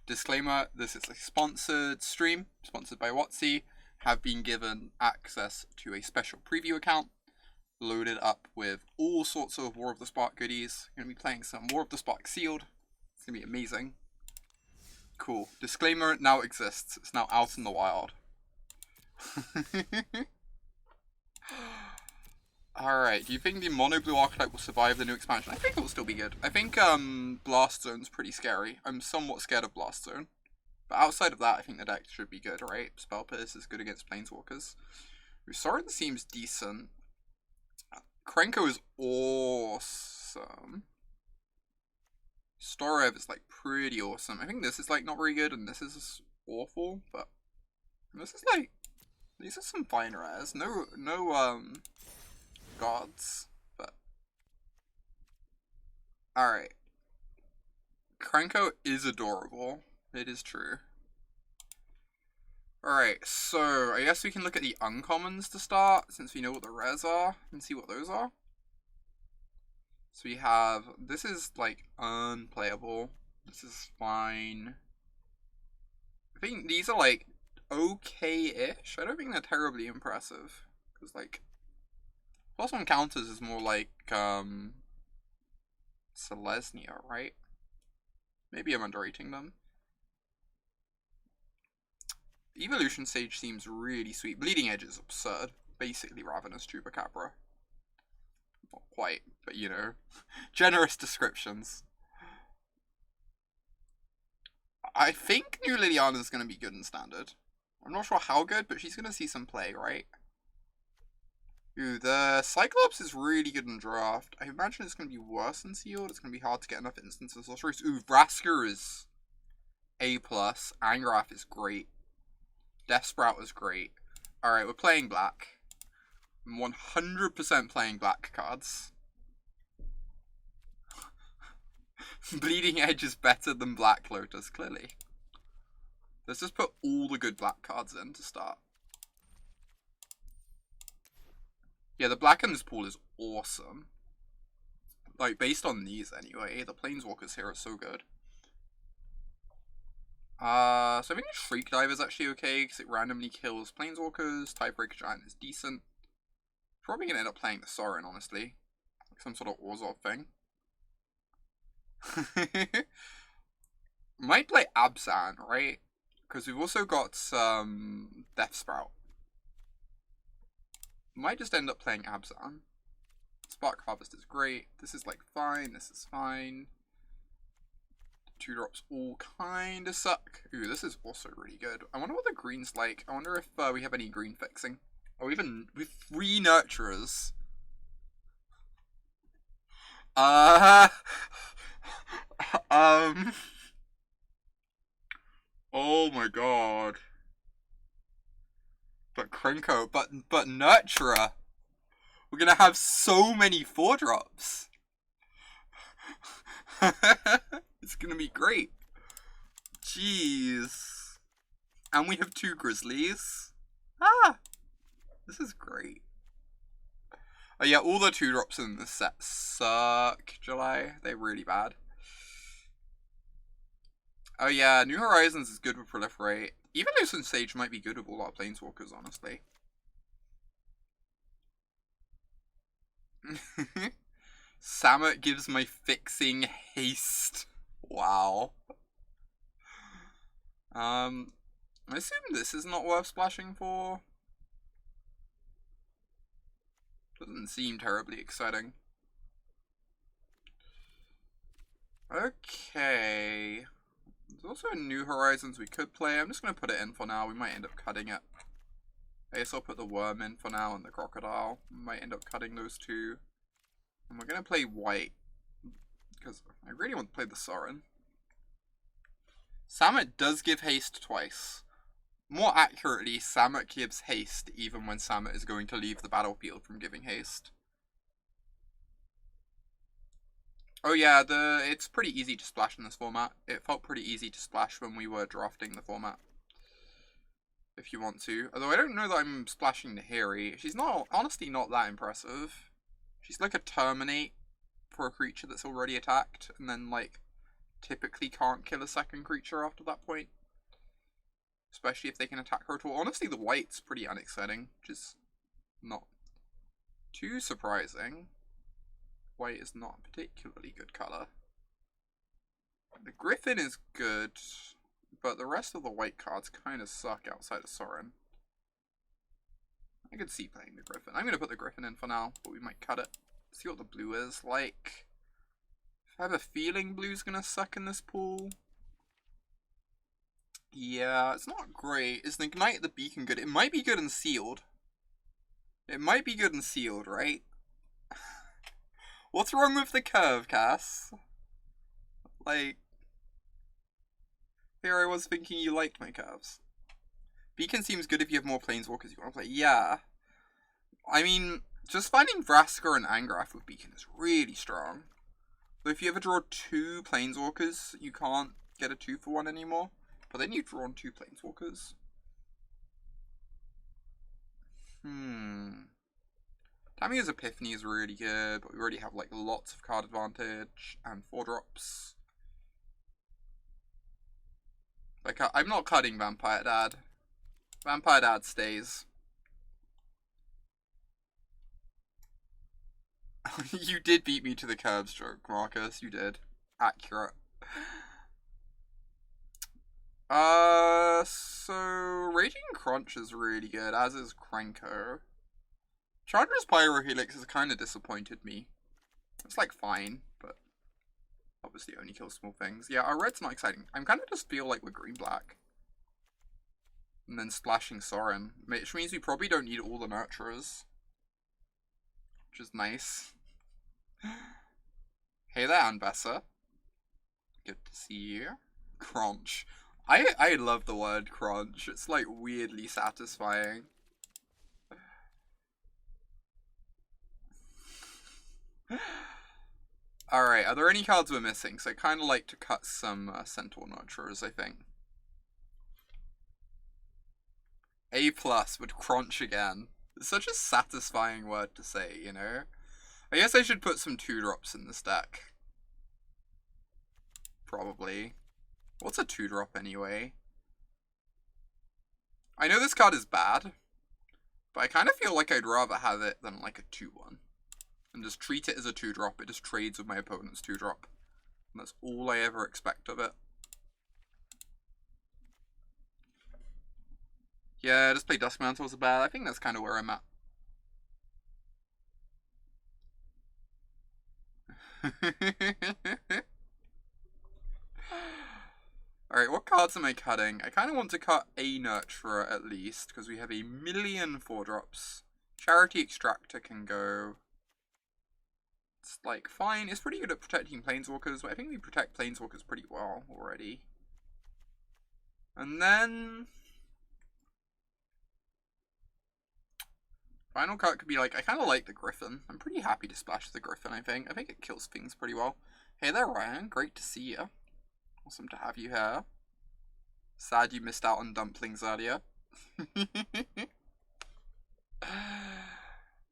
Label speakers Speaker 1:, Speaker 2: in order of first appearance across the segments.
Speaker 1: Disclaimer, this is a sponsored stream, sponsored by WotC, have been given access to a special preview account, loaded up with all sorts of War of the Spark goodies. Going to be playing some War of the Spark Sealed. It's going to be amazing. Cool. Disclaimer, it now exists. It's now out in the wild. Alright, do you think the Mono Blue Archetype will survive the new expansion? I think it will still be good. I think Blast Zone's pretty scary. I'm somewhat scared of Blast Zone. But outside of that, I think the deck should be good, right? Spell Pierce is good against Planeswalkers. Sorin seems decent. Krenko is awesome. Storev is like pretty awesome. I think this is like not very good and this is awful, but this is like, these are some fine rares. No gods, but alright. Krenko is adorable. It is true. Alright, so I guess we can look at the uncommons to start, since we know what the rares are, and see what those are. So we have, this is like unplayable. This is fine. I think these are like okay-ish. I don't think they're terribly impressive. Because like, +1 counters is more like Selesnya, right? Maybe I'm underrating them. Evolution Sage seems really sweet. Bleeding Edge is absurd. Basically Ravenous Chupacabra. Not quite, but you know. Generous descriptions. I think New Liliana is going to be good in Standard. I'm not sure how good, but she's going to see some play, right? Ooh, the Cyclops is really good in Draft. I imagine it's going to be worse in Sealed. It's going to be hard to get enough instances. Ooh, Vrasker is A+. Angrath is great. Death Sprout is great. Alright, we're playing black. I'm 100% playing black cards. Bleeding Edge is better than Black Lotus, clearly. Let's just put all the good black cards in to start. Yeah, the black in this pool is awesome. Like, based on these anyway, the Planeswalkers here are so good. So I think Shriek Dive is actually okay, because it randomly kills Planeswalkers. Tiebreaker Giant is decent. Probably gonna end up playing the Sorin, honestly. Like some sort of Orzhov thing. Might play Abzan, right? Because we've also got some Death Sprout. Might just end up playing Abzan. Spark Harvest is great. This is like fine. This is fine. 2-drops all kind of suck. Ooh, this is also really good. I wonder what the green's like. I wonder if we have any green fixing. Oh, even with 3 nurturers. Oh my god. But Krenko, but Nurturer. We're gonna have so many 4-drops. It's gonna be great. Jeez. And we have 2 Grizzlies. Ah! This is great. Oh yeah, all the 2-drops in this set suck, July. They're really bad. Oh yeah, New Horizons is good with Proliferate. Evolution Sage might be good with all our Planeswalkers, honestly. Samut gives my fixing haste. Wow. I assume this is not worth splashing for. Doesn't seem terribly exciting. Okay. There's also a New Horizons we could play. I'm just going to put it in for now. We might end up cutting it. I guess I'll put the Worm in for now and the Crocodile. We might end up cutting those 2. And we're going to play white. Because I really want to play the Sorin. Samut does give haste twice. More accurately, Samut gives haste even when Samut is going to leave the battlefield from giving haste. Oh yeah, it's pretty easy to splash in this format. It felt pretty easy to splash when we were drafting the format. If you want to. Although I don't know that I'm splashing Nahiri. She's honestly not that impressive. She's like a Terminate for a creature that's already attacked, and then like typically can't kill a second creature after that point. Especially if they can attack her at all. Honestly, the white's pretty unexciting, which is not too surprising. White is not a particularly good color. The Griffin is good, but the rest of the white cards kind of suck outside of Sorin. I could see playing the Griffin. I'm going to put the Griffin in for now, but we might cut it. See what the blue is like. I have a feeling blue's going to suck in this pool. Yeah, it's not great. Is the Ignite the Beacon good? It might be good and sealed. It might be good and sealed, right? What's wrong with the curve, Cass? Like, here I was thinking you liked my curves. Beacon seems good if you have more Planeswalkers you want to play. Yeah. I mean, just finding Vraska and Angrath with Beacon is really strong. So if you ever draw 2 Planeswalkers, you can't get a 2-for-1 anymore. But then you've drawn 2 Planeswalkers. Tamiya's Epiphany is really good, but we already have like lots of card advantage and 4-drops. Like, I'm not cutting Vampire Dad. Vampire Dad stays. You did beat me to the curb stroke, Marcus. You did. Accurate. So Raging Crunch is really good, as is Krenko. Chandra's Pyrohelix has kind of disappointed me. It's like fine, but obviously only kills small things. Yeah, our red's not exciting. I'm kind of just feel like we're green-black. And then splashing Sorin, which means we probably don't need all the nurturers. Which is nice. Hey there, Anbessa. Good to see you. Crunch. I love the word crunch. It's like weirdly satisfying. Alright, are there any cards we're missing? So I kind of like to cut some Centaur Nurturers, I think. A+ would crunch again. It's such a satisfying word to say, you know? I guess I should put some 2-drops in this deck. Probably. What's a 2-drop anyway? I know this card is bad, but I kind of feel like I'd rather have it than like a 2-1. And just treat it as a 2-drop. It just trades with my opponent's 2-drop. And that's all I ever expect of it. Yeah, just play Duskmantle as a bad. I think that's kind of where I'm at. Alright, what cards am I cutting? I kind of want to cut a Nurturer at least, because we have a million 4-drops. Charity Extractor can go. It's like, fine. It's pretty good at protecting Planeswalkers, but I think we protect Planeswalkers pretty well already. And then final cut could be like, I kind of like the Griffin. I'm pretty happy to splash the Griffin, I think. I think it kills things pretty well. Hey there, Ryan. Great to see you. Awesome to have you here. Sad you missed out on dumplings earlier.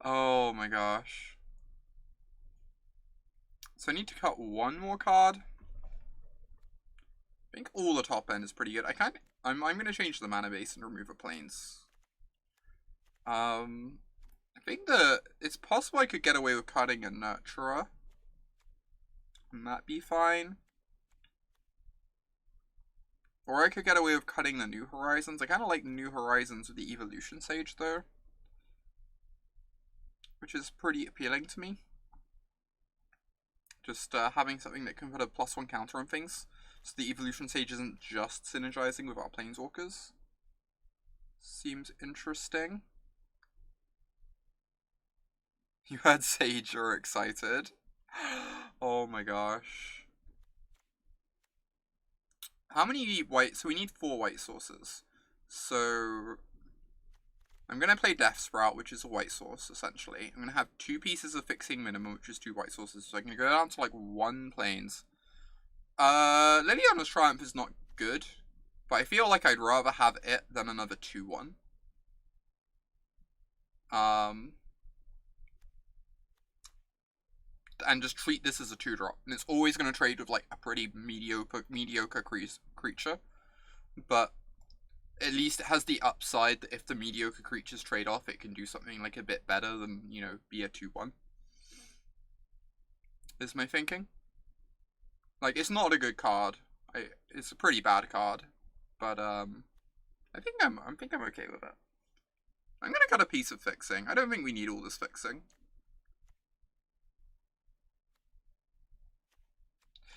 Speaker 1: Oh my gosh. So I need to cut one more card. I think all the top end is pretty good. I'm gonna change the mana base and remove a planes. I think it's possible I could get away with cutting a Nurturer. And that'd be fine. Or I could get away with cutting the New Horizons. I kind of like New Horizons with the Evolution Sage though, which is pretty appealing to me. Just having something that can put a +1 counter on things, so the Evolution Sage isn't just synergizing with our Planeswalkers. Seems interesting. You had Sage, you're excited. Oh my gosh. How many white? So we need 4 white sources. So I'm going to play Death Sprout, which is a white source, essentially. I'm going to have 2 pieces of Fixing Minimum, which is 2 white sources. So I'm going to go down to like 1 plains. Liliana's Triumph is not good, but I feel like I'd rather have it than another 2-1. and just treat this as a 2-drop. And it's always going to trade with like a pretty mediocre creature. But at least it has the upside that if the mediocre creatures trade off, it can do something like a bit better than, you know, be a 2/1. Is my thinking. Like, it's not a good card. It's a pretty bad card. But I think I'm okay with it. I'm gonna cut a piece of fixing. I don't think we need all this fixing.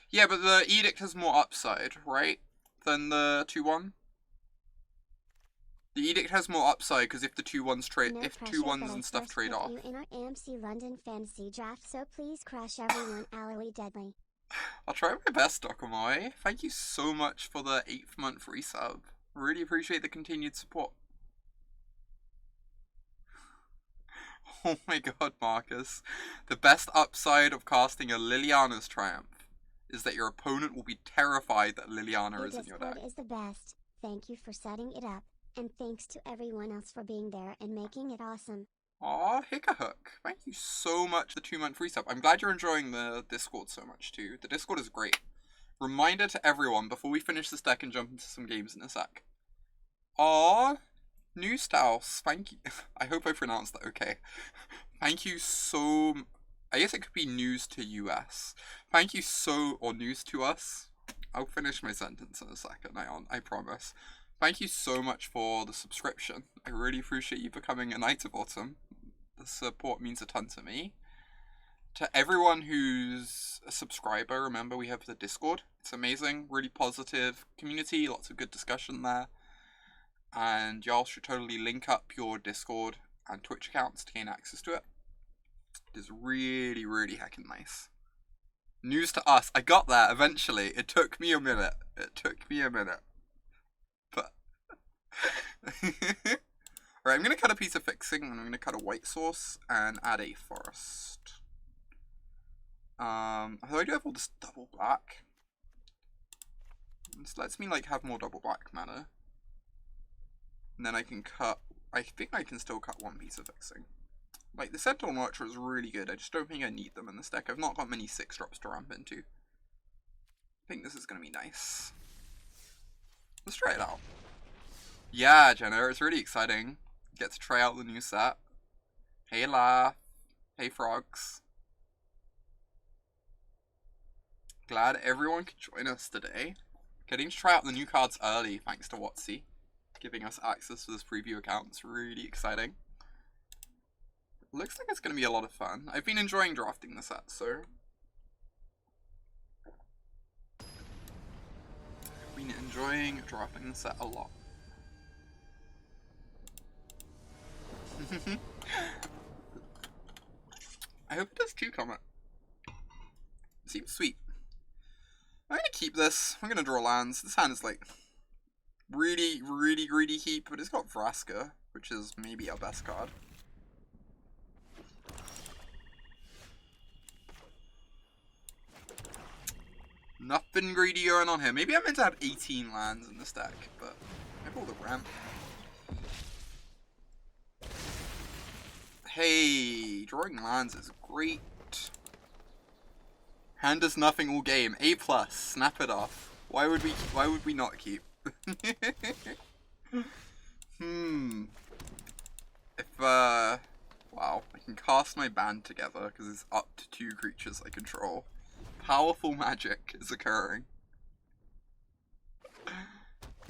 Speaker 1: Yeah, but the Edict has more upside, right? Than the 2/1? The Edict has more upside because if the 2/1s trade,
Speaker 2: No
Speaker 1: if
Speaker 2: pressure,
Speaker 1: 2/1s
Speaker 2: but
Speaker 1: and
Speaker 2: I
Speaker 1: stuff
Speaker 2: just
Speaker 1: trade
Speaker 2: put
Speaker 1: off.
Speaker 2: you in our AMC London fantasy draft, so please crush everyone alloy deadly.
Speaker 1: I'll try my best, Dokomoy. Thank you so much for the 8th month resub. Really appreciate the continued support. Oh my god, Marcus. The best upside of casting a Liliana's Triumph is that your opponent will be terrified that Liliana is in your deck.
Speaker 2: Discord is the best. Thank you for setting it up, and thanks to everyone else for being there and making it awesome.
Speaker 1: Aw, Hickahook. Thank you so much for the 2-month resub. I'm glad you're enjoying the Discord so much too. The Discord is great. Reminder to everyone before we finish this deck and jump into some games in a sec. Aw, Newstaus, thank you. I hope I pronounced that okay. Thank you so... I guess it could be news to US. Thank you so... or news to us. I'll finish my sentence in a second, I promise. Thank you so much for the subscription. I really appreciate you becoming a Knight of Autumn. The support means a ton to me. To everyone who's a subscriber, remember we have the Discord. It's amazing, really positive community, lots of good discussion there. And y'all should totally link up your Discord and Twitch accounts to gain access to it. It is really, really heckin' nice. News to us. I got there eventually. It took me a minute. But... Alright, I'm going to cut a piece of fixing, and I'm going to cut a white source and add a forest. Although I do have all this double black. This lets me, like, have more double black mana. And then I can cut... I think I can still cut one piece of fixing. Like, the Sentinel Nurture is really good. I just don't think I need them in this deck. I've not got many 6-drops to ramp into. I think this is going to be nice. Let's try it out. Yeah, Jenna, it's really exciting. Get to try out the new set. Hey, Laugh. Hey, Frogs. Glad everyone could join us today. Getting to try out the new cards early, thanks to WotC. Giving us access to this preview account. It's really exciting. Looks like it's going to be a lot of fun. I've been enjoying drafting the set, so... I've been enjoying drafting the set a lot. I hope it does cucumber. It seems sweet. I'm going to keep this. I'm going to draw lands. This hand is like... really, really greedy heap, but it's got Vraska, which is maybe our best card. Nothing greedy going on here. Maybe I meant to have 18 lands in this deck, but I have all the ramp. Hey, drawing lands is great. Hand does nothing all game. A+, snap it off. Why would we not keep? If, wow, I can cast my band together because it's up to 2 creatures I control. Powerful magic is occurring.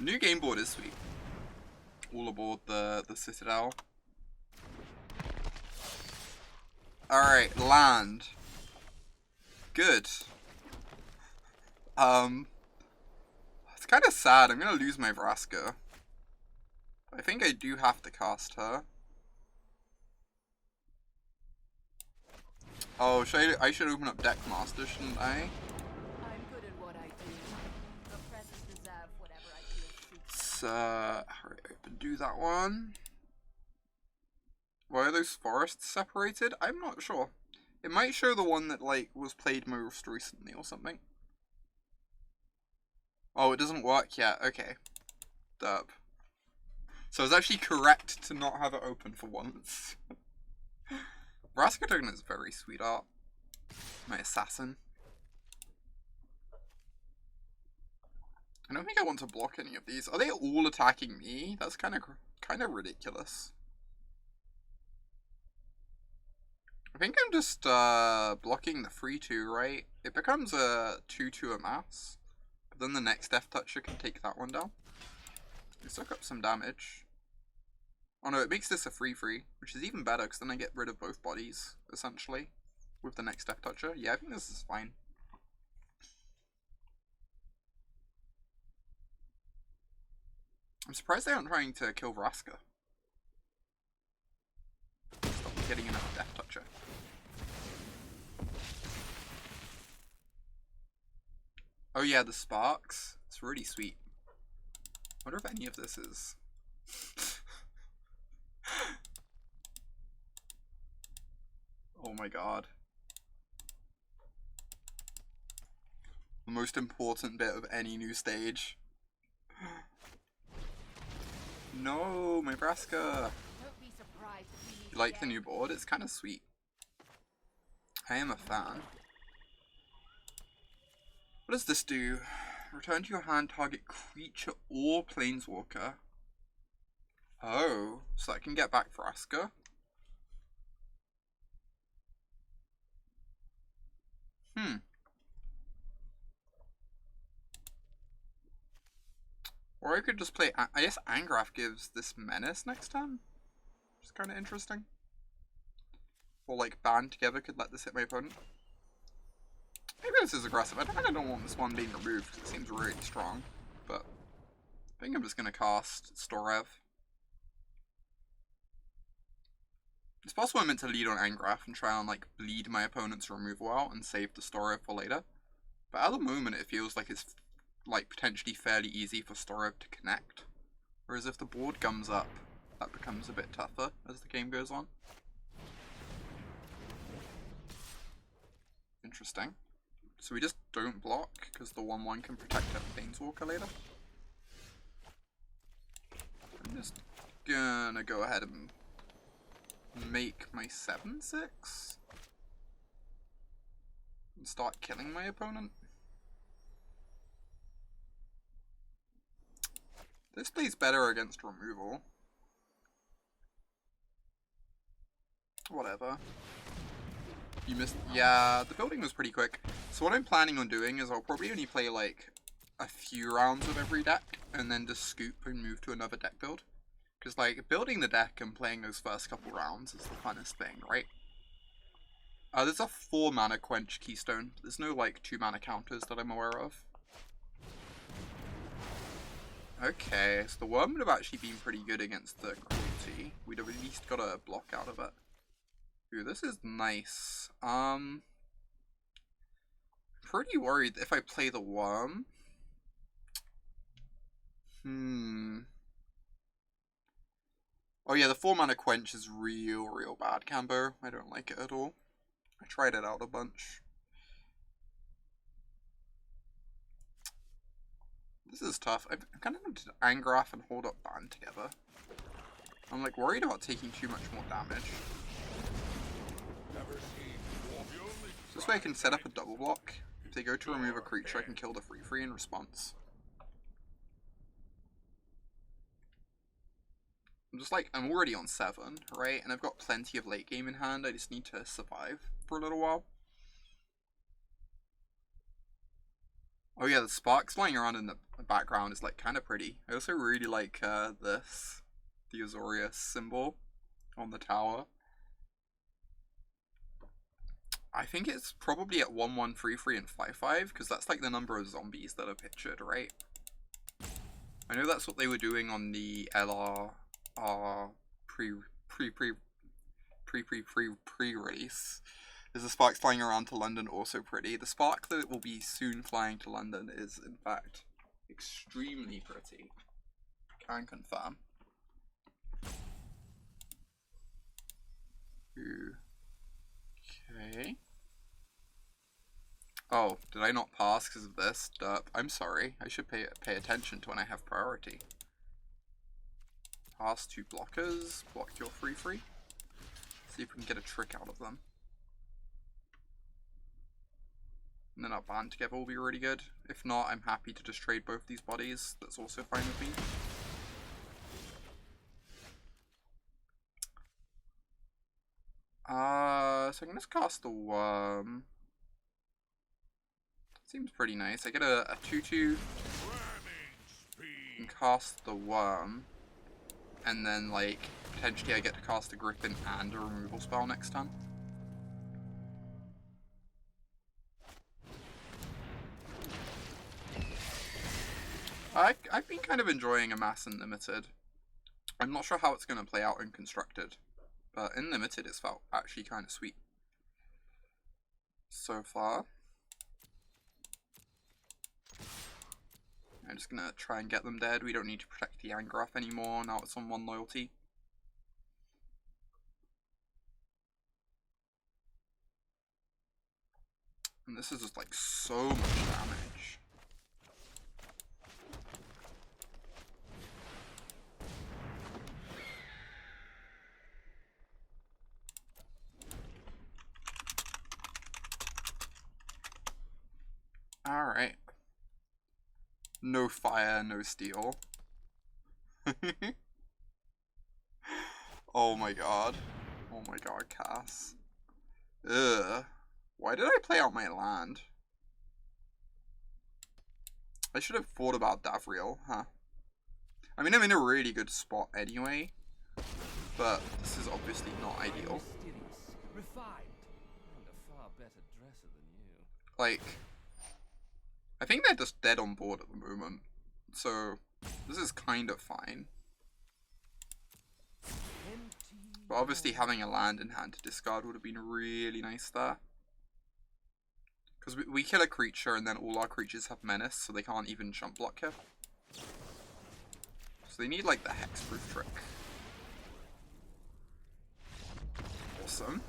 Speaker 1: New game board is sweet. All aboard the Citadel. Alright, land. Good. It's kind of sad. I'm gonna lose my Vraska. I think I do have to cast her. Oh, I should open up Deckmaster, shouldn't I?
Speaker 3: I'm good at what I do. The presses deserve whatever I feel suits.
Speaker 1: So, alright, open do that one. Why are those forests separated? I'm not sure. It might show the one that, like, was played most recently or something. Oh, it doesn't work yet. Okay. Derp. So it's actually correct to not have it open for once. Vraska token is very sweet art. My assassin. I don't think I want to block any of these. Are they all attacking me? That's kind of ridiculous. I think I'm just blocking the 3-2, right? It becomes a 2-2 amass. But then the next Death Toucher can take that one down. It took up some damage. Oh no, it makes this a 3-3, which is even better because then I get rid of both bodies, essentially, with the next Death Toucher. Yeah, I think this is fine. I'm surprised they aren't trying to kill Vraska. Stop getting enough Death Toucher. Oh yeah, the sparks. It's really sweet. I wonder if any of this is... Oh my god. The most important bit of any new stage. No, my Vraska.
Speaker 3: Don't be surprised if we
Speaker 1: You like the new board? It's kind of sweet. I am a fan. What does this do? Return to your hand target creature or planeswalker. Oh, so I can get back Vraska. Or I could just play... I guess Angrath gives this menace next turn. Which is kind of interesting. Or like band together could let this hit my opponent. Maybe this is aggressive. I don't want this one being removed because it seems really strong. But I think I'm just going to cast Storev. It's possible I'm meant to lead on Angrath and try and like bleed my opponent's removal out and save the Storev for later. But at the moment it feels like it's like potentially fairly easy for Storev to connect. Whereas if the board gums up, that becomes a bit tougher as the game goes on. Interesting. So we just don't block because the 1/1 can protect a Planeswalker later. I'm just gonna go ahead and make my 7/6 and start killing my opponent. This plays better against removal. Whatever. You missed. Yeah, the building was pretty quick. So what I'm planning on doing is I'll probably only play like a few rounds of every deck and then just scoop and move to another deck build. Because like building the deck and playing those first couple rounds is the funnest thing, right? There's a 4 mana Quench Keystone. There's no like 2 mana counters that I'm aware of. Okay, so the worm would have actually been pretty good against the cruelty. We'd have at least got a block out of it. Ooh, this is nice. Pretty worried that if I play the worm. Oh yeah, the 4 mana Quench is real bad, Cambo. I don't like it at all. I tried it out a bunch. This is tough. I'm kind of going to Angrath and hold up Band together. I'm like worried about taking too much more damage. So this way I can set up a double block. If they go to remove a creature, I can kill the 3/3 in response. I'm just like, I'm already on 7, right? And I've got plenty of late game in hand. I just need to survive for a little while. Oh yeah, the sparks flying around in the background is like kind of pretty. I also really like this, the Azorius symbol on the tower. I think it's probably at 1/1, 3/3, and 5/5 because that's like the number of zombies that are pictured, right? I know that's what they were doing on the LR pre-release. Is the sparks flying around to London also pretty? The spark that will be soon flying to London is in fact extremely pretty. Can confirm. Okay. Oh, did I not pass because of this? Derp. I'm sorry. I should pay attention to when I have priority. Pass 2 blockers. Block your 3/3. See if we can get a trick out of them. and then our band together will be really good. If not, I'm happy to just trade both these bodies. That's also fine with me. So I can just cast the Worm. Seems pretty nice. I get a 2/2 and cast the Worm. And then, like, potentially I get to cast a Griffin and a removal spell next turn. I've been kind of enjoying Amass in Limited. I'm not sure how it's going to play out in Constructed, but in Limited it's felt actually kind of sweet so far. I'm just going to try and get them dead. We don't need to protect the Angrath anymore, now it's on 1 loyalty. And this is just like so much damage. Alright. No fire, no steel. Oh my god. Oh my god, Cass. Ugh. Why did I play out my land? I should have thought about Davriel, huh? I mean, I'm in a really good spot anyway, but this is obviously not ideal.
Speaker 4: Refined, and a far better dresser than you.
Speaker 1: Like, I think they're just dead on board at the moment, so this is kind of fine. But obviously having a land in hand to discard would have been really nice there. Because we kill a creature and then all our creatures have menace, so they can't even jump block here. So they need like the hexproof trick. Awesome.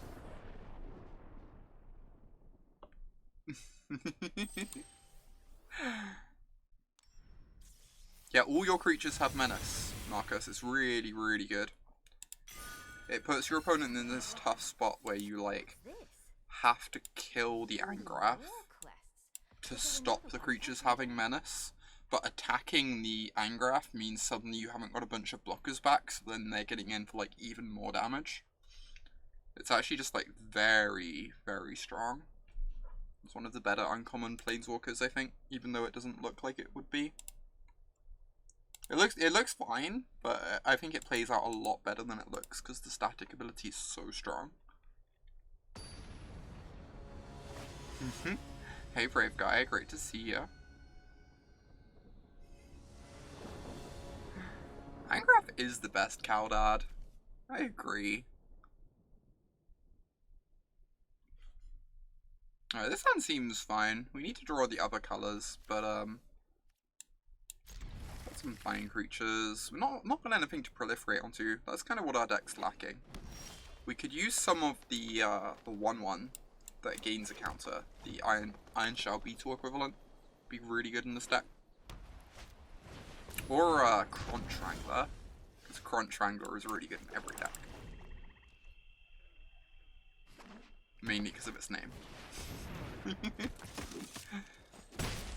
Speaker 1: Yeah, all your creatures have menace, Marcus. It's really, really good. It puts your opponent in this tough spot where you, like, have to kill the Angrath to stop the creatures having menace. But attacking the Angrath means suddenly you haven't got a bunch of blockers back, so then they're getting in for, like, even more damage. It's actually just, like, very, very strong. It's one of the better uncommon planeswalkers, I think, even though it doesn't look like it would be. It looks fine, but I think it plays out a lot better than it looks because the static ability is so strong. Hey, brave guy, great to see you. Angrath is the best Caldad. I agree. Alright, this hand seems fine. We need to draw the other colors, but some flying creatures. We're not got anything to proliferate onto. That's kind of what our deck's lacking. We could use some of the 1/1 that gains a counter, the Iron Shell Beetle equivalent. Be really good in this deck. Or Crunch Wrangler, because Crunch Wrangler is really good in every deck. Mainly because of its name.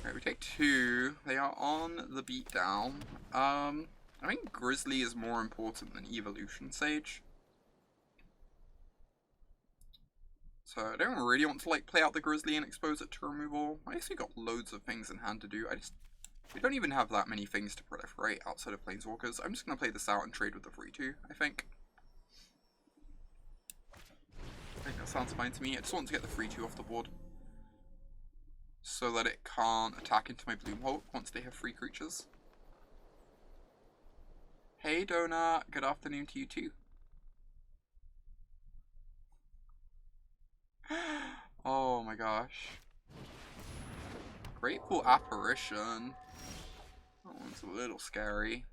Speaker 1: Alright, we take 2. They are on the beatdown. I think Grizzly is more important than Evolution Sage. So I don't really want to like play out the Grizzly and expose it to removal. I guess we got loads of things in hand to do. We don't even have that many things to proliferate outside of Planeswalkers. I'm just going to play this out and trade with the 3/2, I think. I think that sounds fine to me. I just want to get the 3/2 off the board, so that it can't attack into my Bloomholt once they have 3 creatures. Hey Donut, good afternoon to you too. Oh my gosh. Grateful Apparition. That one's a little scary.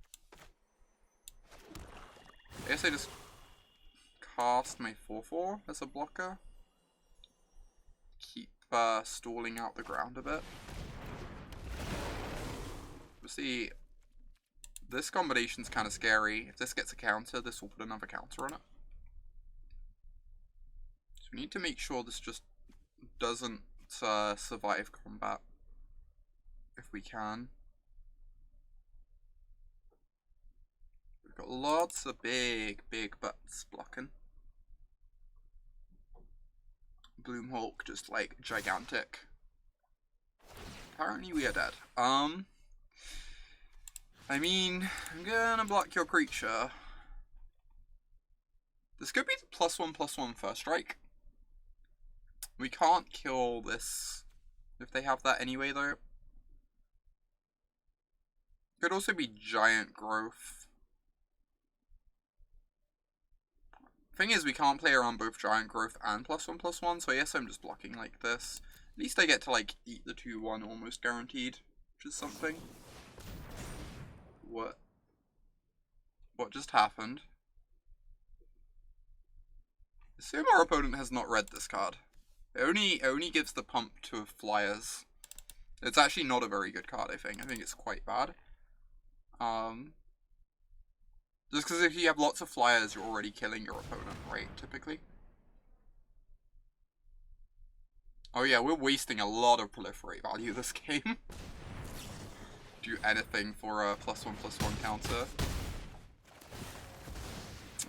Speaker 1: I guess I just cast my 4/4 as a blocker. Keep stalling out the ground a bit. See, this combination's kind of scary. If this gets a counter, this will put another counter on it. So we need to make sure this just doesn't survive combat if we can. We've got lots of big butts blocking. Bloomhulk just like gigantic. Apparently we are dead. I mean, I'm gonna block your creature. This could be the +1/+1 first strike. We can't kill this if they have that anyway though. Could also be giant growth. Thing is, we can't play around both giant growth and +1/+1, so I guess I'm just blocking like this. At least I get to like eat the 2/1 almost guaranteed, which is something. What just happened? Assume our opponent has not read this card. It only gives the pump to flyers. It's actually not a very good card, I think. I think it's quite bad. Just because if you have lots of flyers, you're already killing your opponent, right? Typically. Oh yeah, we're wasting a lot of proliferate value this game. Do anything for a +1/+1 counter.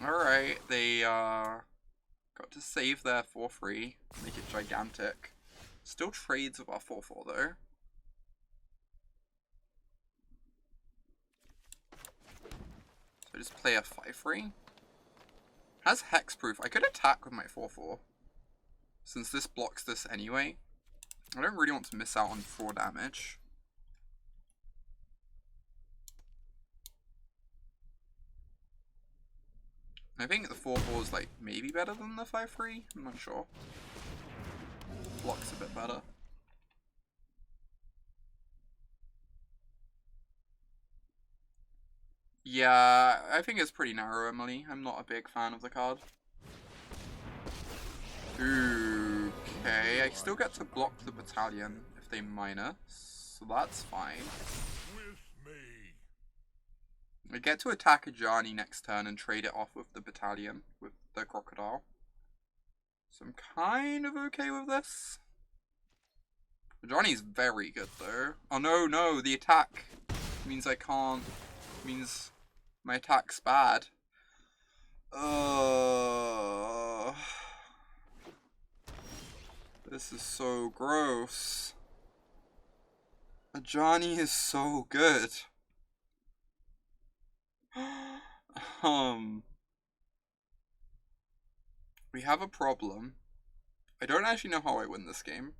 Speaker 1: Alright, they got to save their 4/3, make it gigantic. Still trades with our 4/4 though. So just play a 5/3. Has hexproof. I could attack with my 4/4. Since this blocks this anyway. I don't really want to miss out on 4 damage. I think the 4/4 is like maybe better than the 5/3. I'm not sure. Blocks a bit better. Yeah, I think it's pretty narrow, Emily. I'm not a big fan of the card. Okay, I still get to block the battalion if they minus, so that's fine. I get to attack Ajani next turn and trade it off with the battalion, with the crocodile. So I'm kind of okay with this. Ajani's very good though. Oh no, the attack means I can't, means my attack's bad. This is so gross. Ajani is so good. We have a problem. I don't actually know how I win this game.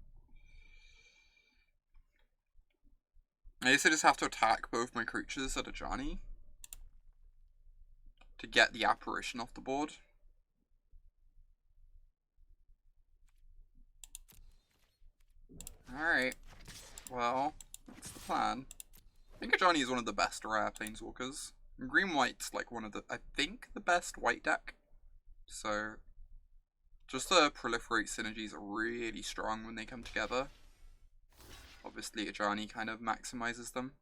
Speaker 1: I guess I just have to attack both my creatures at Ajani to get the apparition off the board. Alright. Well, that's the plan. I think Ajani is one of the best rare planeswalkers. Green-white's like one of the, I think, the best white deck. So, just the proliferate synergies are really strong when they come together. Obviously, Ajani kind of maximizes them.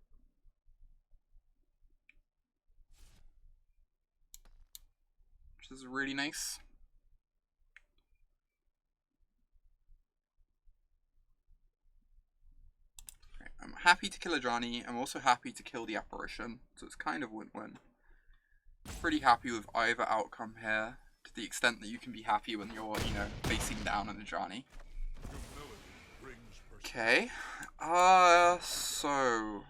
Speaker 1: Which is really nice. Okay, I'm happy to kill Ajani. I'm also happy to kill the apparition. So it's kind of win-win. Pretty happy with either outcome here. To the extent that you can be happy when you're, you know, facing down on Ajani. Okay. So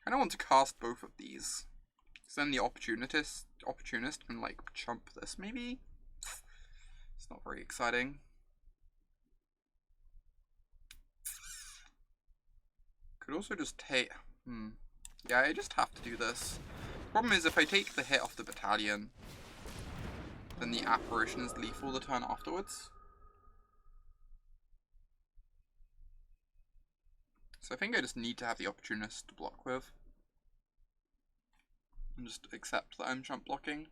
Speaker 1: I don't want to cast both of these. So then the opportunist can like chump this maybe. It's not very exciting. Could also just take yeah, I just have to do this. Problem is if I take the hit off the battalion, then the apparition is lethal the turn afterwards. So I think I just need to have the opportunist to block with. And just accept that I'm chump blocking.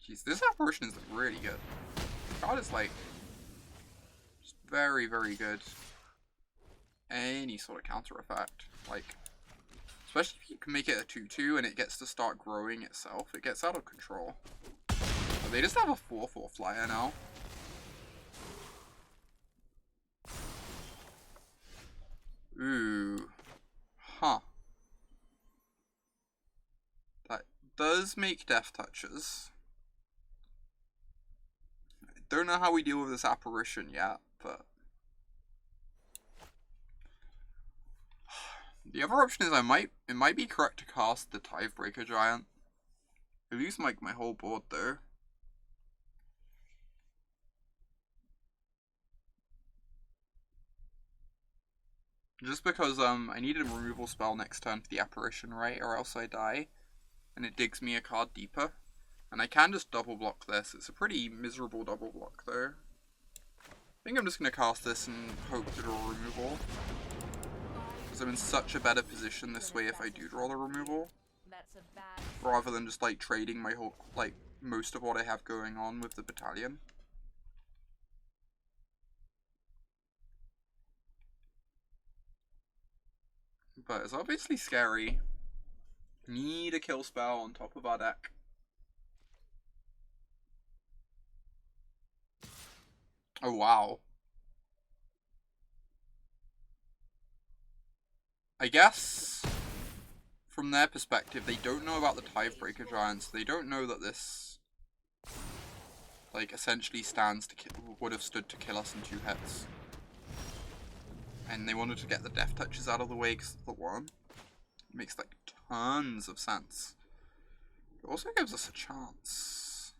Speaker 1: Jeez, this apparition is really good. The card is like just very, very good. Any sort of counter effect, like, it's Especially if you can make it a 2-2 and it gets to start growing itself. It gets out of control. Oh, they just have a 4-4 flyer now. Ooh. Huh. That does make death touches. I don't know how we deal with this apparition yet, but... The other option is it might be correct to cast the Tithebreaker Giant. I lose my whole board though. Just because I need a removal spell next turn for the apparition, right? Or else I die. And it digs me a card deeper. And I can just double block this. It's a pretty miserable double block though. I think I'm just gonna cast this and hope to draw removal. Because I'm in such a better position this way if I do draw the removal. Rather than just like trading my whole, like, most of what I have going on with the battalion. But it's obviously scary. Need a kill spell on top of our deck. Oh wow. I guess, from their perspective, they don't know about the Tithebreaker Giants. They don't know that this, like, essentially stands to would have stood to kill us in 2 hits. And they wanted to get the death touches out of the way because of the one. It makes, like, tons of sense. It also gives us a chance.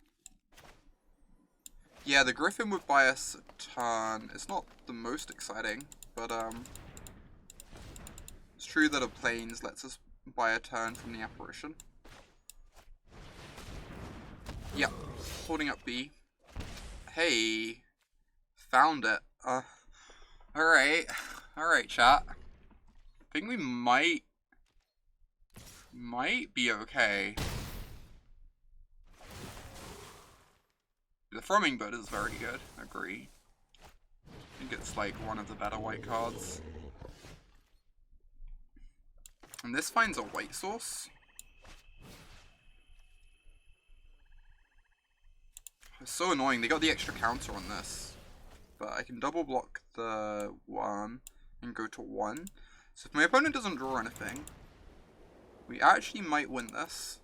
Speaker 1: Yeah, the Griffin would buy us a turn. It's not the most exciting, but, it's true that a Plains lets us buy a turn from the apparition. Yep, holding up B. Hey, found it. Alright, chat. I think we might be okay. The Thrumming Bird is very good, agree. I think it's like one of the better white cards. And this finds a white source. It's so annoying, they got the extra counter on this. But I can double block the 1 and go to 1. So if my opponent doesn't draw anything, we actually might win this.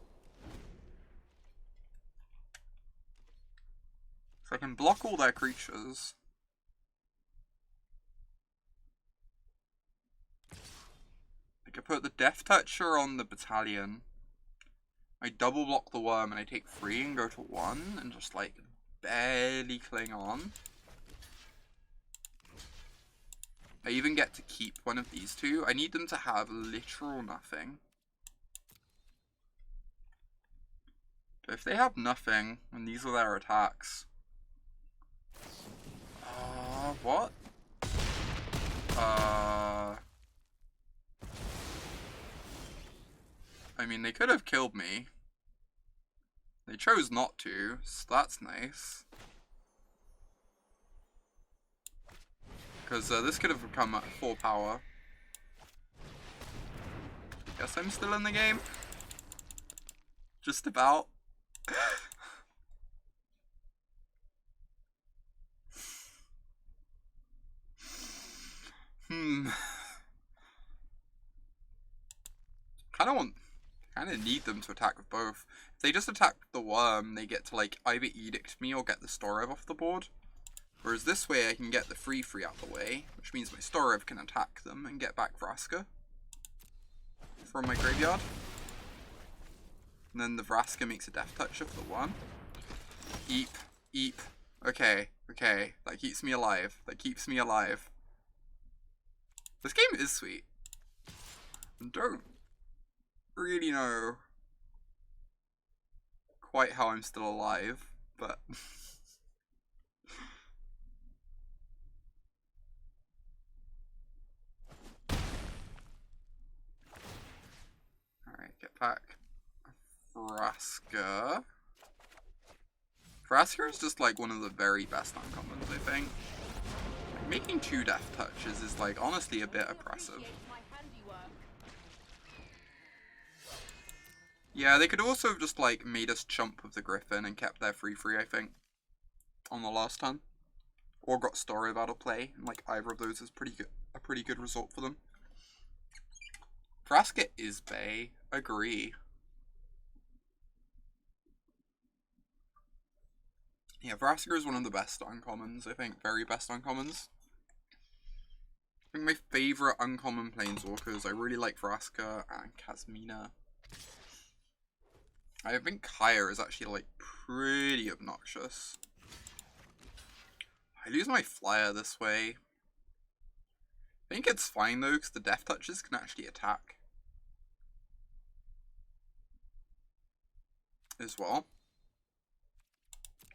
Speaker 1: So I can block all their creatures. I could put the Death Toucher on the battalion. I double block the worm and I take 3 and go to 1 and just like barely cling on. I even get to keep one of these two. I need them to have literal nothing. But if they have nothing and these are their attacks. What? I mean, they could have killed me. They chose not to, so that's nice. Because this could have become at 4 power. Guess I'm still in the game. Just about. Kind of need them to attack with both. If they just attack the worm, they get to like either edict me or get the Storev off the board. Whereas this way I can get the 3/3 out the way, which means my Storev can attack them and get back Vraska from my graveyard. And then the Vraska makes a Death Toucher for the worm. Eep, eep. Okay, that keeps me alive. This game is sweet. Don't really know quite how I'm still alive, but alright, get back Vraska. Vraska is just like one of the very best uncommons, I think. Like, making 2 Death Touches is like honestly a bit oppressive. Yeah, they could also have just, like, made us chump with the Griffin and kept their 3-3, I think, on the last turn. Or got Story of Battle play, and, like, either of those is a pretty good result for them. Vraska is Bay. Agree. Yeah, Vraska is one of the best uncommons, I think. Very best uncommons. I think my favourite uncommon planeswalkers, I really like Vraska and Kasmina. I think Kaya is actually, like, pretty obnoxious. I lose my flyer this way. I think it's fine though, because the Death Touches can actually attack as well.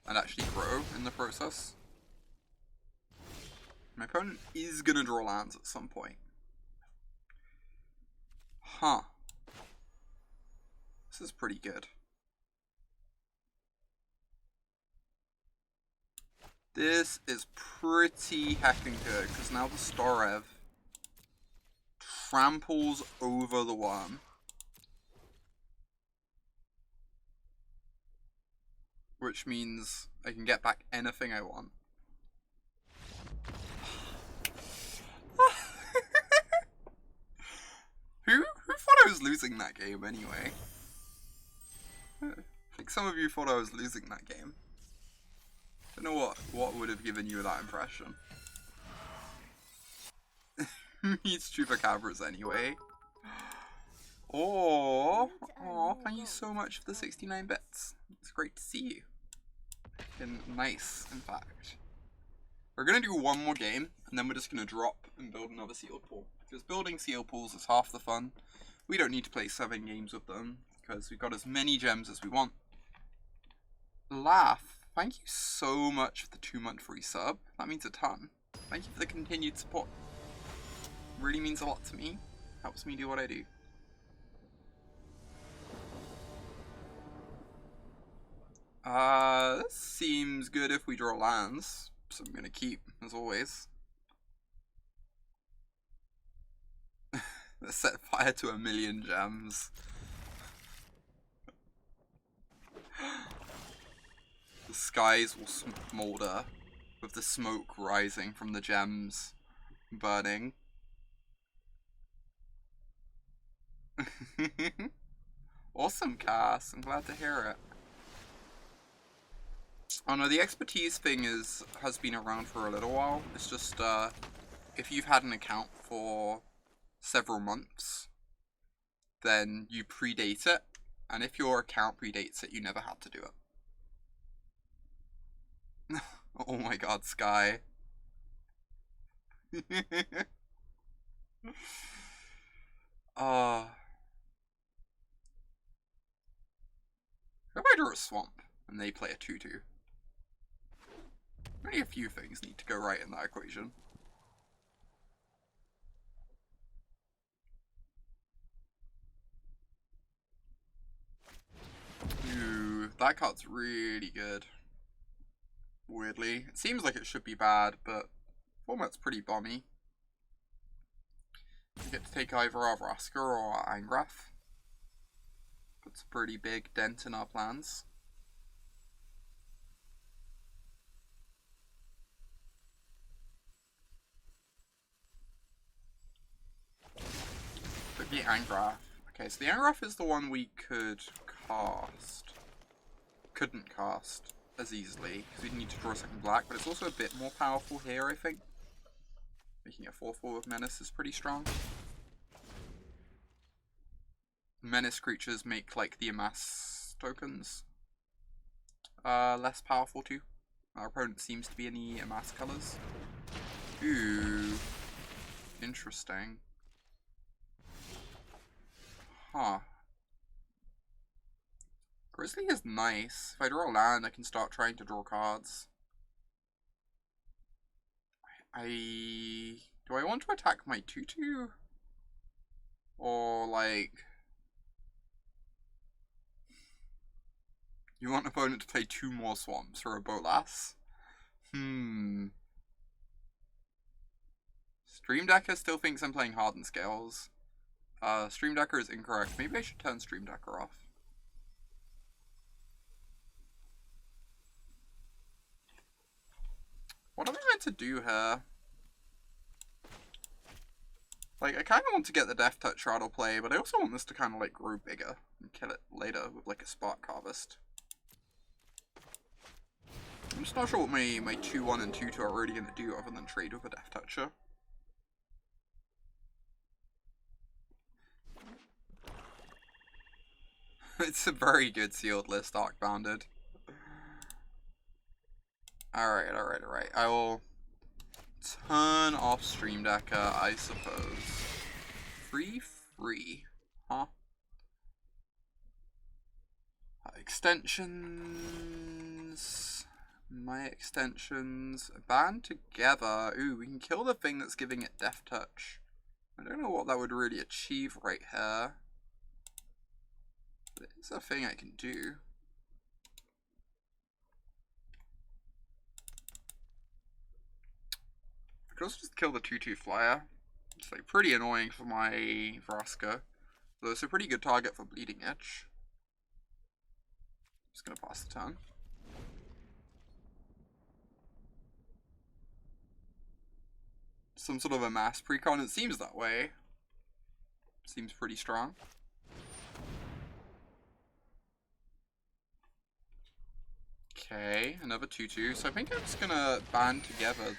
Speaker 1: And actually grow in the process. My opponent is going to draw lands at some point. Huh. This is pretty good. This is pretty heckin' good, because now the Starev tramples over the worm. Which means I can get back anything I want. Who thought I was losing that game anyway? I think some of you thought I was losing that game. Don't know what would have given you that impression. Meets Chupacabras anyway. Oh, thank you so much for the 69 bits. It's great to see you. And nice, in fact. We're gonna do one more game, and then we're just gonna drop and build another sealed pool. Because building sealed pools is half the fun. We don't need to play 7 games with them, because we've got as many gems as we want. Laugh, thank you so much for the 2-month free sub. That means a ton. Thank you for the continued support. Really means a lot to me. Helps me do what I do. This seems good if we draw lands, so I'm gonna keep, as always. Let's set fire to 1,000,000 gems. The skies will smolder, with the smoke rising from the gems burning. Awesome, Cass. I'm glad to hear it. Oh no, the expertise thing has been around for a little while. It's just, if you've had an account for several months, then you predate it, and if your account predates it, you never had to do it. Oh my god, Sky. How if I draw a swamp, and they play a 2/2? Only a few things need to go right in that equation. Ooh, that card's really good. Weirdly. It seems like it should be bad, but format's pretty bomby. We get to take either our Vraska or our Angrath. Puts a pretty big dent in our plans. But the Angrath. Okay, so the Angrath is the one we could cast. Couldn't cast as easily, because we'd need to draw a second black, but it's also a bit more powerful here, I think. Making a 4/4 with Menace is pretty strong. Menace creatures make, like, the Amass tokens less powerful too. Our opponent seems to be in the Amass colors. Ooh. Interesting. Huh. Grizzly is nice. If I draw a land, I can start trying to draw cards. Do I want to attack my 2/2? Or, like... You want opponent to play 2 more swamps for a Bolas? Stream Decker still thinks I'm playing Hardened Scales. Stream Decker is incorrect. Maybe I should turn Stream Decker off. to do here? Like, I kind of want to get the Death Touch out of play, but I also want this to kind of, like, grow bigger and kill it later with, like, a Spark Harvest. I'm just not sure what my 2-1 and 2-2 are already going to do other than trade with a Death Toucher. It's a very good sealed list, Arc Bounded. Alright. I will turn off Stream Decker, I suppose. Free. Huh? Extensions. My extensions. Band together. Ooh, we can kill the thing that's giving it Death Touch. I don't know what that would really achieve right here. But it's a thing I can do. I could also just kill the 2-2 flyer. It's like pretty annoying for my Vraska. Though it's a pretty good target for Bleeding Edge. Just gonna pass the turn. Some sort of a mass precon, it seems that way. Seems pretty strong. Okay, another 2-2. So I think I'm just gonna band together.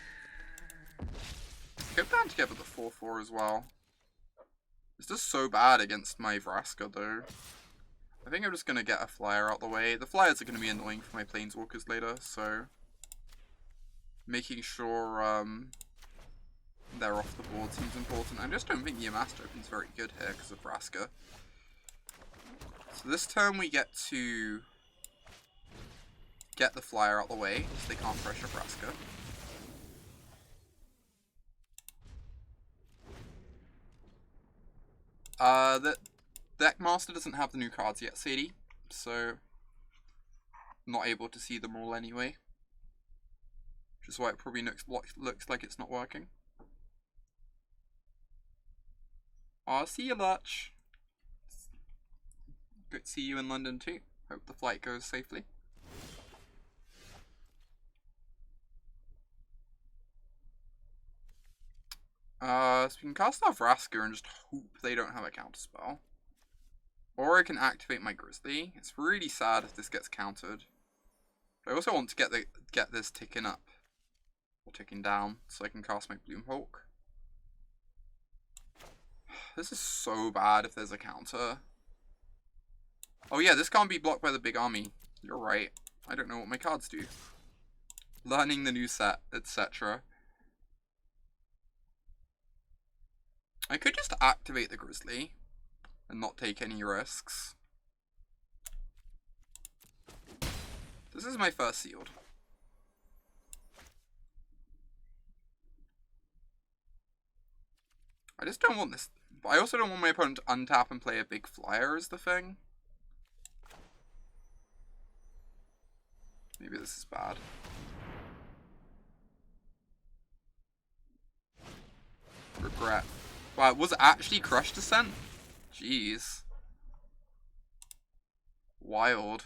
Speaker 1: Could band together the 4-4 as well. It's just so bad against my Vraska though. I think I'm just gonna get a flyer out the way. The flyers are gonna be annoying for my planeswalkers later, so making sure they're off the board seems important. I just don't think Yamaster Open's very good here because of Vraska. So this turn we get to get the flyer out the way, so they can't pressure Vraska. The Deckmaster doesn't have the new cards yet, Sadie, so not able to see them all anyway. Which is why it probably looks like it's not working. I'll see you, Lurch. Good to see you in London too. Hope the flight goes safely. So we can cast our Vraska and just hope they don't have a counterspell. Or I can activate my Grizzly. It's really sad if this gets countered. But I also want to get this ticking up. Or ticking down, so I can cast my Bloomhawk. This is so bad if there's a counter. Oh yeah, this can't be blocked by the big army. You're right. I don't know what my cards do. Learning the new set, etc. I could just activate the Grizzly and not take any risks. This is my first sealed. I just don't want this. But I also don't want my opponent to untap and play a big flyer as the thing. Maybe this is bad. Regret. Wow, was it actually Crush Descent? Jeez. Wild.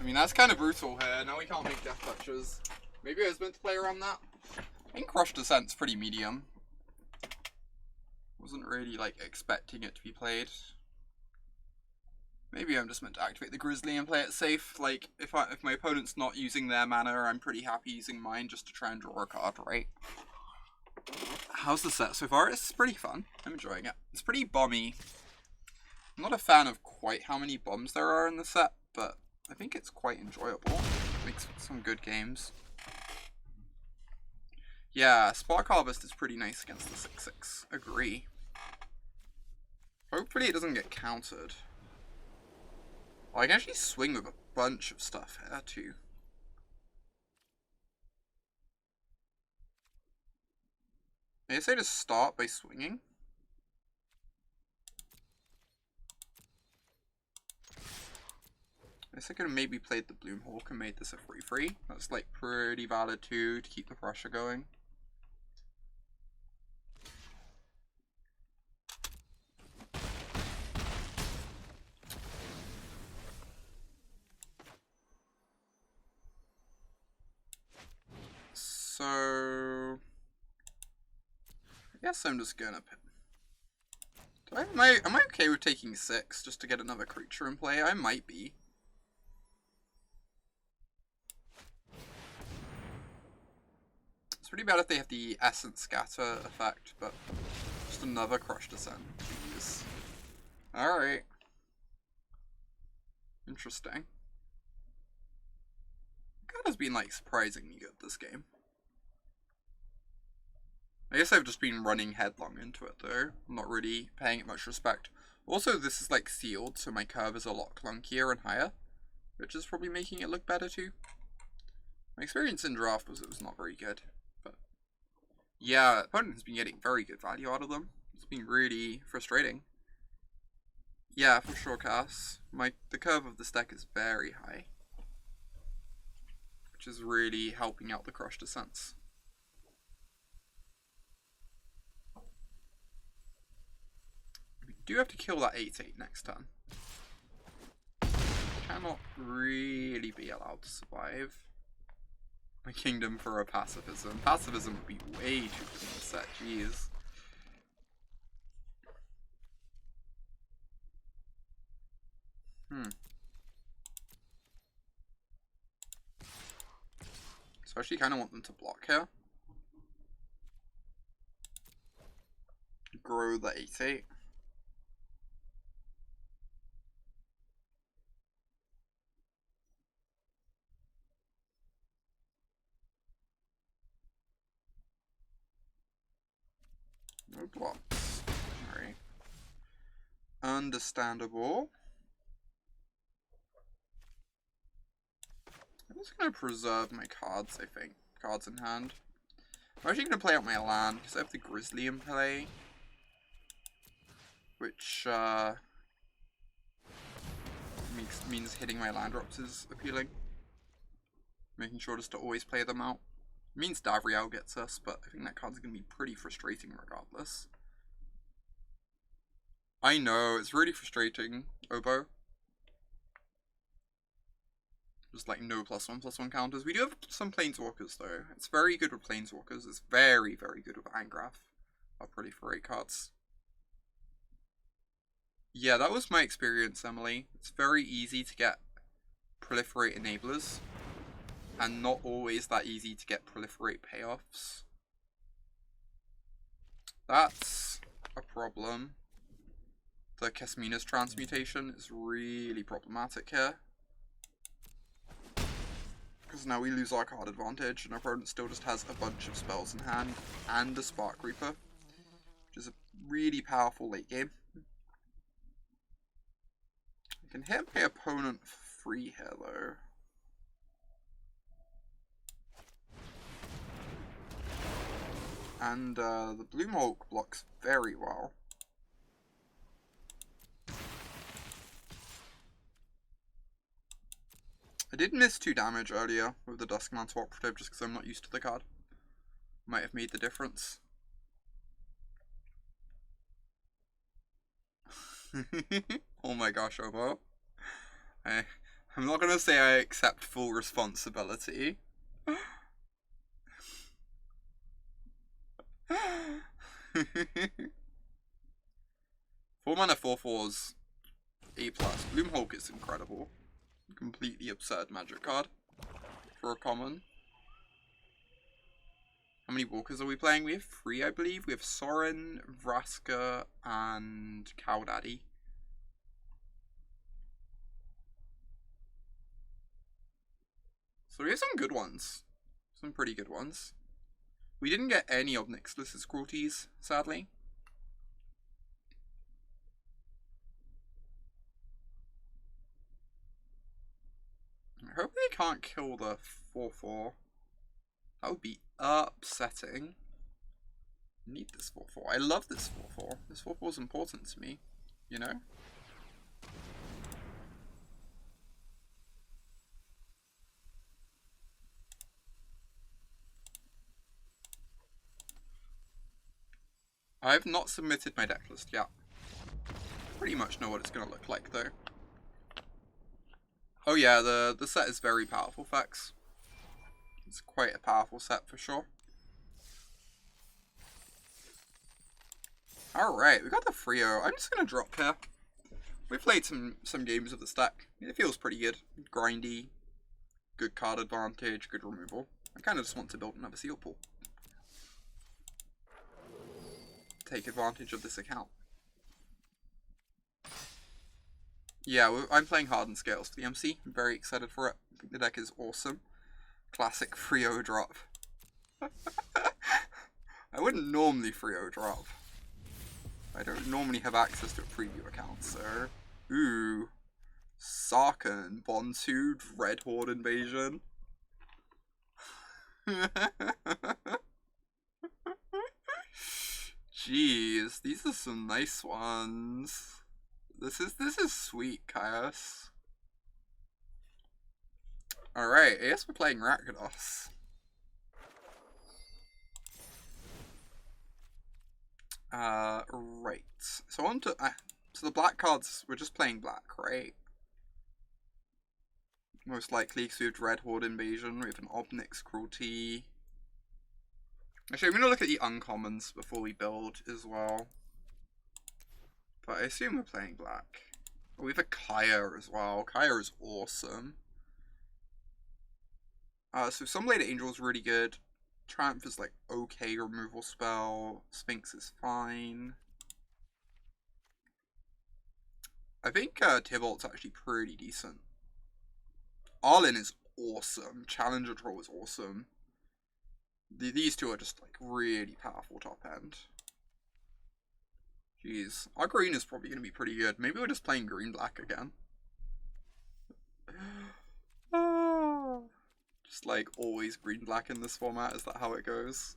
Speaker 1: I mean, that's kind of brutal here. Now we can't make Death Touches. Maybe I was meant to play around that. I think Crush Descent's pretty medium. Wasn't really, like, expecting it to be played. Maybe I'm just meant to activate the Grizzly and play it safe. Like, if my opponent's not using their mana, I'm pretty happy using mine just to try and draw a card, right? How's the set so far? It's pretty fun. I'm enjoying it. It's pretty bomby. I'm not a fan of quite how many bombs there are in the set, but I think it's quite enjoyable. It makes some good games. Yeah, Spark Harvest is pretty nice against the 6/6. Agree. Hopefully it doesn't get countered. Oh, I can actually swing with a bunch of stuff here too. I guess I just start by swinging. I guess I could have maybe played the Bloomhawk and made this a 3/3. That's like pretty valid too, to keep the pressure going. guess I'm just gonna... Am I okay with taking 6 just to get another creature in play? I might be. It's pretty bad if they have the Essence Scatter effect, but just another Crush Descent. Jeez. Alright. Interesting. God has been, like, surprisingly good this game. I guess I've just been running headlong into it, though. I'm not really paying it much respect. Also, this is, like, sealed, so my curve is a lot clunkier and higher, which is probably making it look better, too. My experience in draft was it was not very good, but... yeah, opponent has been getting very good value out of them. It's been really frustrating. Yeah, for sure, Cass. The curve of this deck is very high, which is really helping out the Crush Descents. We do have to kill that 8/8 next turn. Cannot really be allowed to survive. My Kingdom for a Pacifism. Pacifism would be way too good in the set, jeez. So I actually kind of want them to block here. Grow the 8/8. No blocks. Alright. Understandable. I'm just going to preserve my cards, I think. Cards in hand. I'm actually going to play out my land, because I have the Grizzly in play. Which, means hitting my land drops is appealing. Making sure just to always play them out. It means Davriel gets us, but I think that card's going to be pretty frustrating regardless. I know, it's really frustrating, Obo. Just like no +1/+1 counters. We do have some Planeswalkers though. It's very good with Planeswalkers. It's very, very good with Angrath. Our proliferate cards. Yeah, that was my experience, Emily. It's very easy to get proliferate enablers. And not always that easy to get proliferate payoffs. That's a problem. The Kesmina's transmutation is really problematic here. Because now we lose our card advantage, and our opponent still just has a bunch of spells in hand, and a Spark Reaper, which is a really powerful late game. I can hit my opponent free here, though. And the Bloomhulk blocks very well. I did miss 2 damage earlier with the Duskman's Operative just because I'm not used to the card. Might have made the difference. Oh my gosh, Obo. I'm not gonna say I accept full responsibility. 4 mana 4/4's A+. Bloomhulk is incredible. Completely absurd magic card for a common. How many walkers are we playing? We have 3, I believe. We have Sorin, Vraska, and Cow Daddy. So we have some good ones. Some pretty good ones. We didn't get any of Nyxlis's cruelties, sadly. I hope they can't kill the 4/4. That would be upsetting. I need this 4/4. I love this 4/4. This 4/4 is important to me, you know? I have not submitted my deck list yet. Pretty much know what it's going to look like, though. Oh yeah, the set is very powerful, Fex. It's quite a powerful set for sure. Alright, we got the Frio. I'm just gonna drop here. We played some games with this deck. It feels pretty good. Grindy, good card advantage, good removal. I kind of just want to build another Seal Pool. Take advantage of this account. Yeah, I'm playing Hardened Scales for the MC. I'm very excited for it. I think the deck is awesome. Classic Frio drop. I wouldn't normally Frio drop. I don't normally have access to a preview account, so... Ooh. Sarkhan, Bonsu, Red Horde Invasion. Jeez, these are some nice ones. This is sweet, Chaos. Alright, I guess we're playing Rakdos. Right. So on to so the black cards, we're just playing black, right? Most likely because we have Red Horde Invasion, we have an Obnick's Cruelty. Actually, I'm gonna look at the uncommons before we build as well. But I assume we're playing black. Oh, we have a Kaya as well. Kaya is awesome. So Sunblade Angel is really good. Triumph is like okay removal spell. Sphinx is fine. I think Tybalt's actually pretty decent. Arlen is awesome. Challenger Troll is awesome. These two are just like really powerful top end. Jeez. Our green is probably going to be pretty good. Maybe we're just playing green-black again. Just like always green-black in this format. Is that how it goes?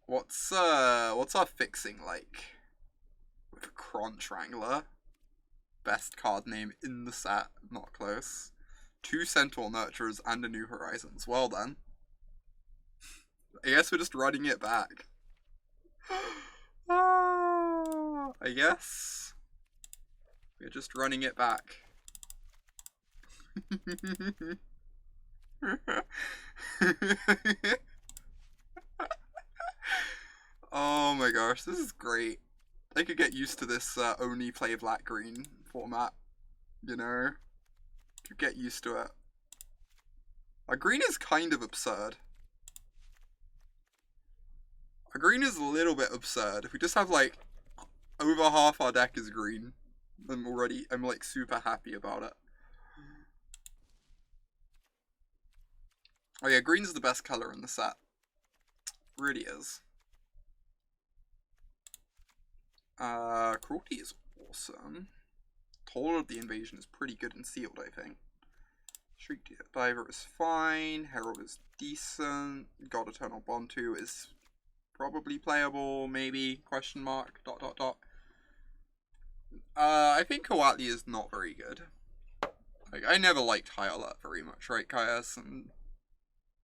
Speaker 1: What's our fixing like? With a Crunch Wrangler. Best card name in the set. Not close. 2 Centaur Nurturers and a New Horizons. Well then. I guess we're just running it back. I guess we're just running it back. Oh my gosh, this is great. I could get used to this only play black-green format, you know? Could get used to it. Our green is kind of absurd. Our green is a little bit absurd. If we just have like over half our deck is green, I'm like super happy about it. Oh yeah, green's the best color in the set. Really is. Cruelty is awesome. Toll of the Invasion is pretty good and sealed, I think. Shriek Diver is fine. Herald is decent. God Eternal Bontu is probably playable, maybe, question mark, ... I think Coatli is not very good. Like, I never liked High Alert very much, right, Kaias? And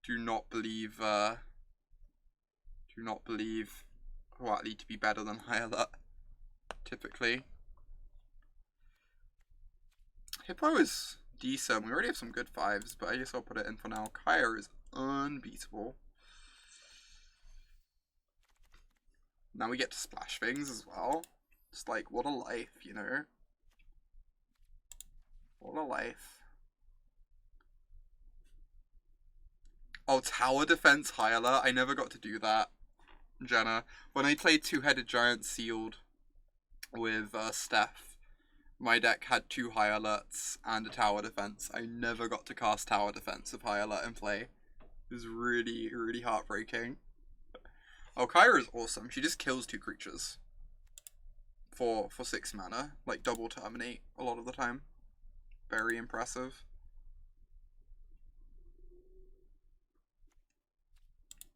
Speaker 1: do not believe Coatli to be better than High Alert, typically. Hippo is decent. We already have some good 5s, but I guess I'll put it in for now. Kaya is unbeatable. Now we get to splash things as well. Just like, what a life, you know? What a life. Oh, Tower Defense High Alert. I never got to do that, Jenna. When I played Two-Headed Giant Sealed with Steph, my deck had 2 High Alerts and a Tower Defense. I never got to cast Tower Defense with High Alert in play. It was really, really heartbreaking. Oh, Kyra is awesome. She just kills 2 creatures for 6 mana. Like, double terminate a lot of the time. Very impressive.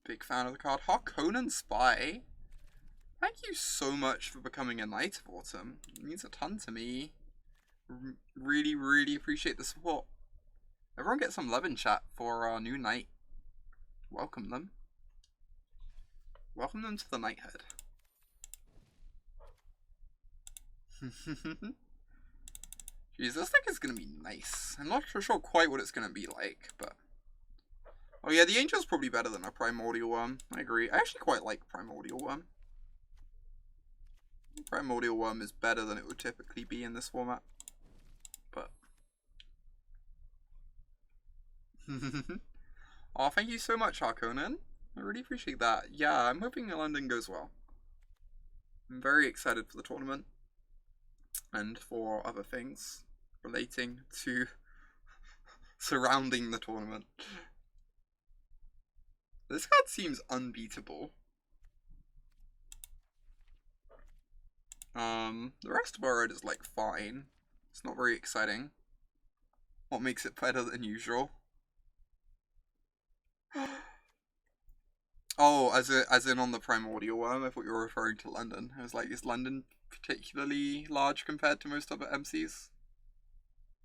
Speaker 1: Big fan of the card. Harkonnen Spy. Thank you so much for becoming a Knight of Autumn. It means a ton to me. Really, really appreciate the support. Everyone get some love in chat for our new Knight. Welcome them. Welcome them to the Knighthood. Jeez, this deck is gonna be nice. I'm not sure quite what it's gonna be like, but... Oh yeah, the Angel's probably better than a Primordial Worm. I agree. I actually quite like Primordial Worm. Primordial Worm is better than it would typically be in this format. But... oh, thank you so much, Harkonnen. I really appreciate that. Yeah, I'm hoping London goes well. I'm very excited for the tournament. And for other things relating to surrounding the tournament. This card seems unbeatable. The rest of our red is like fine. It's not very exciting. What makes it better than usual? Oh, as in on the Primordial Worm, I thought you were referring to London. I was like, is London particularly large compared to most other MCs?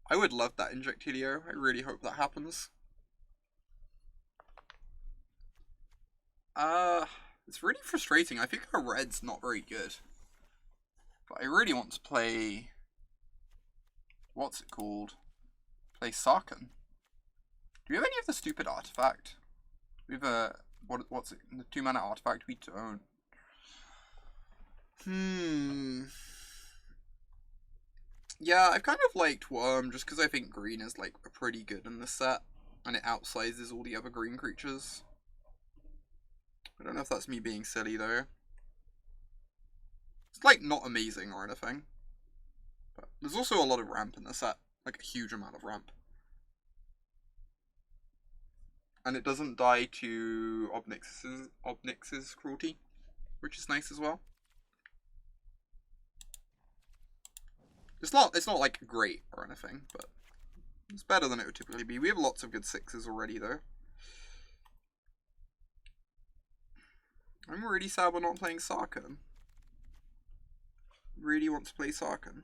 Speaker 1: I would love that Injectilio. I really hope that happens. It's really frustrating. I think our red's not very good. But I really want to play... what's it called? Play Sarkhan. Do we have any of the stupid artifact? We have a... what's it? The 2-mana artifact we don't. Yeah, I've kind of liked Worm just because I think green is like pretty good in this set. And it outsizes all the other green creatures. I don't know if that's me being silly though. It's like not amazing or anything. But there's also a lot of ramp in the set. Like a huge amount of ramp. And it doesn't die to Obnix's cruelty, which is nice as well. It's not like great or anything, but it's better than it would typically be. We have lots of good 6s already though. I'm really sad we're not playing Sarkhan. Really want to play Sarkhan.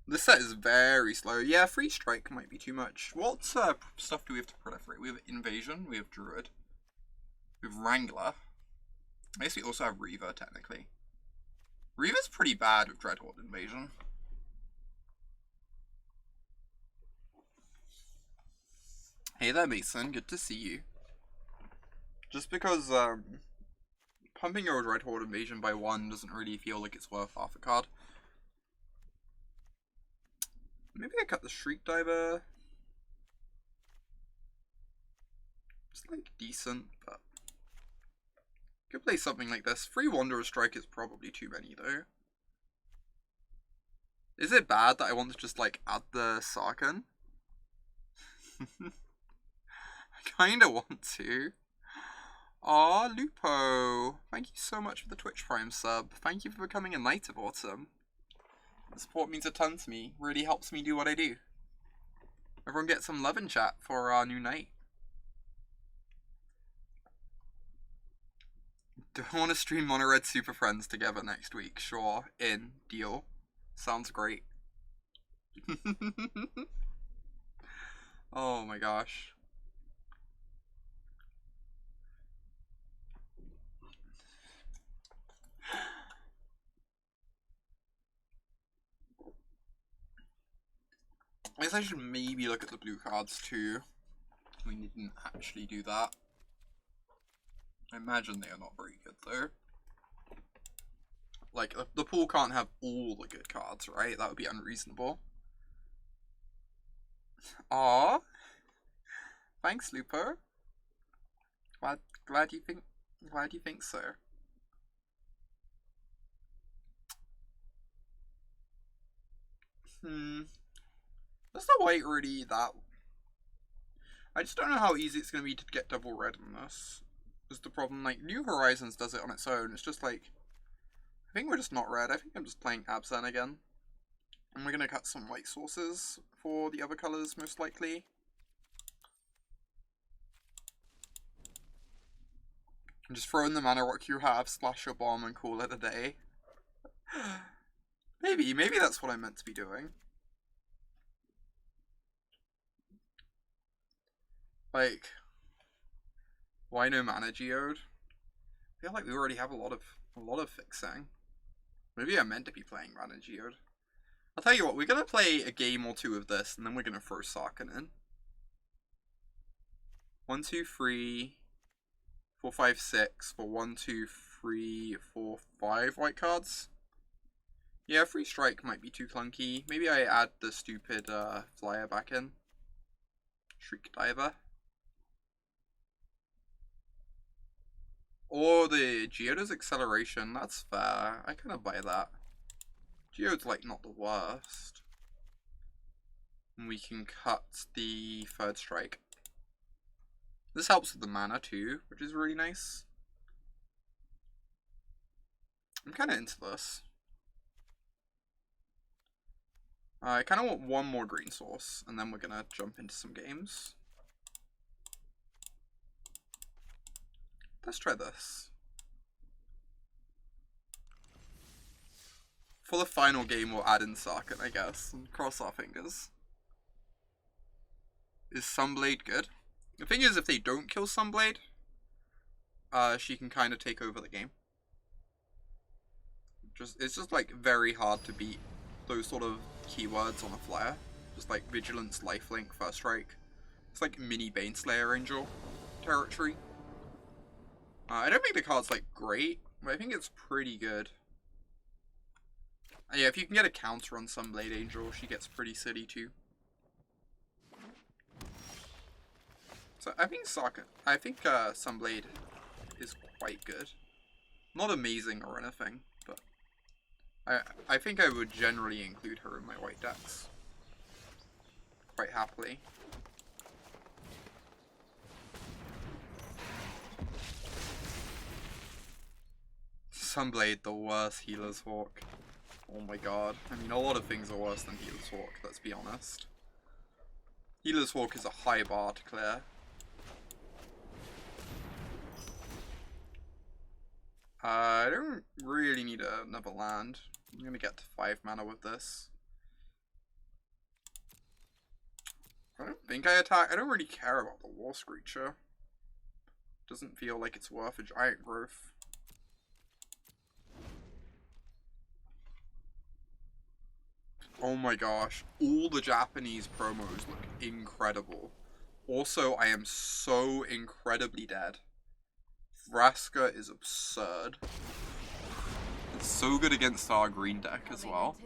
Speaker 1: This set is very slow. Yeah, Free Strike might be too much. What stuff do we have to proliferate? We have Invasion, we have Druid, we have Wrangler. I guess we also have Reaver, technically. Reaver's pretty bad with Dreadhorde Invasion. Hey there, Mason. Good to see you. Just because pumping your Dreadhorde Invasion by 1 doesn't really feel like it's worth half a card. Maybe I cut the Shriek Diver. It's like decent, but could play something like this. 3 Wanderer Strike is probably too many though. Is it bad that I want to just like add the Sarkhan? I kinda want to. Aw, Lupo. Thank you so much for the Twitch Prime sub. Thank you for becoming a Knight of Autumn. The support means a ton to me. Really helps me do what I do. Everyone get some love in chat for our new Knight. Do I want to stream Mono Red Super Friends together next week? Sure. In. Deal. Sounds great. Oh my gosh. I guess I should maybe look at the blue cards too. We didn't actually do that. I imagine they are not very good though. Like, the pool can't have all the good cards, right? That would be unreasonable. Aww. Thanks, Lupo. Glad you think so. Does the white really that... I just don't know how easy it's going to be to get double red on this. Is the problem. Like, New Horizons does it on its own. It's just like... I think we're just not red. I think I'm just playing Abzan again. And we're going to cut some white sources for the other colours, most likely. And just throw in the mana rock you have, splash your bomb, and call it a day. Maybe that's what I meant to be doing. Like, why no mana geode? I feel like we already have a lot of fixing. Maybe I meant to be playing mana geode. I'll tell you what, we're gonna play a game or two of this, and then we're gonna throw Sarkhan in. 1, 2, 3, 4, 5, 6 for 1, 2, 3, 4, 5 white cards. Yeah, free strike might be too clunky. Maybe I add the stupid flyer back in. Shriek Diver. Or the Geoda's Acceleration, that's fair. I kind of buy that. Geode's like not the worst. And we can cut the third strike. This helps with the mana too, which is really nice. I'm kind of into this. I kind of want one more green source, and then we're gonna jump into some games. Let's try this. For the final game, we'll add in Sarkhan, I guess, and cross our fingers. Is Sunblade good? The thing is, if they don't kill Sunblade, she can kind of take over the game. It's just like very hard to beat those sort of keywords on a flyer. Just like Vigilance, Lifelink, First Strike. It's like mini Baneslayer Angel territory. I don't think the card's like great, but I think it's pretty good. Yeah, if you can get a counter on Sunblade Angel, she gets pretty silly too. So I think Sunblade is quite good. Not amazing or anything, but I think I would generally include her in my white decks quite happily. Sunblade, the worst Healer's Hawk. Oh my god. I mean, a lot of things are worse than Healer's Hawk, let's be honest. Healer's Hawk is a high bar to clear. I don't really need another land. I'm gonna get to 5 mana with this. I don't think I attack. I don't really care about the War Screecher. Doesn't feel like it's worth a giant growth. Oh my gosh, all the Japanese promos look incredible. Also, I am so incredibly dead. Vraska is absurd. It's so good against our green deck as well.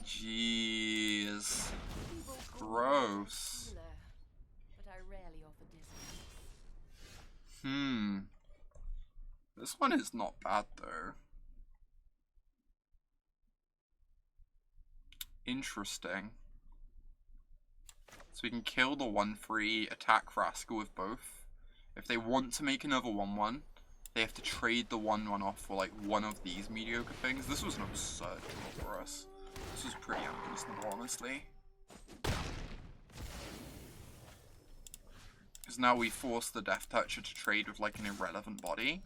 Speaker 1: Jeez. Gross. This one is not bad though. Interesting. So we can kill the 1/3, attack Vraska with both. If they want to make another 1/1, they have to trade the 1/1 off for like one of these mediocre things. This was an absurd draw for us. This was pretty unreasonable, honestly. Because now we force the Death Toucher to trade with like an irrelevant body.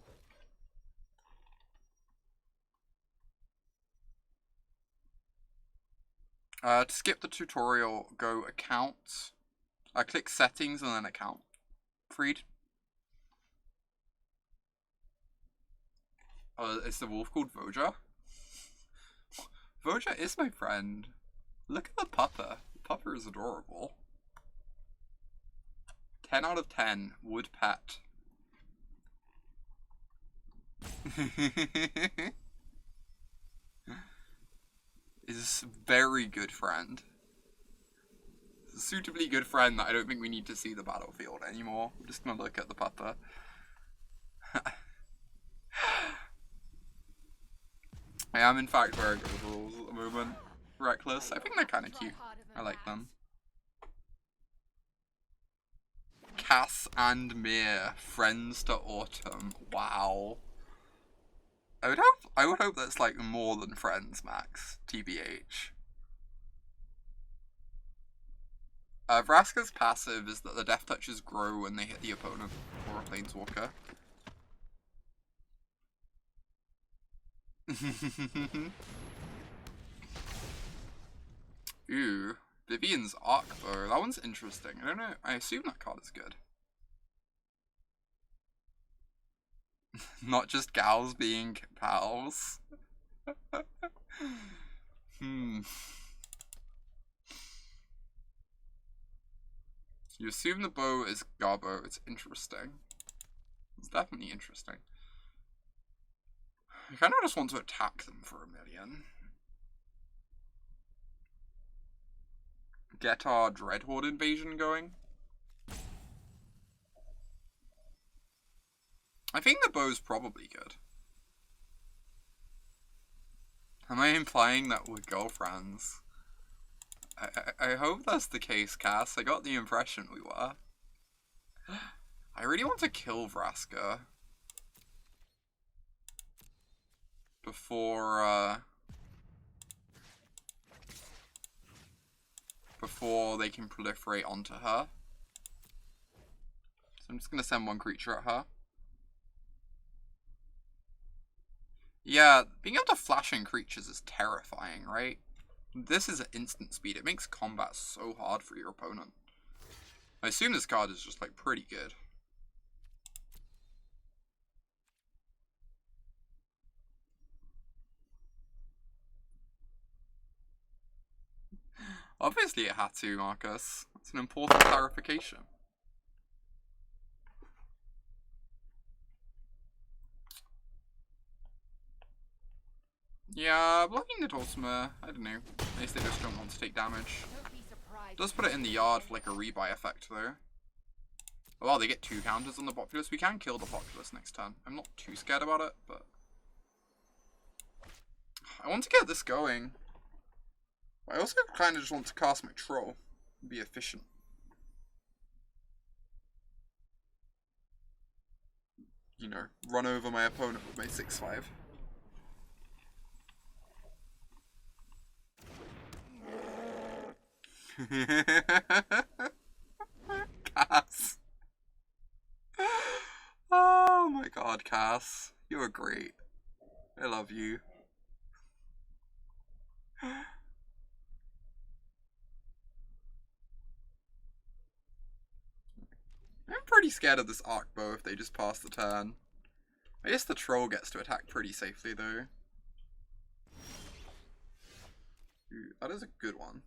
Speaker 1: To skip the tutorial, go account, click settings and then account. Freed. Is the wolf called Voja? Voja is my friend. Look at the pupper. The pupper is adorable. 10 out of 10. Would pet. Is very good friend. A suitably good friend that I don't think we need to see the battlefield anymore. We're just gonna look at the pupper. I am in fact wearing overalls at the moment. Reckless. I think they're kind of cute. I like them. Cass and Mir, friends to Autumn. Wow. I would hope that's like more than friends, Max. TBH. Vraska's passive is that the Death Touches grow when they hit the opponent or a Planeswalker. Ooh, Vivian's Arcbow. That one's interesting. I don't know. I assume that card is good. Not just gals being pals. You assume the bow is Garbo. It's interesting. It's definitely interesting. I kind of just want to attack them for 1,000,000. Get our Dreadhorde invasion going. I think the bow's probably good. Am I implying that we're girlfriends? I hope that's the case, Cass. I got the impression we were. I really want to kill Vraska. Before they can proliferate onto her. So I'm just gonna send one creature at her. Yeah, being able to flash in creatures is terrifying, right? This is at instant speed. It makes combat so hard for your opponent. I assume this card is just, like, pretty good. Obviously it had to, Marcus. It's an important clarification. Yeah, blocking the Dulcimer, I don't know. At least they just don't want to take damage. Does put it in the yard for like a rebuy effect though. Oh, well, they get 2 counters on the Populace. We can kill the Populace next turn. I'm not too scared about it, but I want to get this going. I also kind of just want to cast my Troll and be efficient. You know, run over my opponent with my 6/5. Cass. Oh my god, Cass. You're great. I love you. I'm pretty scared of this Arc Bow if they just pass the turn. I guess the Troll gets to attack pretty safely though. Ooh, that is a good one.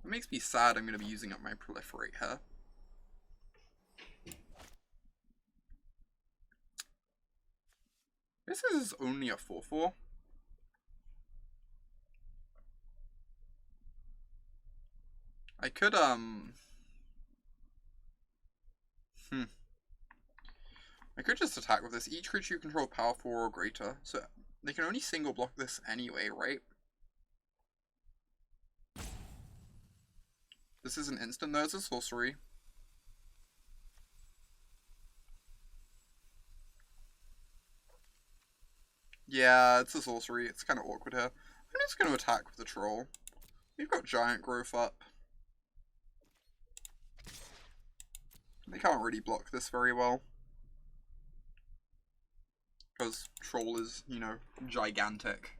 Speaker 1: It makes me sad I'm going to be using up my Proliferate here. This is only a 4/4. I could, I could just attack with this. Each creature you control power 4 or greater. So they can only single block this anyway, right? This is an instant, though. It's a sorcery. Yeah, it's a sorcery. It's kind of awkward here. I'm just going to attack with the Troll. We've got Giant Growth up. They can't really block this very well. Because Troll is, you know, gigantic.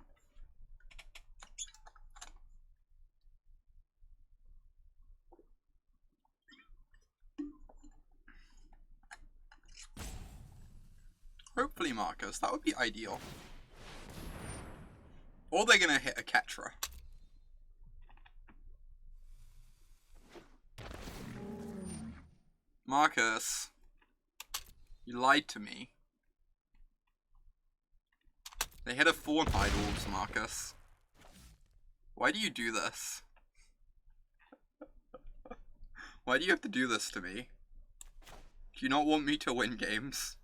Speaker 1: Hopefully, Marcus. That would be ideal. Or they're gonna hit a Ketra. Marcus. You lied to me. They hit a 4 Night Orbs, Marcus. Why do you do this? Why do you have to do this to me? Do you not want me to win games?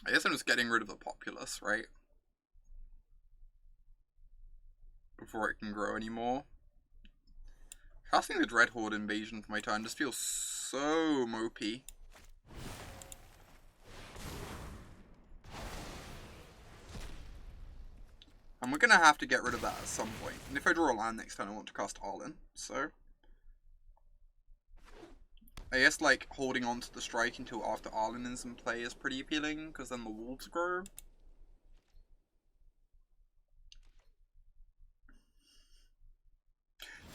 Speaker 1: I guess I'm just getting rid of the Populace, right? Before it can grow anymore. Casting the Dreadhorde invasion for my turn just feels so mopey. And we're gonna have to get rid of that at some point. And if I draw a land next turn, I want to cast Arlen, so I guess, like, holding on to the strike until after Arlen is in play is pretty appealing, because then the wolves grow.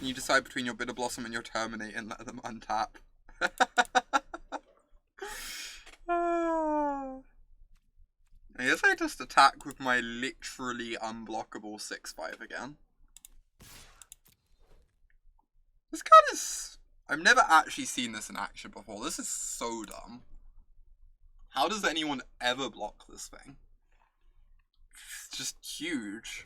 Speaker 1: You decide between your Bitter Blossom and your Terminate and let them untap. I guess I have just attack with my literally unblockable 6-5 again. This card is... I've never actually seen this in action before. This is so dumb. How does anyone ever block this thing? It's just huge.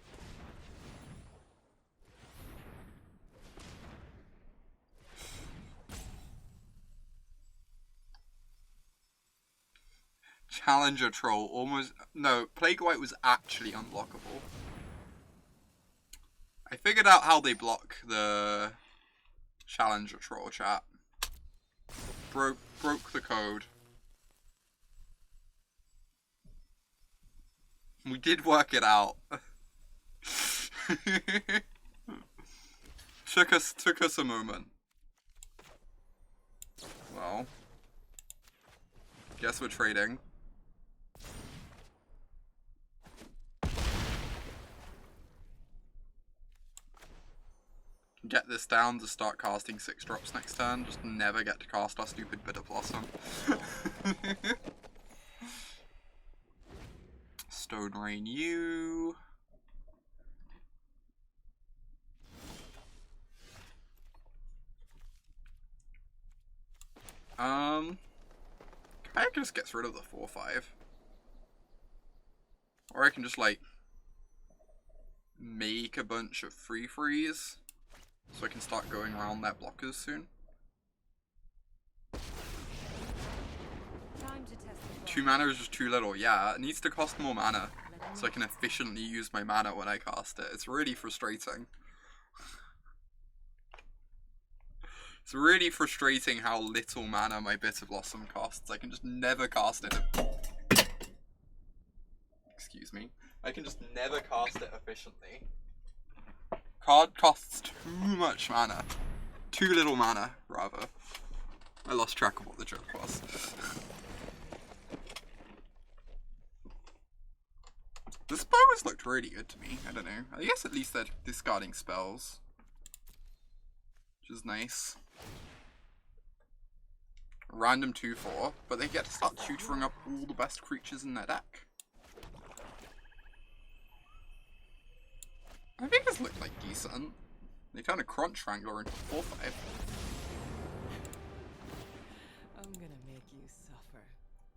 Speaker 1: Challenger Troll almost... No, Plague White was actually unblockable. I figured out how they block the Challenger Troll, chat. Broke the code. We did work it out. took us a moment. Well, guess we're trading. Get this down to start casting 6 drops next turn. Just never get to cast our stupid Bitter Blossom. Stone Rain you. Kayak just gets rid of the 4-5. Or I can just like make a bunch of free freeze so I can start going around their blockers soon.
Speaker 3: Time to test the
Speaker 1: 2 mana is just too little. Yeah, it needs to cost more mana so I can efficiently use my mana when I cast it. It's really frustrating. It's really frustrating how little mana my Bitter Blossom costs. I can just never cast it. Excuse me. I can just never cast it efficiently. Card costs too much mana. Too little mana, rather. I lost track of what the joke was. This bow has looked really good to me. I don't know. I guess at least they're discarding spells. Which is nice. Random 2-4, but they get to start tutoring up all the best creatures in their deck. I think this looked like decent. They turned a Crunch Wrangler into a 4-5.
Speaker 3: I'm gonna make you suffer.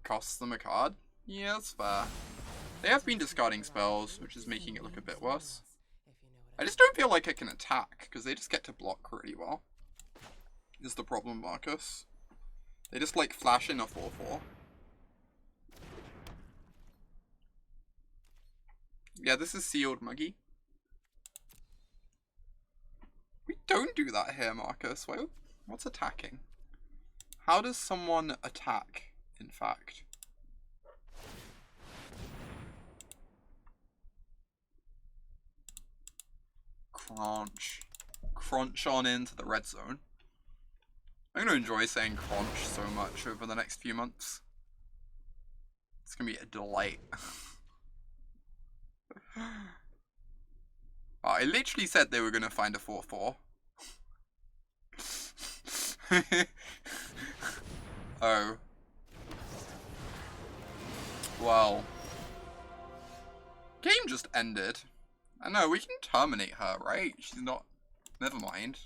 Speaker 1: Costs them a card? Yeah, that's fair. They have been discarding spells, which is making it look a bit worse. I just don't feel like I can attack, because they just get to block really well. Is the problem, Marcus. They just like flash in a 4-4. Yeah, this is sealed, Muggy. We don't do that here, Marcus. What's attacking? How does someone attack, in fact? Crunch. Crunch on into the red zone. I'm going to enjoy saying crunch so much over the next few months. It's going to be a delight. I literally said they were going to find a 4-4. Oh. Well. Game just ended. I know, we can terminate her, right? She's not... Never mind.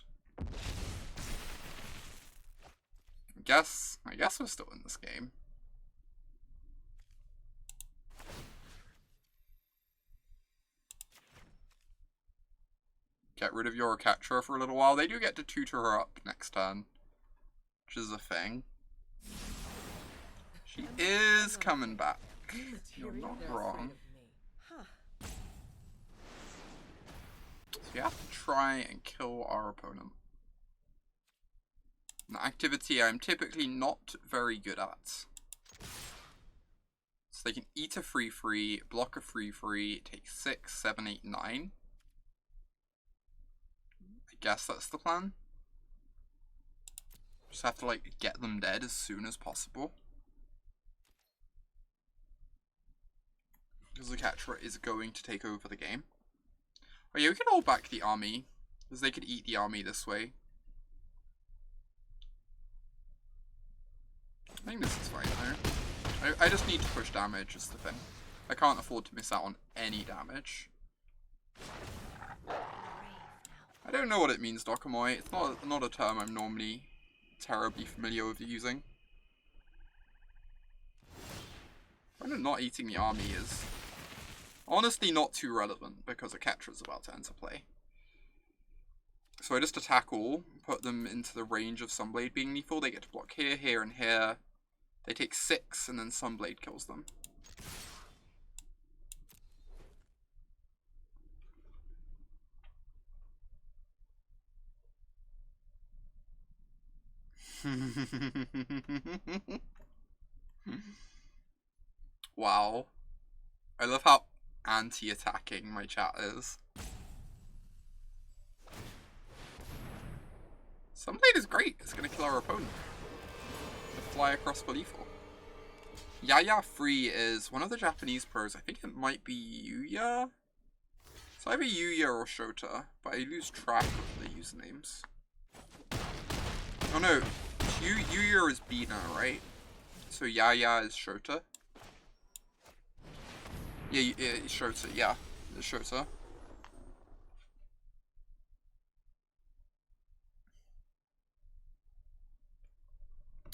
Speaker 1: I guess we're still in this game. Get rid of Yorikatra for a little while. They do get to tutor her up next turn, which is a thing. She is coming back. You're not wrong. So we have to try and kill our opponent. An activity I'm typically not very good at. So they can eat a 3/3, block a 3/3, take 6, 7, 8, 9. I guess that's the plan. Just have to like get them dead as soon as possible. Because the Catra is going to take over the game. Oh yeah, we can hold back the army, because they could eat the army this way. I think this is fine though. I just need to push damage is the thing. I can't afford to miss out on any damage. I don't know what it means, Dokomoy. It's not a term I'm normally terribly familiar with using. Opponent not eating the army is honestly not too relevant because a Ketra's about to enter play. So I just attack all, put them into the range of Sunblade being lethal. They get to block here, here, and here. They take 6, and then Sunblade kills them. Wow. I love how anti-attacking my chat is. Sunblade is great. It's going to kill our opponent. To fly across for lethal. Yaya Free is one of the Japanese pros. I think it might be Yuya. It's either Yuya or Shota, but I lose track of the usernames. Oh no, Yuya is Bina, right? So Yaya is Shota. Yeah, it's Shota, yeah. It's Shota.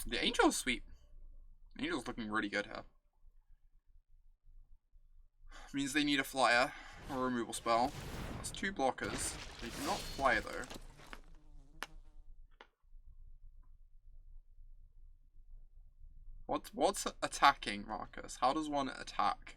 Speaker 1: The Angel's sweet. Angel's looking really good here. Means they need a flyer or a removal spell. That's 2 blockers. They do not fly though. What's attacking, Marcus? How does one attack?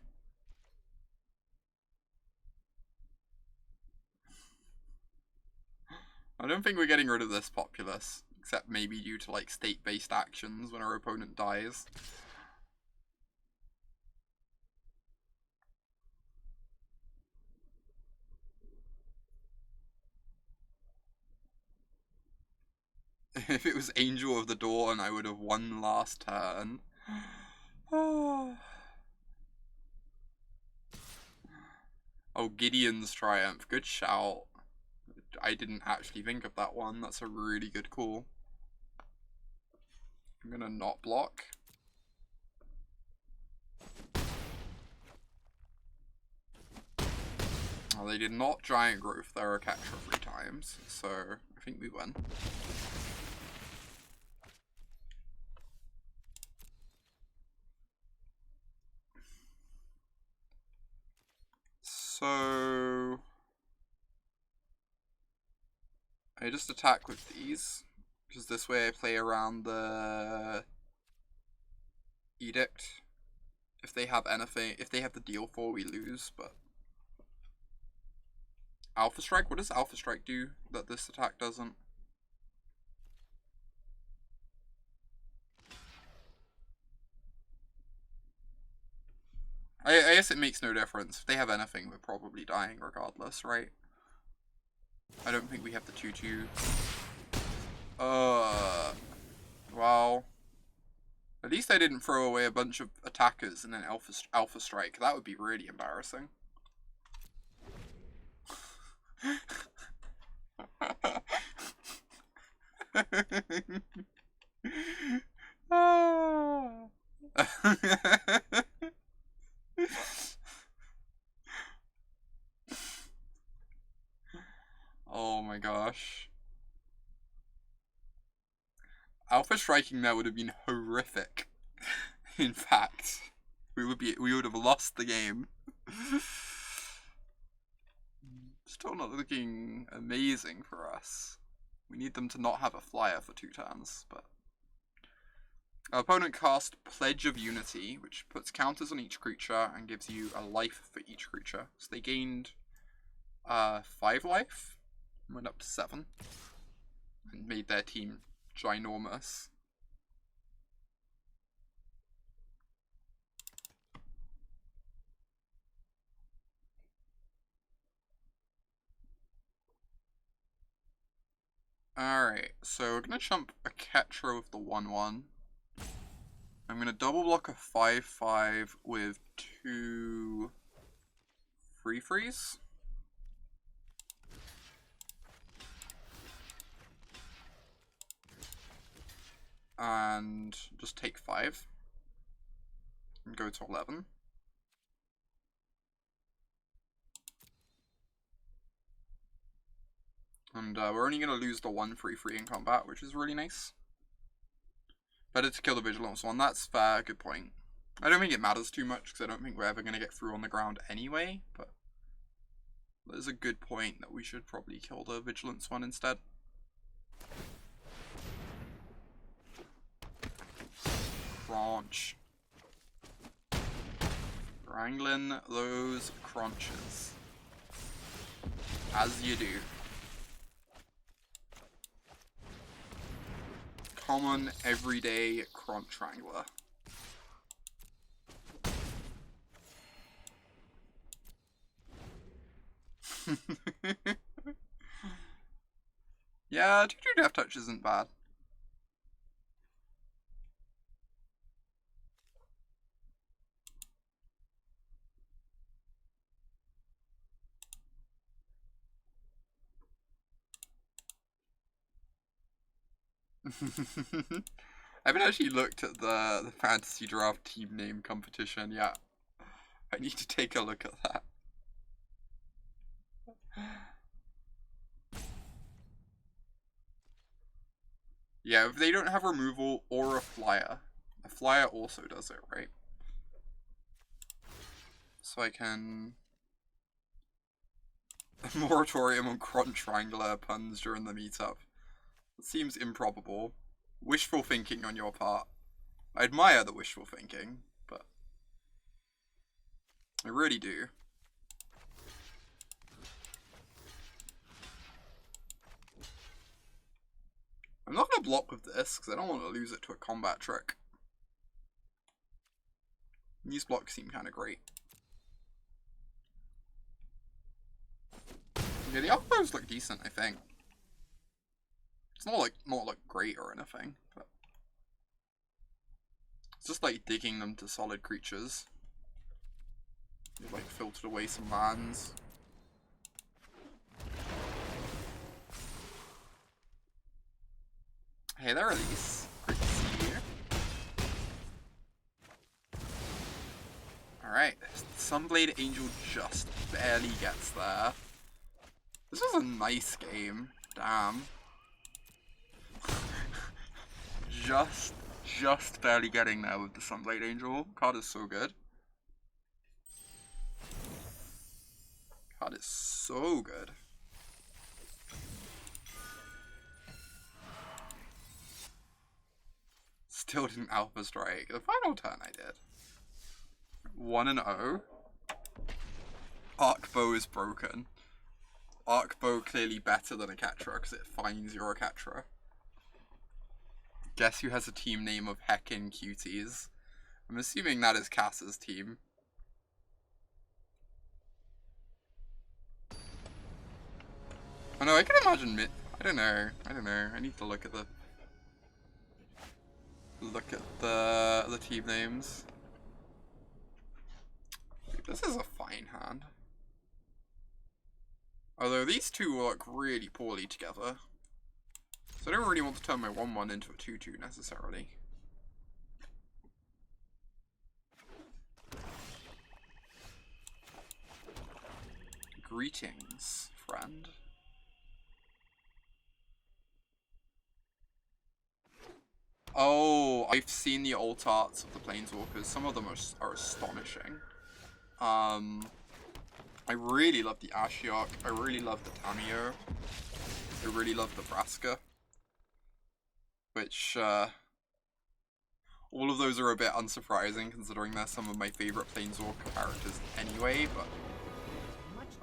Speaker 1: I don't think we're getting rid of this populace, except maybe due to like state-based actions when our opponent dies. If it was Angel of the Dawn, I would have won last turn. Oh, Gideon's Triumph. Good shout. I didn't actually think of that one. That's a really good call. I'm gonna not block. Oh, they did not Giant Growth their Ketra 3 times, so I think we win. So I just attack with these, because this way I play around the Edict. If they have anything, if they have the deal for, we lose, but Alpha Strike? What does Alpha Strike do that this attack doesn't? I guess it makes no difference. If they have anything, we're probably dying regardless, right? I don't think we have the 2-2. Wow. At least I didn't throw away a bunch of attackers and then Alpha Strike. That would be really embarrassing. Oh my gosh. Alpha striking there would have been horrific. In fact, we would have lost the game. Still not looking amazing for us. We need them to not have a flyer for 2 turns, but our opponent cast Pledge of Unity, which puts counters on each creature and gives you a life for each creature. So they gained 5 life, went up to 7, and made their team ginormous. Alright, so we're gonna jump a Ketra with the 1/1. I'm gonna double block a 5/5 with 2 free freeze. And just take 5. And go to 11. And we're only going to lose the 1/3/3 in combat, which is really nice. Better to kill the Vigilance one. That's fair. Good point. I don't think it matters too much because I don't think we're ever going to get through on the ground anyway. But there's a good point that we should probably kill the Vigilance one instead. Crunch. Wrangling those crunches. As you do. Common, everyday crunch wrangler. Yeah, 2/2 Death Touch isn't bad. I haven't actually looked at the fantasy draft team name competition yet. I need to take a look at that. Yeah, if they don't have removal or a flyer also does it, right? So I can... A moratorium on Crunch Wrangler puns during the meetup. It seems improbable. Wishful thinking on your part. I admire the wishful thinking, but I really do. I'm not going to block with this because I don't want to lose it to a combat trick. These blocks seem kind of great. Yeah, the elbows look decent, I think. It's not like great or anything, but it's just like digging them to solid creatures. They've like filtered away some lands. Hey there, Elise. Great to see you. Alright, Sunblade Angel just barely gets there. This was a nice game. Damn. just barely getting there with the Sunblade Angel. Card is so good. Card is so good. Still didn't Alpha Strike. The final turn I did. 1-0. Arc Bow is broken. Arc Bow clearly better than a Catra because it finds your Catra. Guess who has a team name of Heckin' Cuties? I'm assuming that is Cass's team. Oh no, I can imagine I don't know. I need to look at the team names. This is a fine hand. Although these two work really poorly together. So I don't really want to turn my 1/1 into a 2/2 necessarily. Greetings, friend. Oh, I've seen the alt arts of the Planeswalkers. Some of them are astonishing. I really love the Ashiok. I really love the Tamiyo. I really love the Vraska. Which, all of those are a bit unsurprising considering they're some of my favorite Planeswalker characters anyway, but...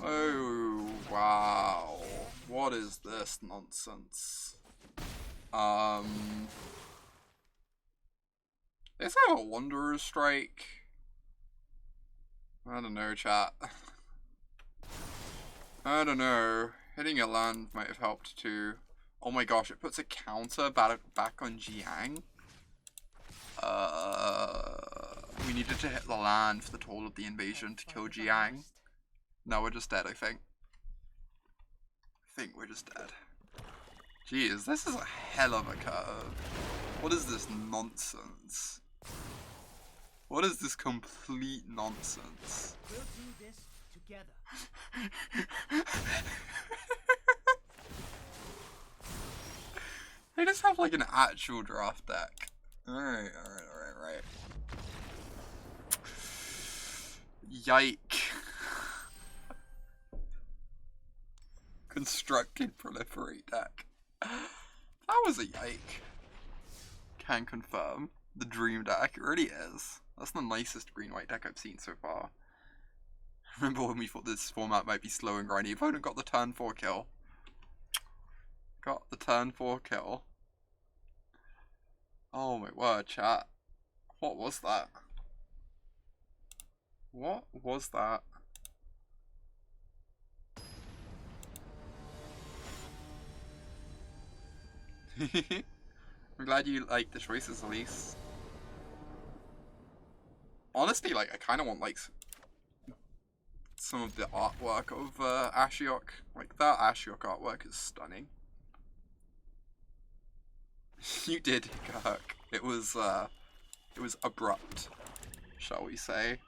Speaker 1: Oh, wow. What is this nonsense? Let's have a Wanderer's Strike. I don't know, chat. I don't know. Hitting a land might have helped too. Oh my gosh, it puts a counter back on Jiang. We needed to hit the land for the toll of the invasion to kill Jiang. No, we're just dead, I think. I think we're just dead. Jeez, this is a hell of a curve. What is this nonsense? What is this complete nonsense?
Speaker 5: We'll do this together.
Speaker 1: have like an actual draft deck. Alright. Yike. Constructed proliferate deck. That was a yike. Can confirm. The dream deck, it really is. That's the nicest green-white deck I've seen so far. Remember when we thought this format might be slow and grindy? Opponent got the turn 4 kill. Got the turn 4 kill. Oh my word, chat. What was that? What was that? I'm glad you like the choices, Elise. Honestly, like, I kind of want, like, some of the artwork of Ashiok. Like, that Ashiok artwork is stunning. You did, Kirk. It was abrupt, shall we say.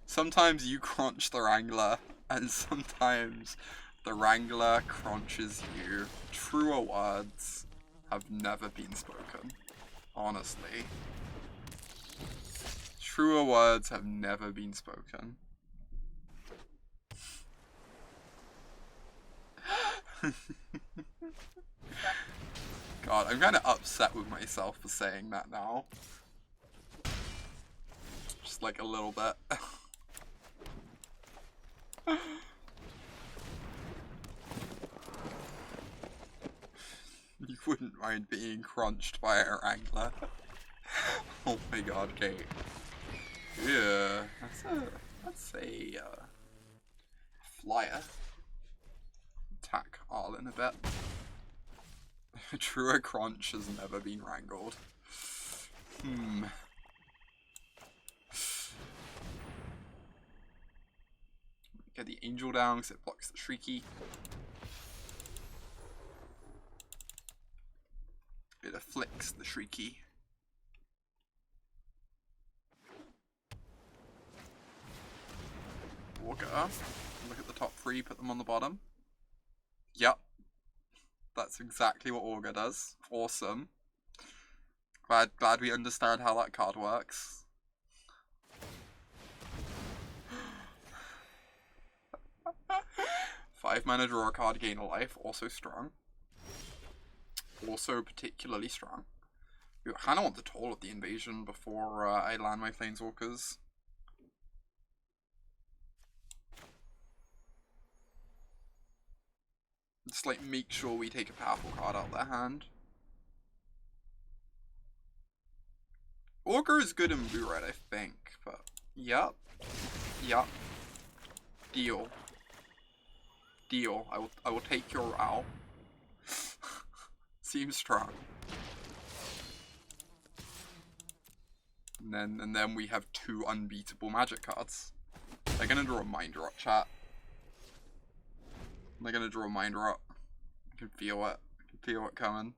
Speaker 1: Sometimes you crunch the Wrangler, and sometimes the Wrangler crunches you. Truer words have never been spoken. Honestly. Truer words have never been spoken. God, I'm kind of upset with myself for saying that now. Just like a little bit. You wouldn't mind being crunched by a Wrangler. Oh my god, Kate. Yeah, that's a flyer. Attack Arlen a bit. Truer crunch has never been wrangled. Get the angel down because it blocks the Shrieky. It afflicts the Shrieky. Walker. Look at the top 3, put them on the bottom. Yep. That's exactly what Augur does. Awesome. Glad we understand how that card works. Five mana, draw a card, gain a life. Also strong. Also particularly strong. I kind of want the toll of the invasion before I land my Planeswalkers. Just like make sure we take a powerful card out of their hand. Augur is good in blue-red, I think, but yup. Yup. Deal. Deal. I will take your owl. Seems strong. And then we have 2 unbeatable magic cards. They're gonna draw a Mind Rot, chat. They're gonna draw a Mind Rot. I can feel it. I can feel it coming.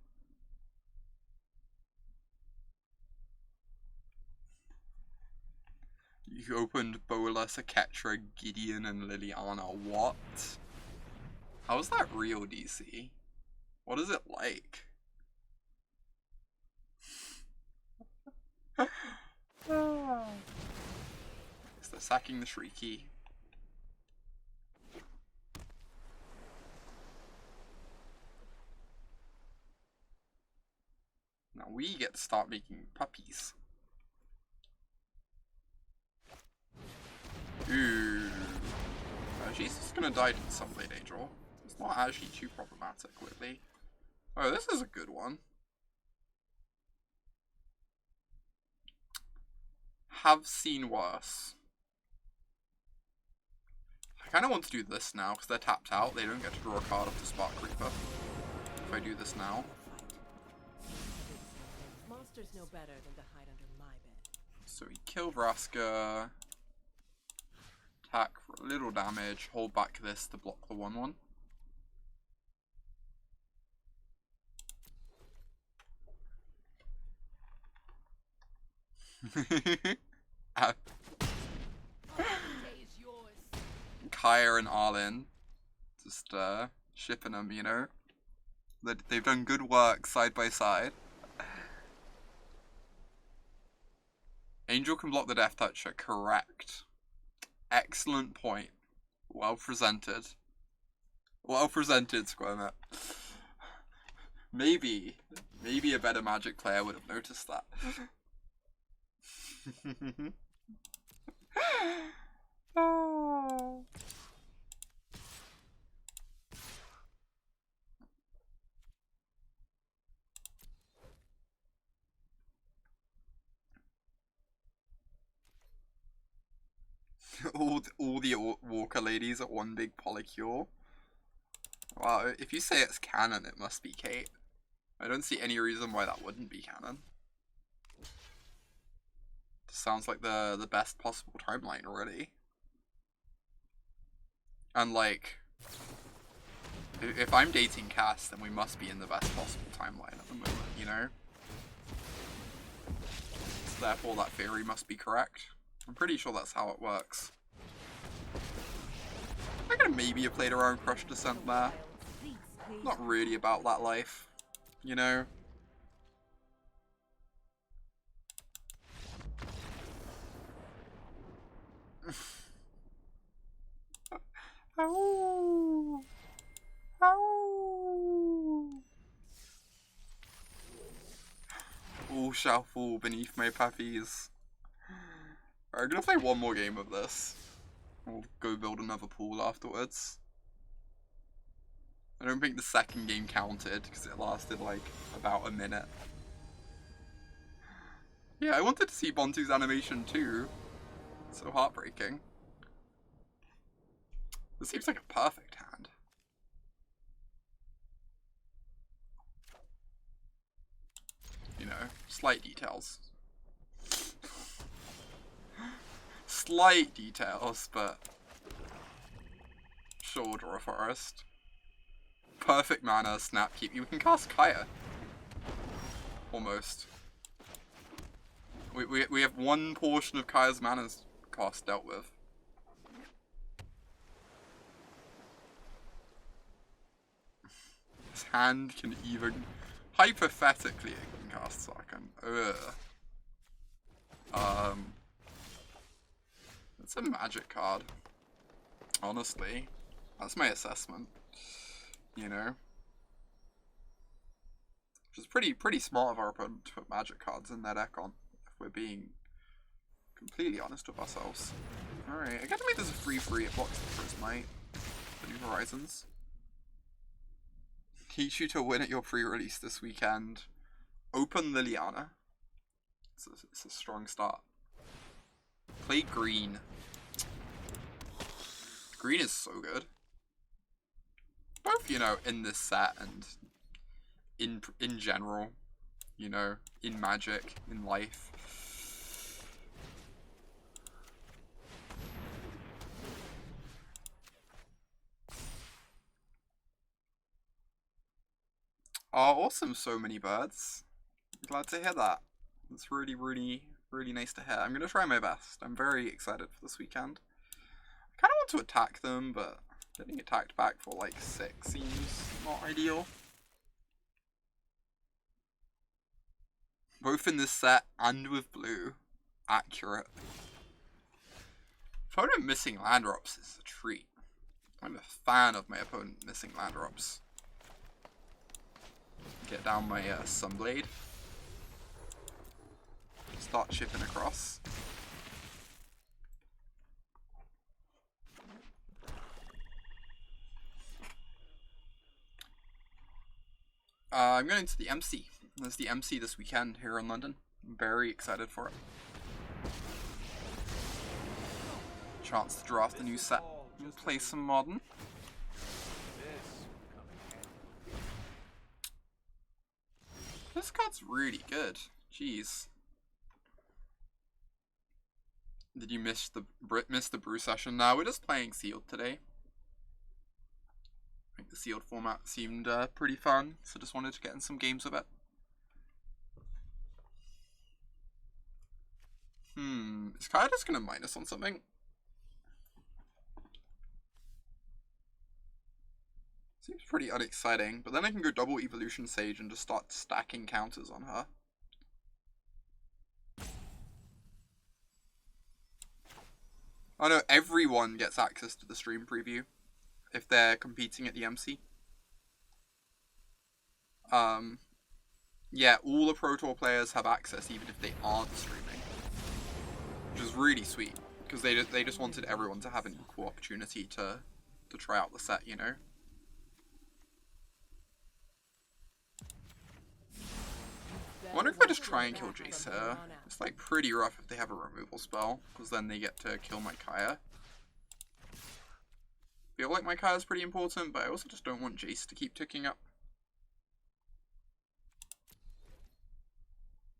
Speaker 1: You opened Bolas, Aketra, Gideon, and Liliana. What? How is that real, DC? What is it like? Is they're sacking the Shrieky. Now we get to start making puppies. Ooh. She's just gonna die to the Sunblade Angel. It's not actually too problematic, really. Oh, this is a good one. Have seen worse. I kind of want to do this now, because they're tapped out. They don't get to draw a card off the Spark Reaper. If I do this now.
Speaker 3: Monsters know better than to hide under my bed.
Speaker 1: So we kill Vraska. Attack for a little damage. Hold back this to block the 1/1. Kaya and Arlen. Just shipping them, you know. They've done good work side by side. Angel can block the Death Toucher, correct. Excellent point. Well presented. Well presented, Squirmet. Maybe a better Magic player would have noticed that. Oh. all the Walker ladies at one big polycule. Wow, if you say it's canon, it must be Kate. I don't see any reason why that wouldn't be canon. Sounds like the best possible timeline already. And like, if I'm dating Cass, then we must be in the best possible timeline at the moment, you know? So therefore that theory must be correct. I'm pretty sure that's how it works. I could maybe have played around Crush Descent there. Not really about that life, you know? Ow. Ow. All shall fall beneath my puppies. I'm gonna play one more game of this. We'll go build another pool afterwards. I don't think the second game counted because it lasted like about a minute. Yeah, I wanted to see Bontu's animation too. So heartbreaking. This seems like a perfect hand. You know, slight details. Slight details, but sure, draw a forest. Perfect mana, snap keep. You can cast Kaya. Almost. We have one portion of Kaya's mana cost dealt with. His hand can even, hypothetically, it can cast Sarkhan. Ugh. It's a magic card. Honestly, that's my assessment. You know, which is pretty smart of our opponent to put magic cards in their deck on. If we're being completely honest with ourselves. All right, Academy does a 3/3. It blocks the Prismite, the New Horizons. Teach you to win at your pre-release this weekend. Open Liliana. It's a strong start. Play green. Green is so good. Both, you know, in this set and in general, you know, in Magic, in life. Oh, awesome, so many birds. Glad to hear that. It's really, really, really nice to hear. I'm going to try my best. I'm very excited for this weekend. I kind of want to attack them, but getting attacked back for like 6 seems not ideal. Both in this set and with blue. Accurate. Opponent missing land drops is a treat. I'm a fan of my opponent missing land drops. Get down my Sunblade. Start chipping across. I'm going to the MC. There's the MC this weekend here in London. I'm very excited for it. Chance to draft a new set and play some Modern. This card's really good. Jeez. Did you miss the brew session? No, we're just playing sealed today. I think the sealed format seemed pretty fun, so just wanted to get in some games with it. Is Kaya just gonna minus on something? Seems pretty unexciting, but then I can go double Evolution Sage and just start stacking counters on her. Oh no, everyone gets access to the stream preview if they're competing at the MC. Yeah, all the Pro Tour players have access even if they aren't streaming, which is really sweet because they just wanted everyone to have an equal opportunity to try out the set, you know. I wonder if I just try and kill Jace here. It's like pretty rough if they have a removal spell, because then they get to kill my Kaya. I feel like my Kaya's pretty important, but I also just don't want Jace to keep ticking up.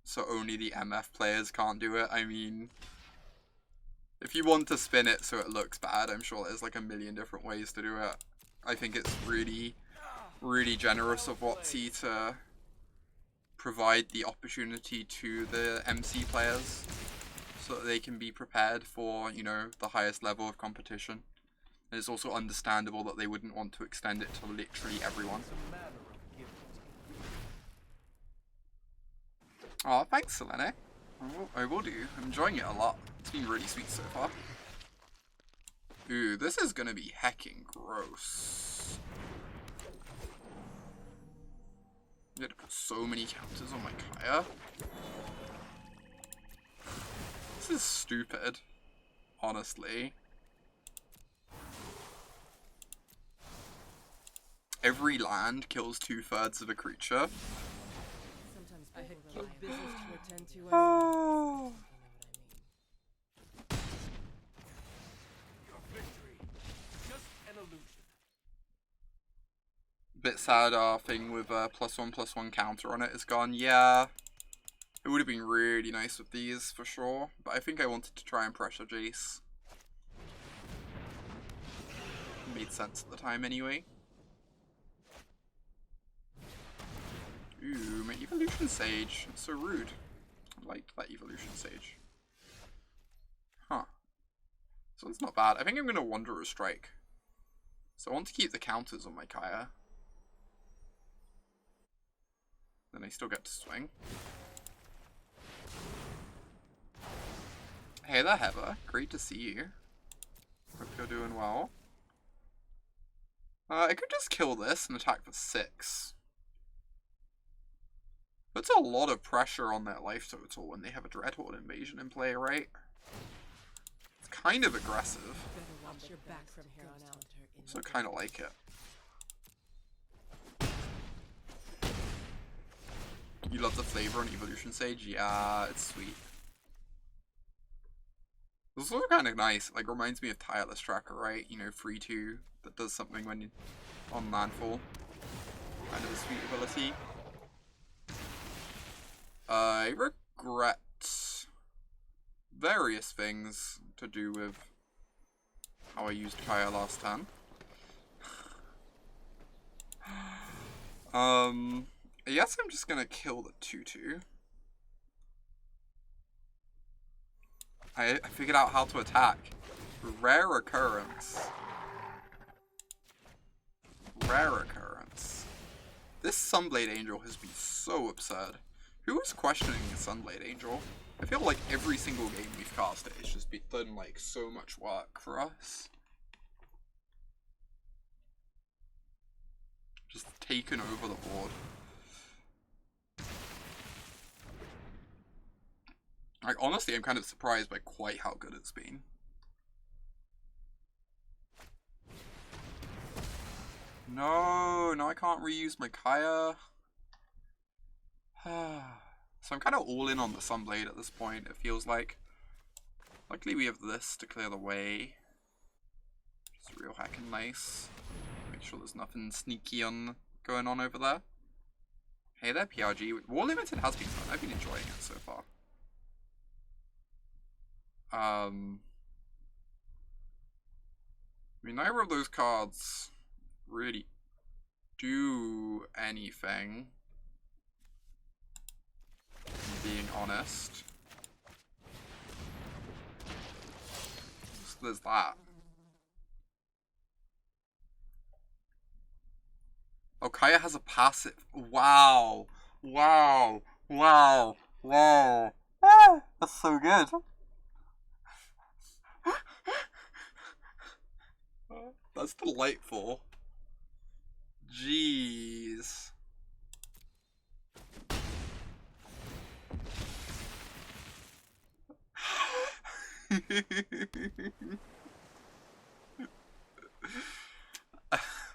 Speaker 1: So only the MF players can't do it. I mean, if you want to spin it so it looks bad, I'm sure there's like a million different ways to do it. I think it's really, really generous of WotC to provide the opportunity to the MC players so that they can be prepared for, you know, the highest level of competition. And it's also understandable that they wouldn't want to extend it to literally everyone. Oh, thanks, Selene. I will do. I'm enjoying it a lot. It's been really sweet so far. Ooh, this is gonna be heckin' gross. I'm gonna put so many counters on my Kaya. This is stupid, honestly. Every land kills 2/3 of a creature.
Speaker 3: Sometimes I had business to attend to.
Speaker 1: Oh.
Speaker 4: Your victory, just an illusion.
Speaker 1: Bit sad our thing with +1/+1 counter on it is gone. Yeah, it would have been really nice with these for sure, but I think I wanted to try and pressure Jace. It made sense at the time anyway. Ooh, my Evolution Sage. It's so rude. I liked that Evolution Sage. Huh. So it's not bad. I think I'm going to Wanderer's Strike. So I want to keep the counters on my Kaya. Then I still get to swing. Hey there, Heather. Great to see you. Hope you're doing well. I could just kill this and attack for 6. Puts a lot of pressure on their life total when they have a Dreadhorde invasion in play, right? It's kind of aggressive. So I kind of like it. You love the flavor on Evolution Sage? Yeah, it's sweet. It's also kind of nice. Like, reminds me of Tireless Tracker, right? You know, 3-2 that does something when you on landfall. Kind of a sweet ability. I regret various things to do with how I used Kaya last time. I guess I'm just gonna kill the 2-2. I figured out how to attack. Rare occurrence. Rare occurrence. This Sunblade Angel has been so absurd. Who is questioning the Sunblade Angel? I feel like every single game we've cast it, it's just done like so much work for us. Just taken over the board. Like, honestly, I'm kind of surprised by quite how good it's been. No, I can't reuse my Kaya. So I'm kind of all in on the Sunblade at this point, it feels like. Luckily we have this to clear the way. It's real heckin' nice. Make sure there's nothing sneaky going on over there. Hey there, PRG. War Limited has been fun. I've been enjoying it so far. I mean, neither of those cards really do anything. Being honest. So there's that. Oh, Kaya has a passive. Wow. Wow. Wow. Wow. Ah, that's so good. That's delightful. Jeez.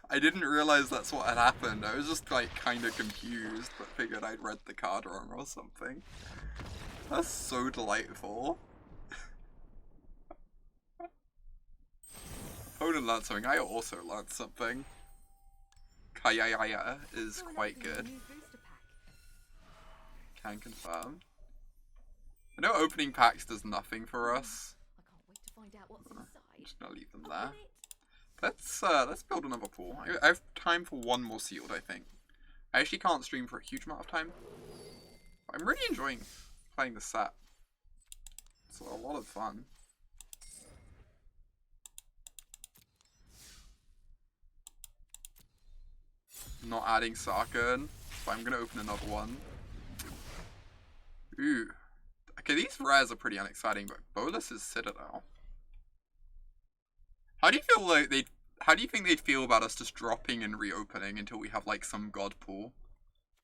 Speaker 1: I didn't realize that's what had happened. I was just like kind of confused, but figured I'd read the card wrong or something. That's so delightful. Opponent learned something. I also learned something. Kayaya is quite good. Can confirm. I know opening packs does nothing for us.
Speaker 3: I can't wait to find out what's inside.
Speaker 1: I'm just gonna leave them there. Let's build another pool. I have time for one more sealed, I think. I actually can't stream for a huge amount of time. I'm really enjoying playing the set. It's a lot of fun. Not adding Sarkhan, but I'm gonna open another one. Ooh. Okay, these rares are pretty unexciting, but Bolas is Citadel. How do you feel like how do you think they'd feel about us just dropping and reopening until we have like some god pool?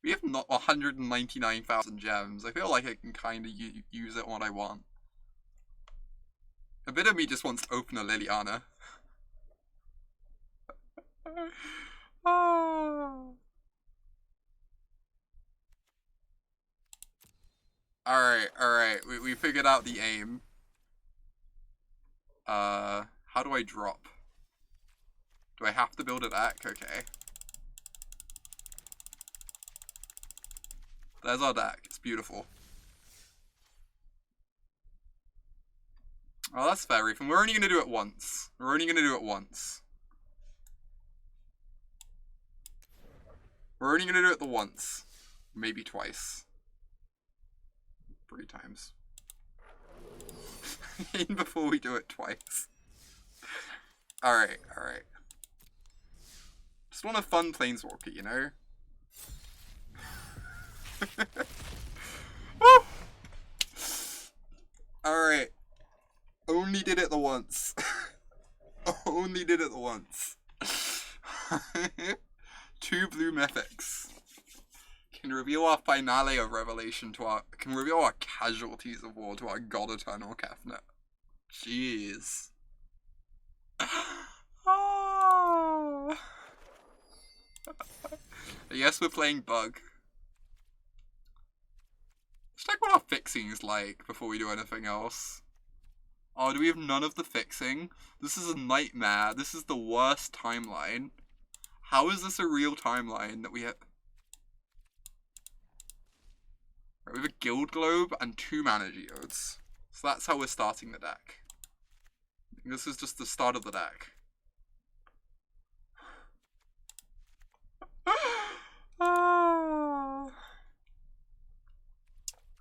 Speaker 1: We have not 199,000 gems. I feel like I can kind of use it when I want. A bit of me just wants to open a Liliana. Oh. Alright, we figured out the aim. How do I drop? Do I have to build a deck? Okay. There's our deck. It's beautiful. Oh, that's fair, Ethan. We're only gonna do it once. We're only gonna do it once. We're only gonna do it the once. Maybe twice. 3 times. In before we do it twice. Alright. Just want a fun Planeswalker, you know? Alright. Only did it the once. Only did it the once. 2 blue mythics. Can reveal our finale of Revelation to our... Can reveal our casualties of war to our God Eternal Kefnet. Jeez. Oh. Yes, we're playing Bug. Let's check what our fixing is like before we do anything else. Oh, do we have none of the fixing? This is a nightmare. This is the worst timeline. How is this a real timeline that we have? Right, we have a Guild Globe and 2 Mana Geodes. So that's how we're starting the deck. This is just the start of the deck.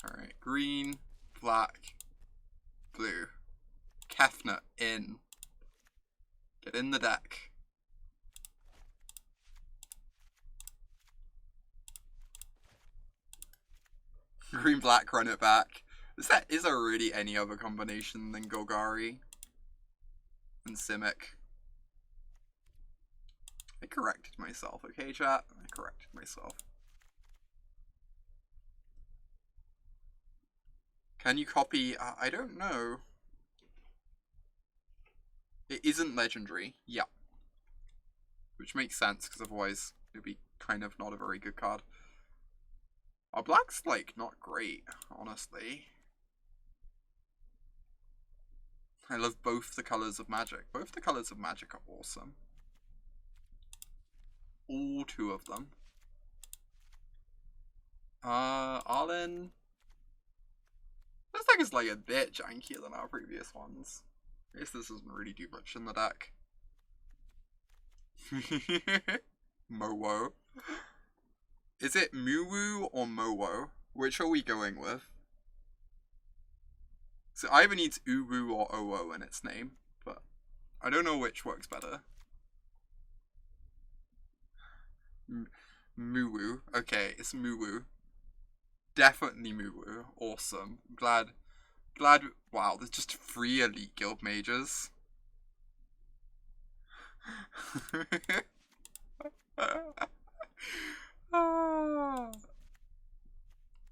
Speaker 1: Alright, green, black, blue. Kefnet in. Get in the deck. Green, black, run it back. This set is there really any other combination than Golgari and Simic? I corrected myself, okay, chat? I corrected myself. Can you copy? I don't know. It isn't legendary. Yeah. Which makes sense, because otherwise it would be kind of not a very good card. Our black's, like, not great, honestly. I love both the colours of Magic. Both the colours of Magic are awesome. All 2 of them. Arlen. This deck is like a bit jankier than our previous ones. I guess this doesn't really do much in the deck. Mowo. Is it Muwu or Mowo? Which are we going with? So either needs Uwu or Owo in its name, but I don't know which works better. Muwu. Okay, it's Muwu. Definitely Muwu. Awesome. Glad. Wow, there's just 3 Elite Guild Mages.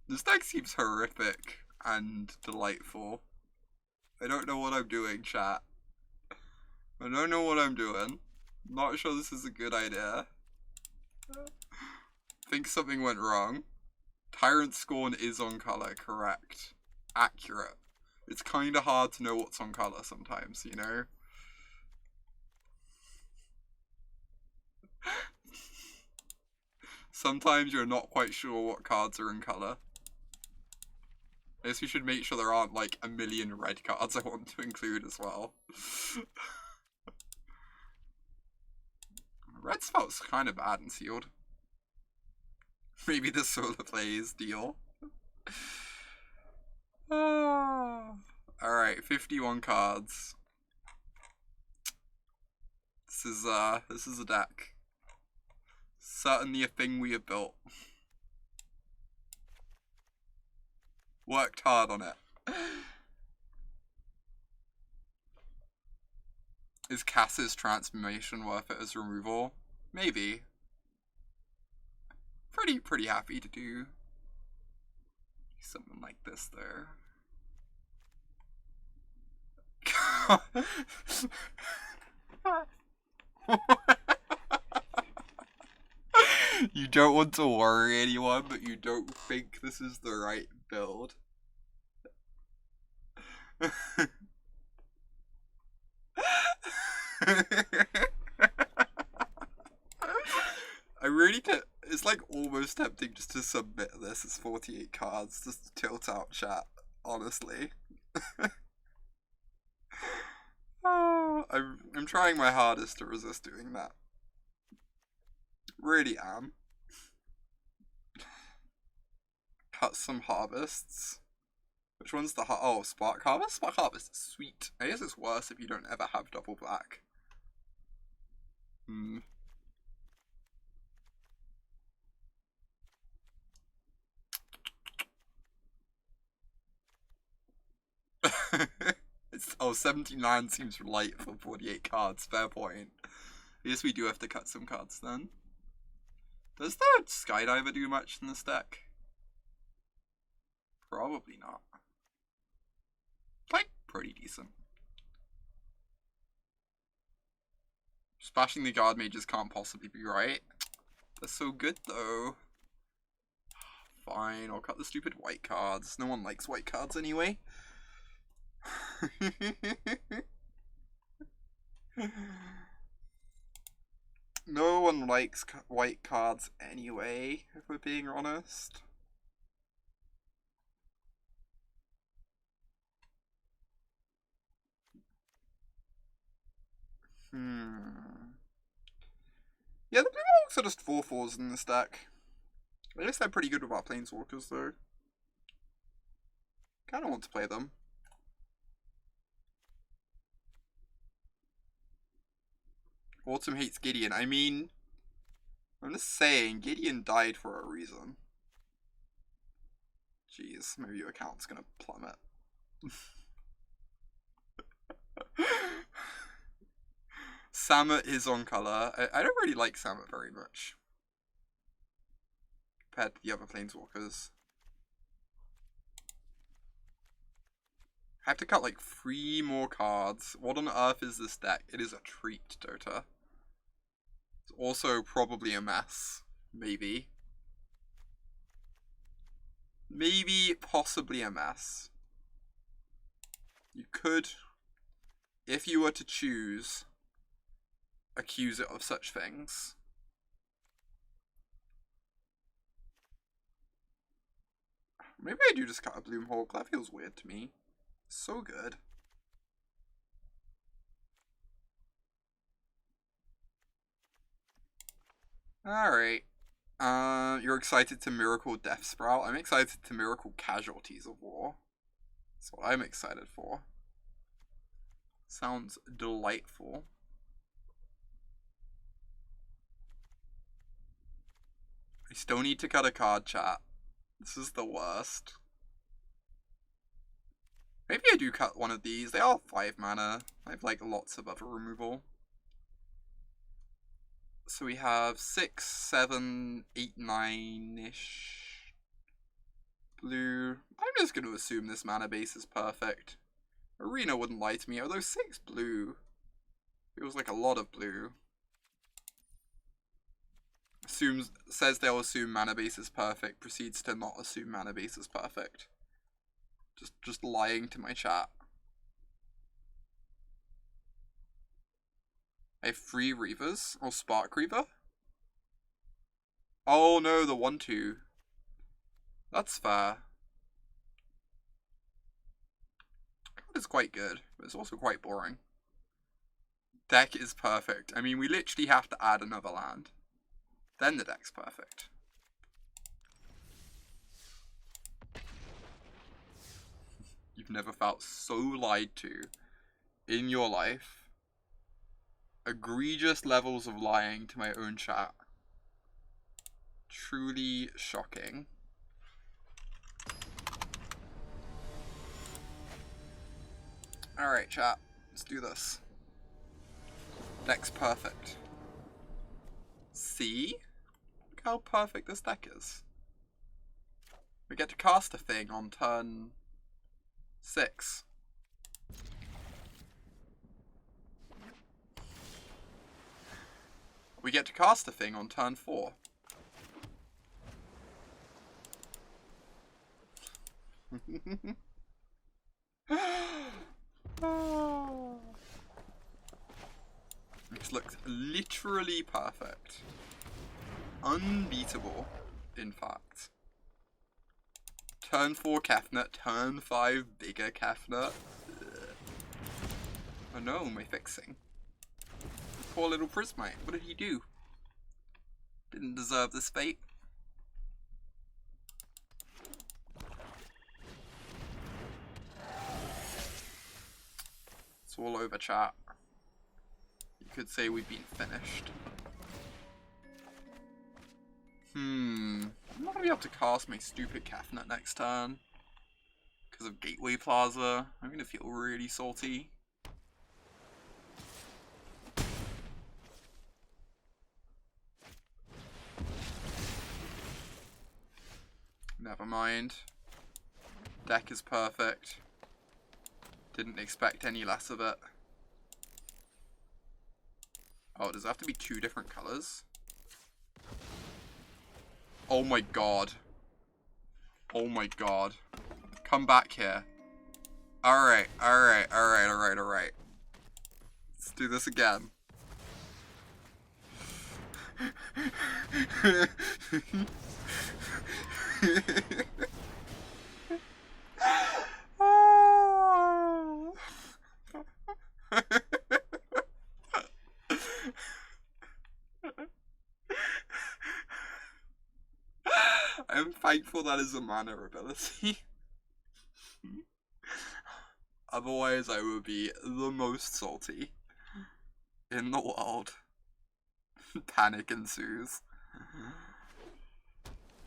Speaker 1: This deck seems horrific and delightful. I don't know what I'm doing, chat. I don't know what I'm doing. Not sure this is a good idea. Think something went wrong. Tyrant Scorn is on color, correct. Accurate. It's kind of hard to know what's on color sometimes, you know? Sometimes you're not quite sure what cards are in color. I guess we should make sure there aren't like a million red cards I want to include as well. Red spell's kind of bad and sealed. Maybe the solar plays deal. Alright, 51 cards. This is a deck. Certainly a thing we have built. Worked hard on it. Is Cass's transformation worth it as removal? Maybe. Pretty happy to do something like this there. You don't want to worry anyone, but you don't think this is the right build. I really it's like almost tempting just to submit this as 48 cards just to tilt out chat, honestly. I'm trying my hardest to resist doing that. Really am. Cut some harvests. Which one's the oh, Spark Harvest? Spark Harvest is sweet. I guess it's worse if you don't ever have double black. Oh, 79 seems light for 48 cards, fair point. I guess we do have to cut some cards then. Does the Skydiver do much in this deck? Probably not. Like, pretty decent. Splashing the Guard Mages can't possibly be right. They're so good though. Fine, I'll cut the stupid white cards. No one likes white cards anyway. No one likes white cards anyway, if we're being honest. Yeah, the blue orcs are just 4/4s in this deck. I guess they're pretty good with our planeswalkers though. Kinda want to play them. Autumn hates Gideon. I mean, I'm just saying, Gideon died for a reason. Jeez, maybe your account's gonna plummet. Samut is on color. I don't really like Samut very much compared to the other planeswalkers. I have to cut like 3 more cards. What on earth is this deck? It is a treat, Dota. It's also probably a mess. Maybe. Maybe, possibly a mess. You could, if you were to choose, accuse it of such things. Maybe I do just cut a Bloomhawk. That feels weird to me. So good. Alright. You're excited to Miracle Death Sprout? I'm excited to Miracle Casualties of War. That's what I'm excited for. Sounds delightful. I still need to cut a card, chat. This is the worst. Maybe I do cut one of these. They are 5 mana. I have like lots of other removal. So we have 6, 7, 8, 9-ish. Blue. I'm just going to assume this mana base is perfect. Arena wouldn't lie to me, although 6 blue feels like a lot of blue. Says they'll assume mana base is perfect, proceeds to not assume mana base is perfect. Just lying to my chat. I have 3 Reavers, or Spark Reaver. Oh no, the 1/2. That's fair. Card is quite good, but it's also quite boring. Deck is perfect. I mean, we literally have to add another land. Then the deck's perfect. You've never felt so lied to in your life. Egregious levels of lying to my own chat. Truly shocking. Alright, chat. Let's do this. Deck's perfect. See? Look how perfect this deck is. We get to cast a thing on turn 6. We get to cast a thing on turn 4. This looks literally perfect. Unbeatable, in fact. Turn 4 Kefnet, turn 5 bigger Kefnet. Oh no, my fixing. Poor little Prismite, what did he do? Didn't deserve this fate. It's all over, chat. You could say we've been finished. I'm not gonna be able to cast my stupid Kefnet next turn because of Gateway Plaza. I'm gonna feel really salty. Never mind. Deck is perfect. Didn't expect any less of it. Oh, does it have to be 2 different colors? Oh my god. Oh my god. Come back here. Alright, alright, alright, alright, alright. Let's do this again. I'm thankful that is a mana ability. Otherwise, I would be the most salty in the world. Panic ensues.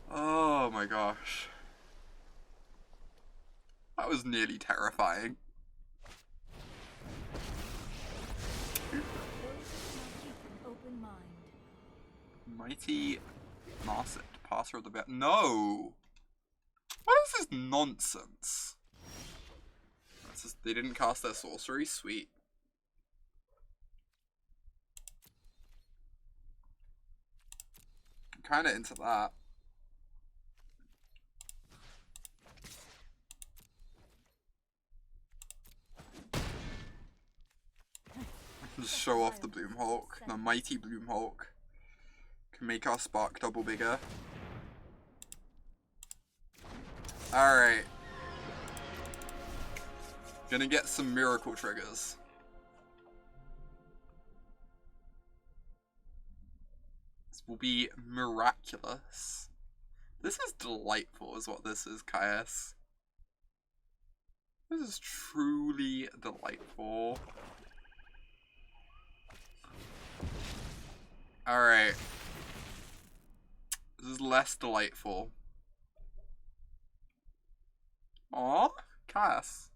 Speaker 1: Oh my gosh. That was nearly terrifying. Mighty Marset, passer of the bet. No! What is this nonsense? That's just, they didn't cast their sorcery? Sweet. I'm kinda into that. Just show off the Bloomhawk, the mighty Bloomhawk. Can make our spark double bigger. Alright. Gonna get some miracle triggers. This will be miraculous. This is delightful is what this is, Caius. This is truly delightful. Alright. This is less delightful. Aw, Cass.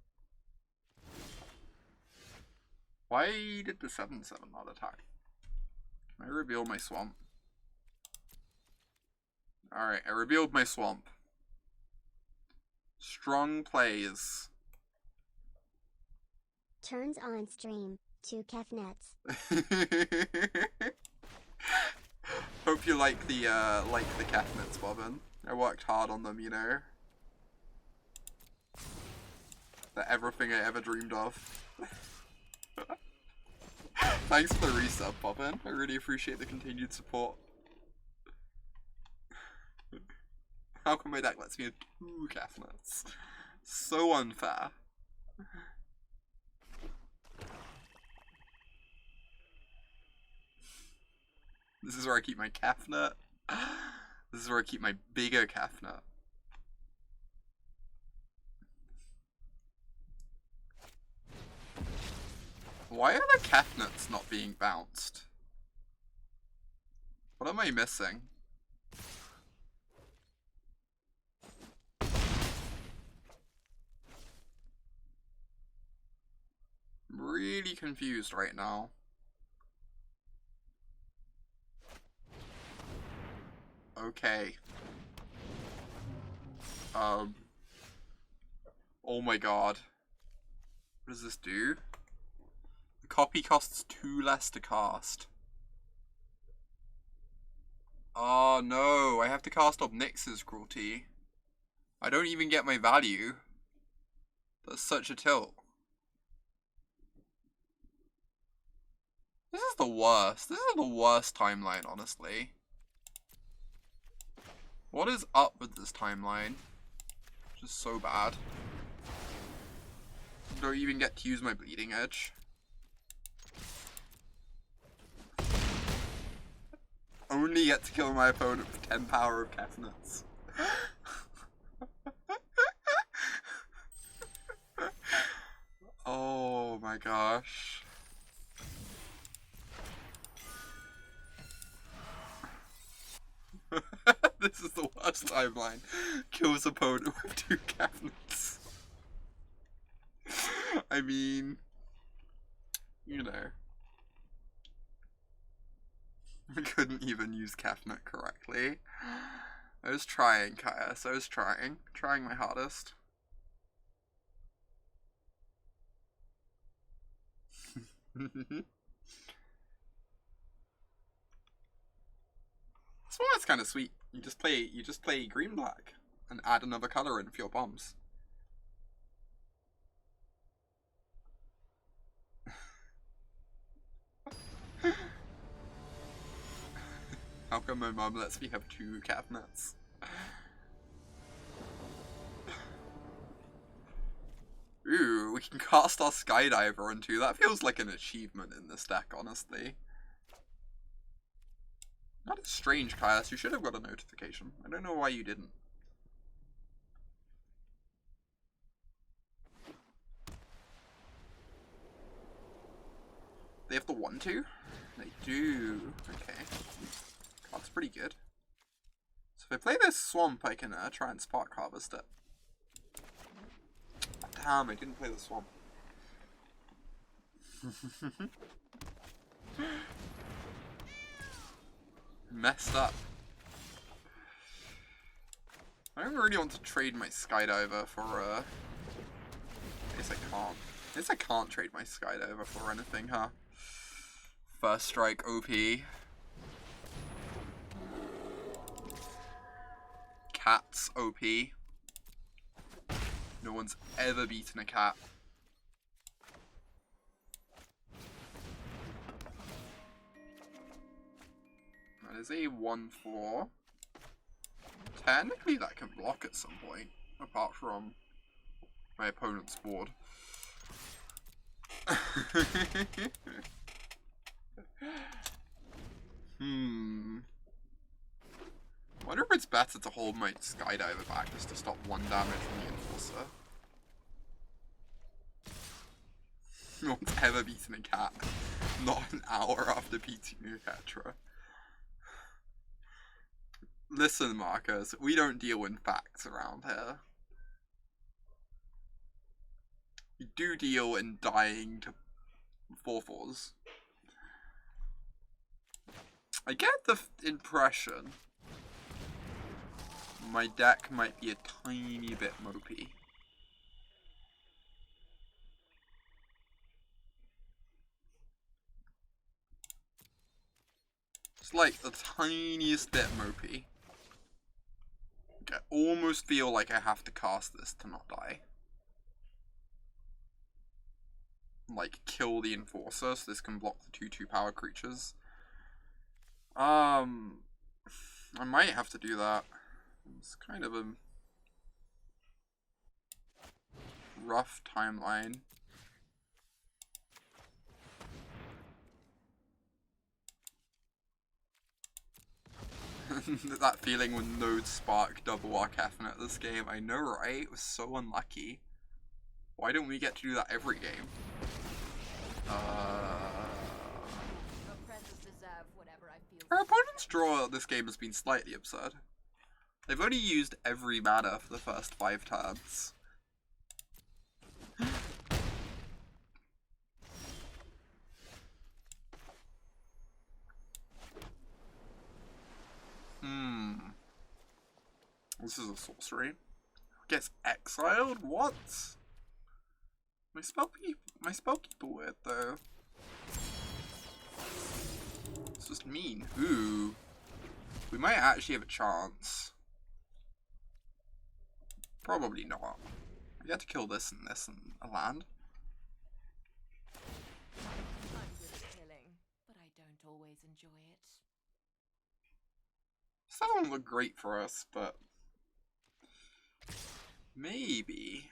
Speaker 1: Why did the 7/7 not attack? Can I reveal my swamp? Alright, I revealed my swamp. Strong plays.
Speaker 2: Turns on stream. 2 Kefnets.
Speaker 1: Hope you like the Kefnets, Bobbin. I worked hard on them, you know. They're everything I ever dreamed of. Thanks for the resub, Bobbin. I really appreciate the continued support. How come my deck lets me have 2 Kefnets? So unfair. This is where I keep my Kefnet. This is where I keep my bigger Kefnet. Why are the Kefnets not being bounced? What am I missing? I'm really confused right now. Okay. Oh my god. What does this do? The copy costs 2 less to cast. Oh no, I have to cast up Nyx's Cruelty. I don't even get my value. That's such a tilt. This is the worst. This is the worst timeline, honestly. What is up with this timeline? Just so bad. Don't even get to use my Bleeding Edge. Only get to kill my opponent with 10 power of Kefnets. Oh my gosh. This is the worst timeline. Kills opponent with 2 Kefnets. I mean, you know. I couldn't even use Kefnet correctly. I was trying, Caius. I was trying. Trying my hardest. This one is kind of sweet. You just play green black and add another color in for your bombs. How come my mom lets me have 2 Kefnets? Ooh, we can cast our Skydiver on 2. That feels like an achievement in this deck, honestly. That is strange, Caius. You should have got a notification. I don't know why you didn't. They have the 1/2? They do. Okay. That's pretty good. So if I play this Swamp, I can try and Spark Harvest it. Damn, I didn't play the Swamp. Messed up. I don't really want to trade my Skydiver for, I guess I can't. I guess I can't trade my Skydiver for anything, huh? First Strike OP. Cats OP. No one's ever beaten a cat. That is a 1/4. Technically that can block at some point, apart from my opponent's board. I wonder if it's better to hold my Skydiver back just to stop 1 damage from the Enforcer. No one's ever beaten a cat. Not an hour after beating a Ketra. Listen, Marcus, we don't deal in facts around here. We do deal in dying to 4/4s. I get the impression my deck might be a tiny bit mopey. It's like the tiniest bit mopey. I almost feel like I have to cast this to not die. Like, kill the Enforcer so this can block the 2/2 power creatures. I might have to do that. It's kind of a rough timeline. That feeling when Node Spark double Arcathan at this game, I know, right? It was so unlucky. Why don't we get to do that every game?
Speaker 3: Oppressors deserve whatever I feel.
Speaker 1: Our opponent's draw this game has been slightly absurd. They've only used every mana for the first 5 turns. This is a sorcery. Gets exiled? What? My spellkeeper weird though. It's just mean. Ooh. We might actually have a chance. Probably not. We have to kill this and a land.
Speaker 3: I'm good at killing, but I don't always enjoy it.
Speaker 1: This doesn't look great for us, but maybe.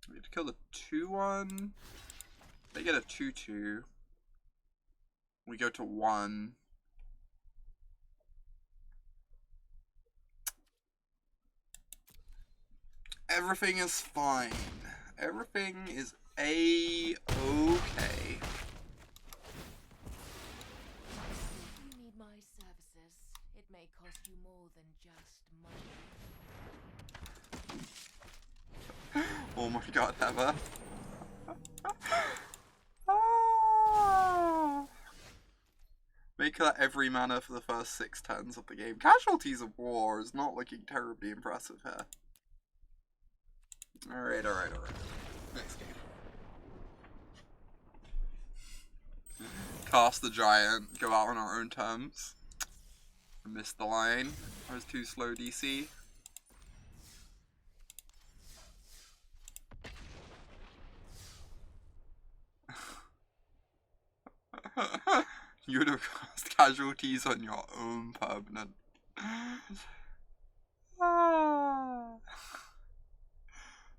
Speaker 1: We have to kill the 2/1. They get a 2/2. We go to 1. Everything is fine. Everything is A-okay.
Speaker 3: If you need my services, it may cost you more than just money.
Speaker 1: Oh my god, Heather. Ah. Make that every mana for the first 6 turns of the game. Casualties of War is not looking terribly impressive here. Alright. Next game. Cast the Giant, go out on our own terms. I missed the line. I was too slow, DC. You would have cast casualties on your own permanent.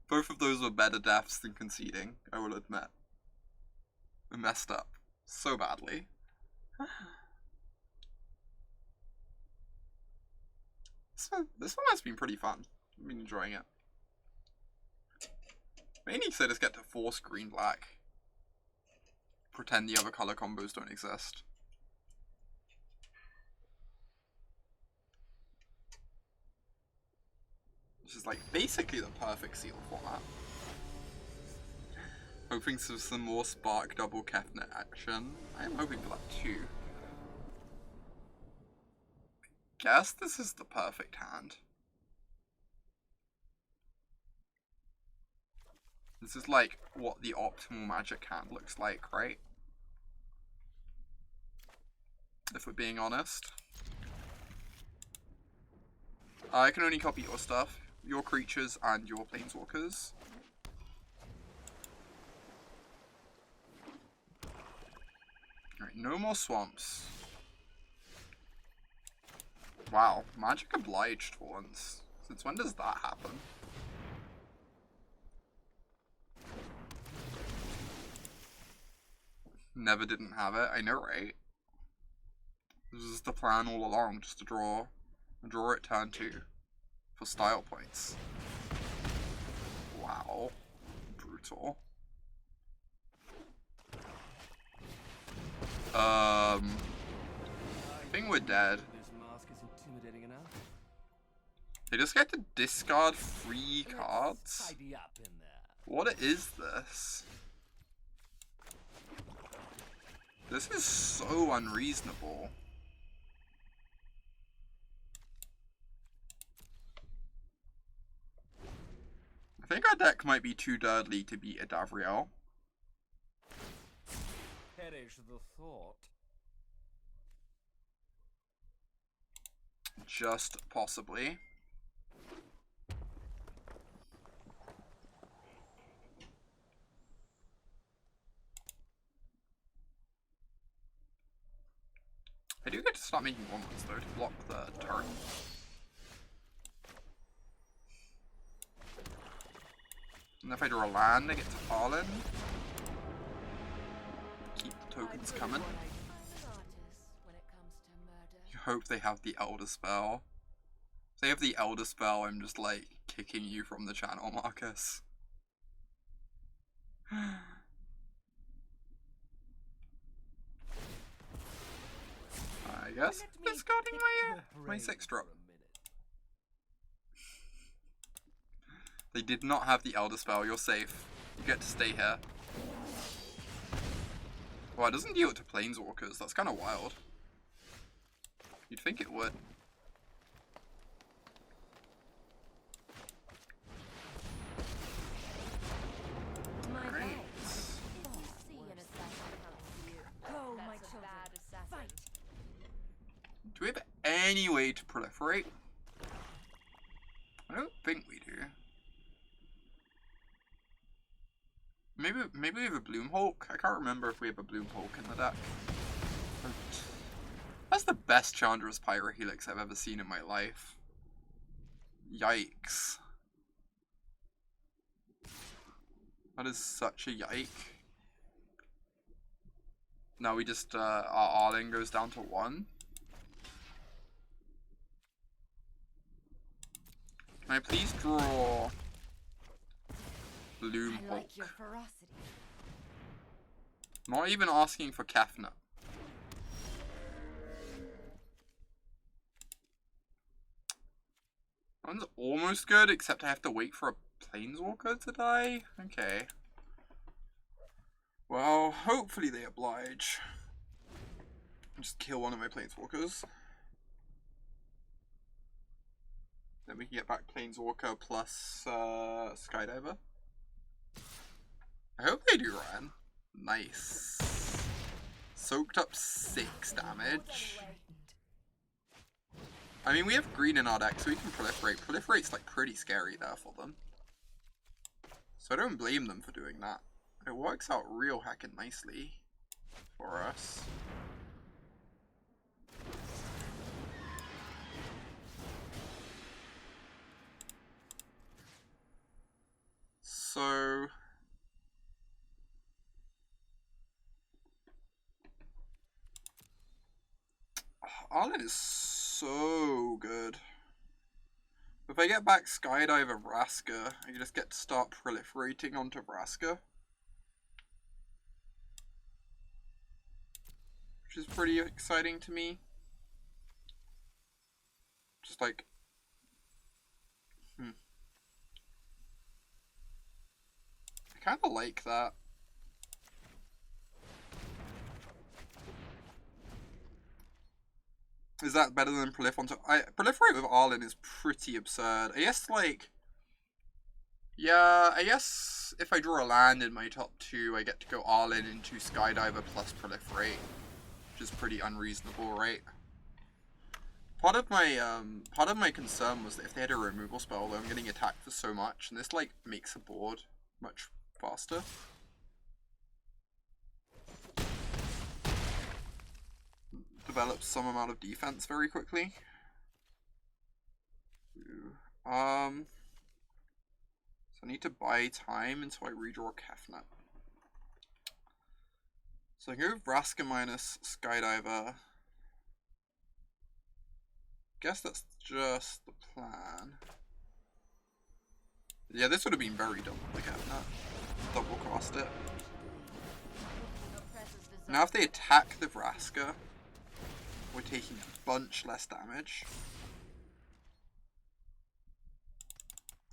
Speaker 1: Both of those were better deaths than conceding, I will admit. I messed up so badly. This one has been pretty fun. I've been enjoying it. Mainly because I just get to force green-black. Pretend the other color combos don't exist. Which is like basically the perfect seal format. Hoping for some more Spark double Kefnet action. I am hoping for that too. Guess this is the perfect hand. This is like what the optimal Magic hand looks like, right? If we're being honest. I can only copy your stuff, your creatures and your planeswalkers. Alright, no more swamps. Wow, Magic obliged for once. Since when does that happen? Never didn't have it, I know, right? This is the plan all along, just to draw it turn 2 for style points. Wow. Brutal. I think we're dead.
Speaker 4: This mask is intimidating enough.
Speaker 1: They just get to discard 3 cards?
Speaker 4: Tidy up in there.
Speaker 1: What is this? This is so unreasonable. I think our deck might be too dirtly to beat a Davriel.
Speaker 4: Perish the thought.
Speaker 1: Just possibly. I do get to start making 1/1s though to block the turn. And if I draw a land, I get to Arlen. Keep the tokens coming.
Speaker 3: I'm an artist when it comes to murder.
Speaker 1: You hope they have the Elder Spell. If they have the Elder Spell, I'm just like kicking you from the channel, Marcus. I guess discarding my 6-drop. They did not have the Elder Spell, you're safe. You get to stay here. Well, it doesn't deal it to Planeswalkers, that's kind of wild. You'd think it would.
Speaker 3: My
Speaker 1: Great.
Speaker 3: see an assassin comes to you.
Speaker 5: Go,
Speaker 3: That's
Speaker 5: my
Speaker 3: a
Speaker 5: children.
Speaker 3: bad assassin.
Speaker 5: Fight.
Speaker 1: Do we have any way to proliferate? I don't think we do. Maybe we have a Bloom Hulk? I can't remember if we have a Bloom Hulk in the deck. That's the best Chandra's Pyrohelix I've ever seen in my life. Yikes. That is such a yike. Now we just, our Arlen goes down to 1. Can I please draw Bloom
Speaker 5: I
Speaker 1: Hulk?
Speaker 5: like your ferocity.
Speaker 1: Not even asking for Kefna. One's almost good, except I have to wait for a Planeswalker to die? Okay. Well, hopefully they oblige. Just kill one of my Planeswalkers. Then we can get back Planeswalker plus Skydiver. I hope they do Ran. Nice. Soaked up 6 damage. I mean, we have green in our deck, so we can proliferate. Proliferate's like pretty scary there for them. So I don't blame them for doing that. It works out real heckin' nicely for us. So Arlen is so good. If I get back Skydiver Vraska, I just get to start proliferating onto Vraska. Which is pretty exciting to me. Just like... I kind of like that. Is that better than Proliferate with Arlen is pretty absurd. I guess, like... Yeah, I guess if I draw a land in my top 2, I get to go Arlen into Skydiver plus Proliferate. Which is pretty unreasonable, right? Part of my concern was that if they had a removal spell, I'm getting attacked for so much, and this, like, makes a board much faster. Develops some amount of defense very quickly. So I need to buy time until I redraw Kefnet. So I can go Vraska minus Skydiver. Guess that's just the plan. Yeah, this would have been very dumb with the Kefnet. Double cost it. Now if they attack the Vraska, we're taking a bunch less damage.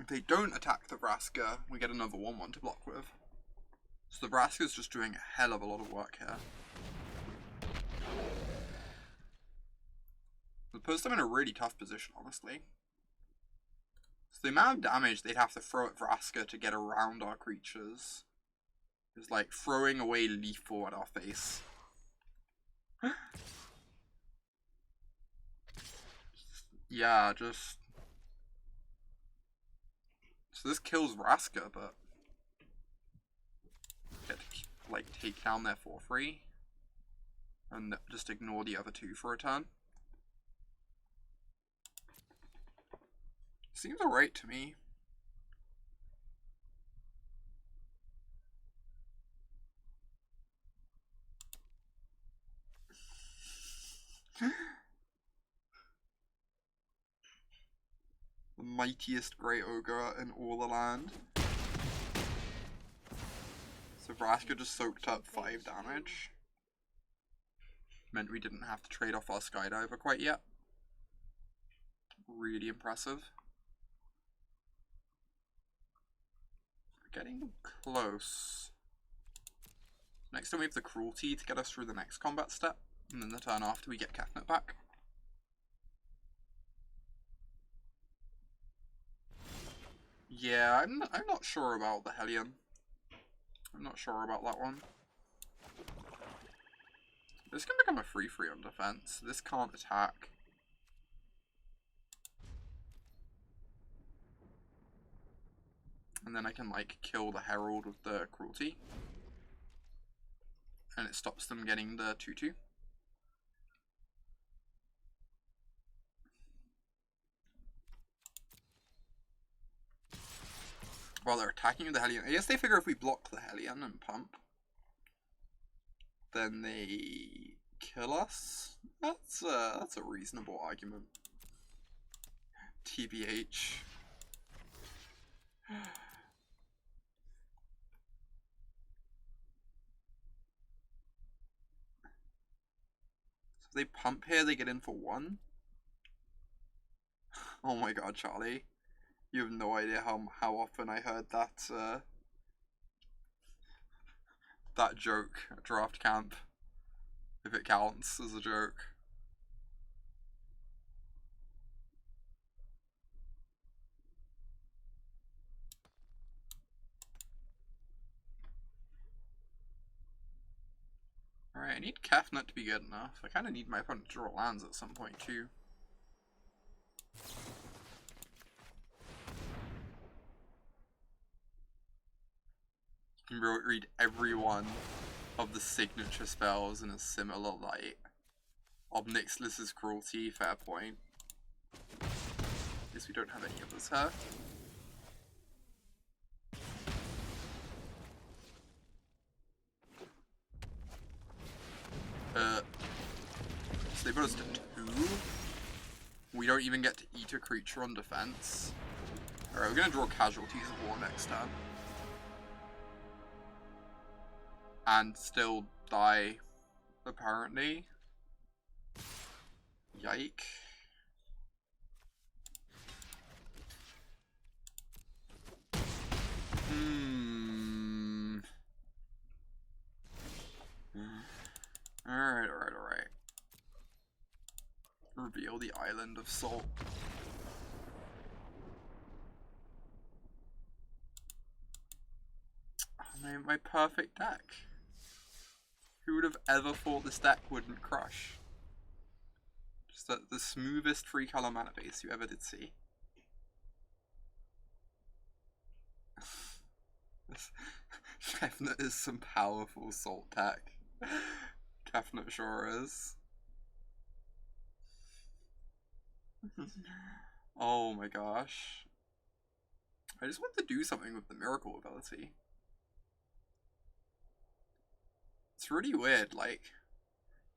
Speaker 1: If they don't attack the Vraska, we get another 1/1 to block with. So the Vraska's just doing a hell of a lot of work here. It puts them in a really tough position, honestly. So the amount of damage they'd have to throw at Vraska to get around our creatures is like throwing away lethal at our face. Yeah, just... So this kills Vraska, but... Get to, like, take down their 4/3. And just ignore the other 2 for a turn. Seems alright to me. The mightiest Grey Ogre in all the land. So Vraska just soaked up 5 damage. Meant we didn't have to trade off our Skydiver quite yet. Really impressive. We're getting close. Next time we have the Cruelty to get us through the next combat step. And then the turn after we get Kefnet back. Yeah, I'm not sure about the Hellion. I'm not sure about that one. This can become a 3/3 on defense. This can't attack. And then I can like kill the Herald with the Cruelty. And it stops them getting the 2/2. While they're attacking with the Hellion. I guess they figure if we block the Hellion and pump, then they kill us. That's a reasonable argument. TBH. So if they pump here, they get in for 1. Oh my god, Charlie. You have no idea how often I heard that that joke at draft camp, if it counts as a joke. Alright, I need Kefnet to be good enough. I kind of need my opponent to draw lands at some point too. You can read every one of the signature spells in a similar light. Obnixlus's Cruelty, fair point. Guess we don't have any others here. So they put us to 2. We don't even get to eat a creature on defense. Alright, we're gonna draw Casualties of War next turn. And still die, apparently. Yike. Alright. Reveal the Island of Salt. Oh, my perfect deck. Who would have ever thought this deck wouldn't crush? Just the smoothest 3-color mana base you ever did see. Kefnet is some powerful Salt tech. Kefnet sure is. Oh my gosh. I just want to do something with the Miracle ability. It's really weird, like,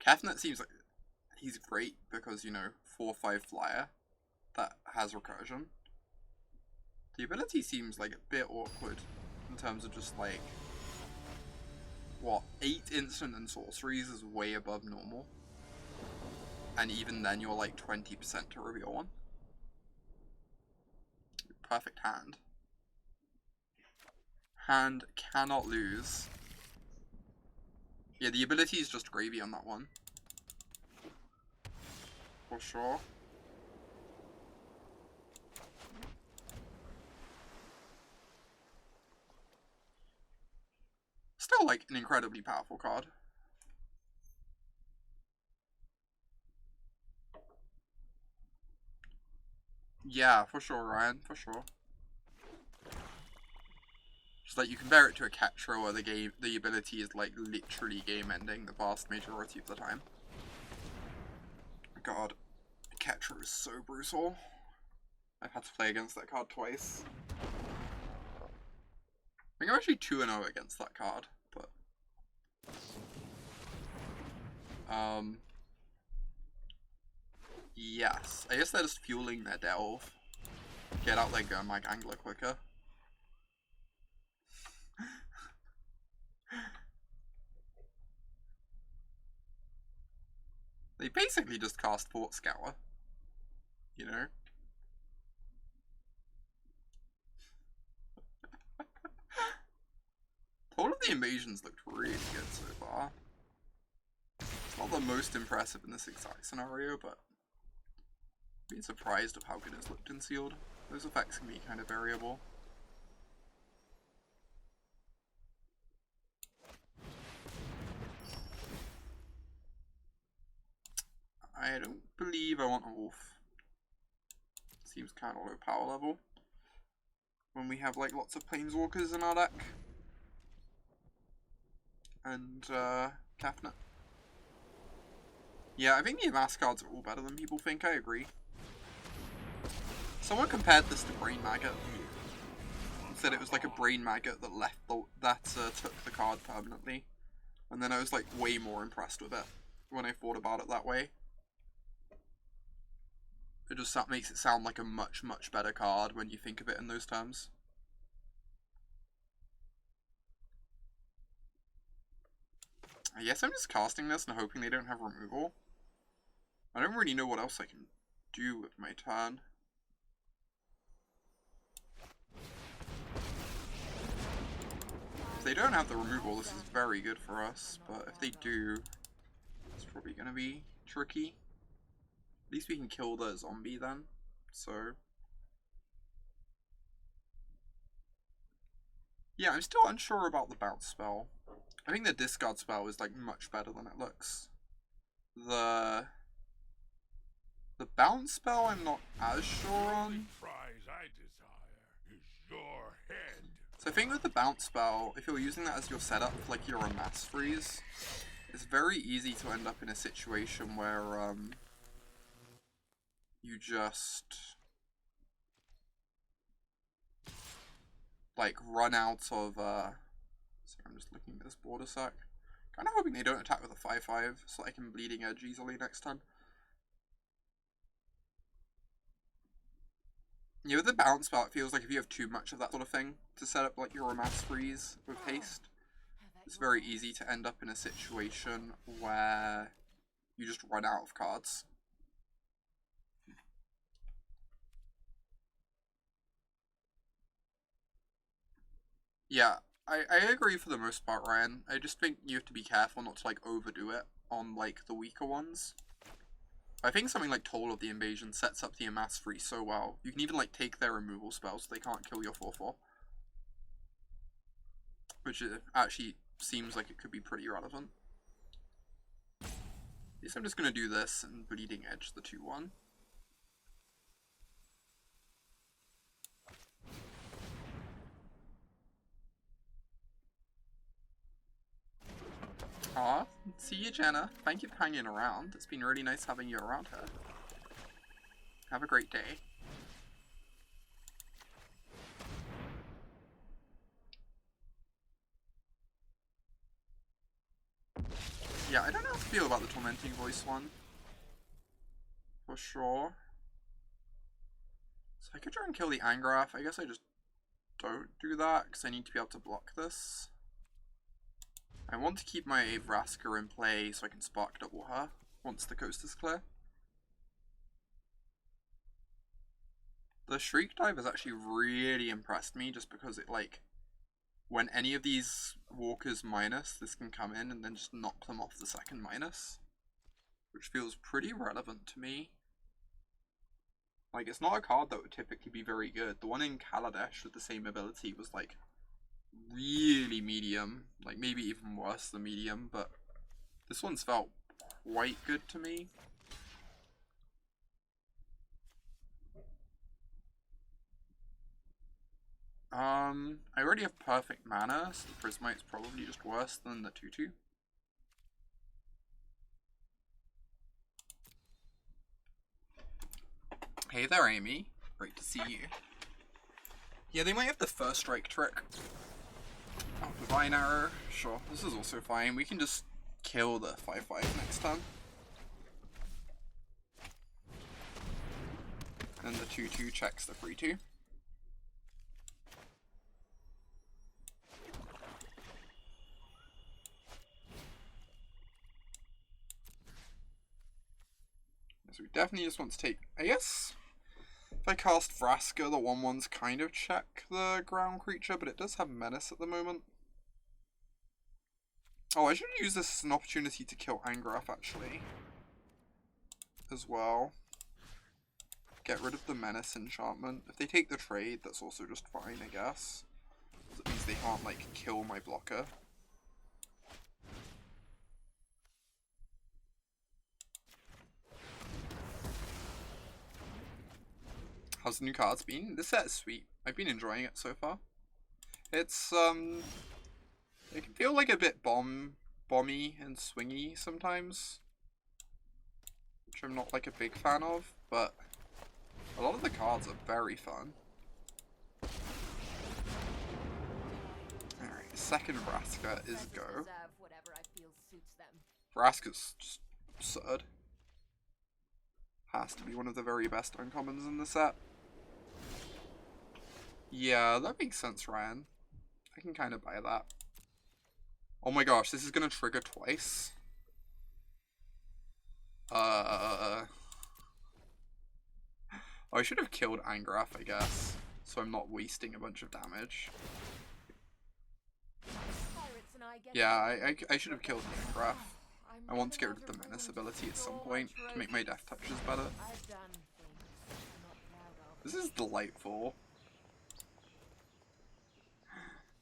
Speaker 1: Kefnet seems like he's great because, you know, 4/5 flyer that has recursion. The ability seems like a bit awkward in terms of just like, what, 8 instant and sorceries is way above normal. And even then you're like 20% to reveal one. perfect hand. Hand cannot lose. Yeah, the ability is just gravy on that one. For sure. Still, like, an incredibly powerful card. Yeah, for sure, Ryan, for sure. Just like, you compare it to a Ketra where the ability is, like, literally game-ending the vast majority of the time. God, Ketra is so brutal. I've had to play against that card twice. I think I'm actually 2-0 against that card, but... Yes. I guess they're just fueling their delve. Get out their Gurmag Angler quicker. They basically just cast Fort Scour. You know? All of the invasions looked really good so far. It's not the most impressive in this exact scenario, but I've been surprised of how good it's looked in sealed. Those effects can be kind of variable. I don't believe I want a wolf. Seems kind of low power level. When we have like lots of planeswalkers in our deck. And Kafna. Yeah, I think the Amass cards are all better than people think, I agree. Someone compared this to Brain Maggot. And said it was like a Brain Maggot that left took the card permanently. And then I was like way more impressed with it when I thought about it that way. It just makes it sound like a much, much better card when you think of it in those terms. I guess I'm just casting this and hoping they don't have removal. I don't really know what else I can do with my turn. If they don't have the removal, this is very good for us, but if they do, it's probably going to be tricky. At least we can kill the zombie then, so... Yeah, I'm still unsure about the bounce spell. I think the discard spell is like much better than it looks. The bounce spell I'm not as sure on. So I think with the bounce spell, if you're using that as your setup, like you're a mass freeze, it's very easy to end up in a situation where you just like run out of sorry, I'm just looking at this board a sec. Kind of hoping they don't attack with a 5/5 so I can bleeding edge easily next time. Yeah, with the bounce spell, it feels like if you have too much of that sort of thing to set up like your mass freeze with haste, it's very easy to end up in a situation where you just run out of cards. Yeah, I agree for the most part, Ryan. I just think you have to be careful not to like overdo it on like the weaker ones. I think something like Toll of the Invasion sets up the Amass freeze so well. You can even like take their removal spells so they can't kill your 4/4. Which actually seems like it could be pretty relevant. I guess I'm just going to do this and bleeding edge the 2/1. Aw, see you, Jenna. Thank you for hanging around. It's been really nice having you around here. Have a great day. Yeah, I don't know how to feel about the Tormenting Voice one. For sure. So I could try and kill the Angrath. I guess I just don't do that, because I need to be able to block this. I want to keep my Vraska in play so I can Spark double her once the coast is clear. The Shriek Dive has actually really impressed me just because it, like, when any of these walkers minus, this can come in and then just knock them off the second minus. Which feels pretty relevant to me. Like, it's not a card that would typically be very good. The one in Kaladesh with the same ability was, like, really medium. Like, maybe even worse than medium, but this one's felt quite good to me. I already have perfect mana, so the Prismite's probably just worse than the 2/2. Hey there, Amy. Great to see you. Yeah, they might have the first strike trick. Oh, Divine Arrow. Sure, this is also fine. We can just kill the 5/5 next turn. And the 2/2 checks the 3/2. So we definitely just want to take, I guess, if I cast Vraska, the 1/1s kind of check the ground creature, but it does have Menace at the moment. Oh, I should use this as an opportunity to kill Angrath, actually. As well. Get rid of the Menace enchantment. If they take the trade, that's also just fine, I guess. That means they can't, like, kill my blocker. How's the new cards been? This set is sweet. I've been enjoying it so far. It's, it can feel like a bit bomby and swingy sometimes. Which I'm not, like, a big fan of, but a lot of the cards are very fun. Alright, second Vraska is go. Vraska's just absurd. Has to be one of the very best uncommons in the set. Yeah, that makes sense, Ryan. I can kind of buy that. Oh my gosh, this is gonna trigger twice. I should have killed Angrath, I guess, so I'm not wasting a bunch of damage. Yeah, I should have killed Angrath. I want to get rid of the Menace ability at some point to make my death touches better. This is delightful.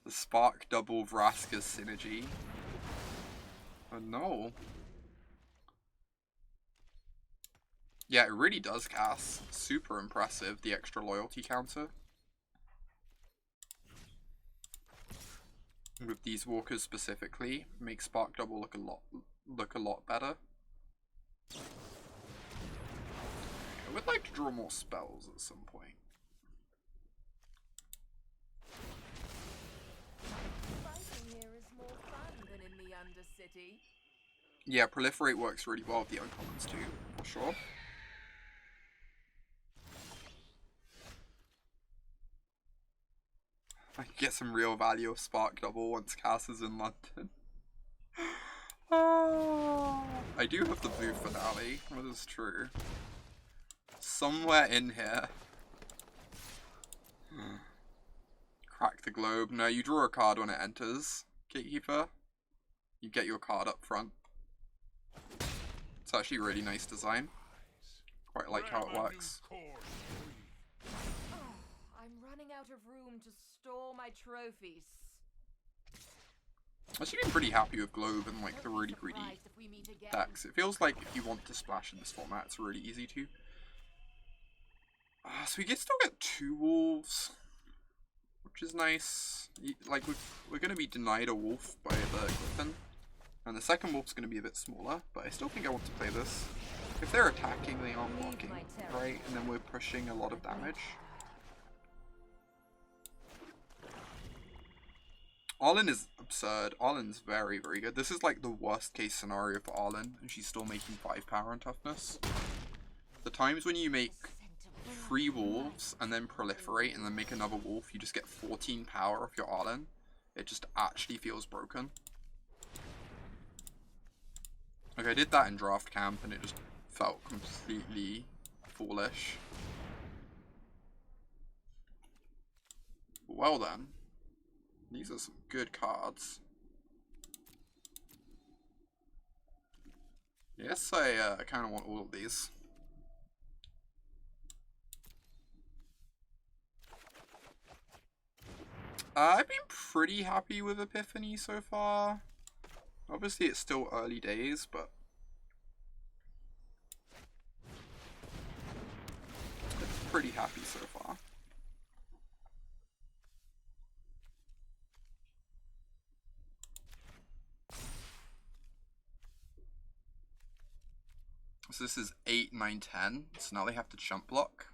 Speaker 1: The Spark double Vraska synergy. Oh no. Yeah, it really does cast. Super impressive, the extra loyalty counter. With these walkers specifically, make Spark double look a lot better. I would like to draw more spells at some point. Yeah, Proliferate works really well with the uncommons too, for sure. I can get some real value of Spark Double once Cass is in London. I do have the blue finale, that is true. Somewhere in here. Crack the Globe. No, you draw a card when it enters, Gatekeeper. You get your card up front. It's actually a really nice design. Quite like how it works.
Speaker 3: I'm running out of room to store my trophies.
Speaker 1: I'm actually been pretty happy with Globe and like the really greedy decks. It feels like if you want to splash in this format, it's really easy to. So we still get 2 wolves, which is nice. Like we're going to be denied a wolf by the Griffin, and the second wolf's going to be a bit smaller. But I still think I want to play this. If they're attacking, they aren't blocking, right? And then we're pushing a lot of damage. Arlen is absurd. Arlen's very, very good. This is like the worst case scenario for Arlen, and she's still making 5 power and toughness. The times when you make 3 wolves and then proliferate and then make another wolf, you just get 14 power off your Arlen. It just actually feels broken. Like I did that in draft camp and it just felt completely foolish. well then. These are some good cards. Yes, I kind of want all of these. I've been pretty happy with Epiphany so far. Obviously, it's still early days, but it's pretty happy so far. So this is 8, 9, 10. So now they have to chump block.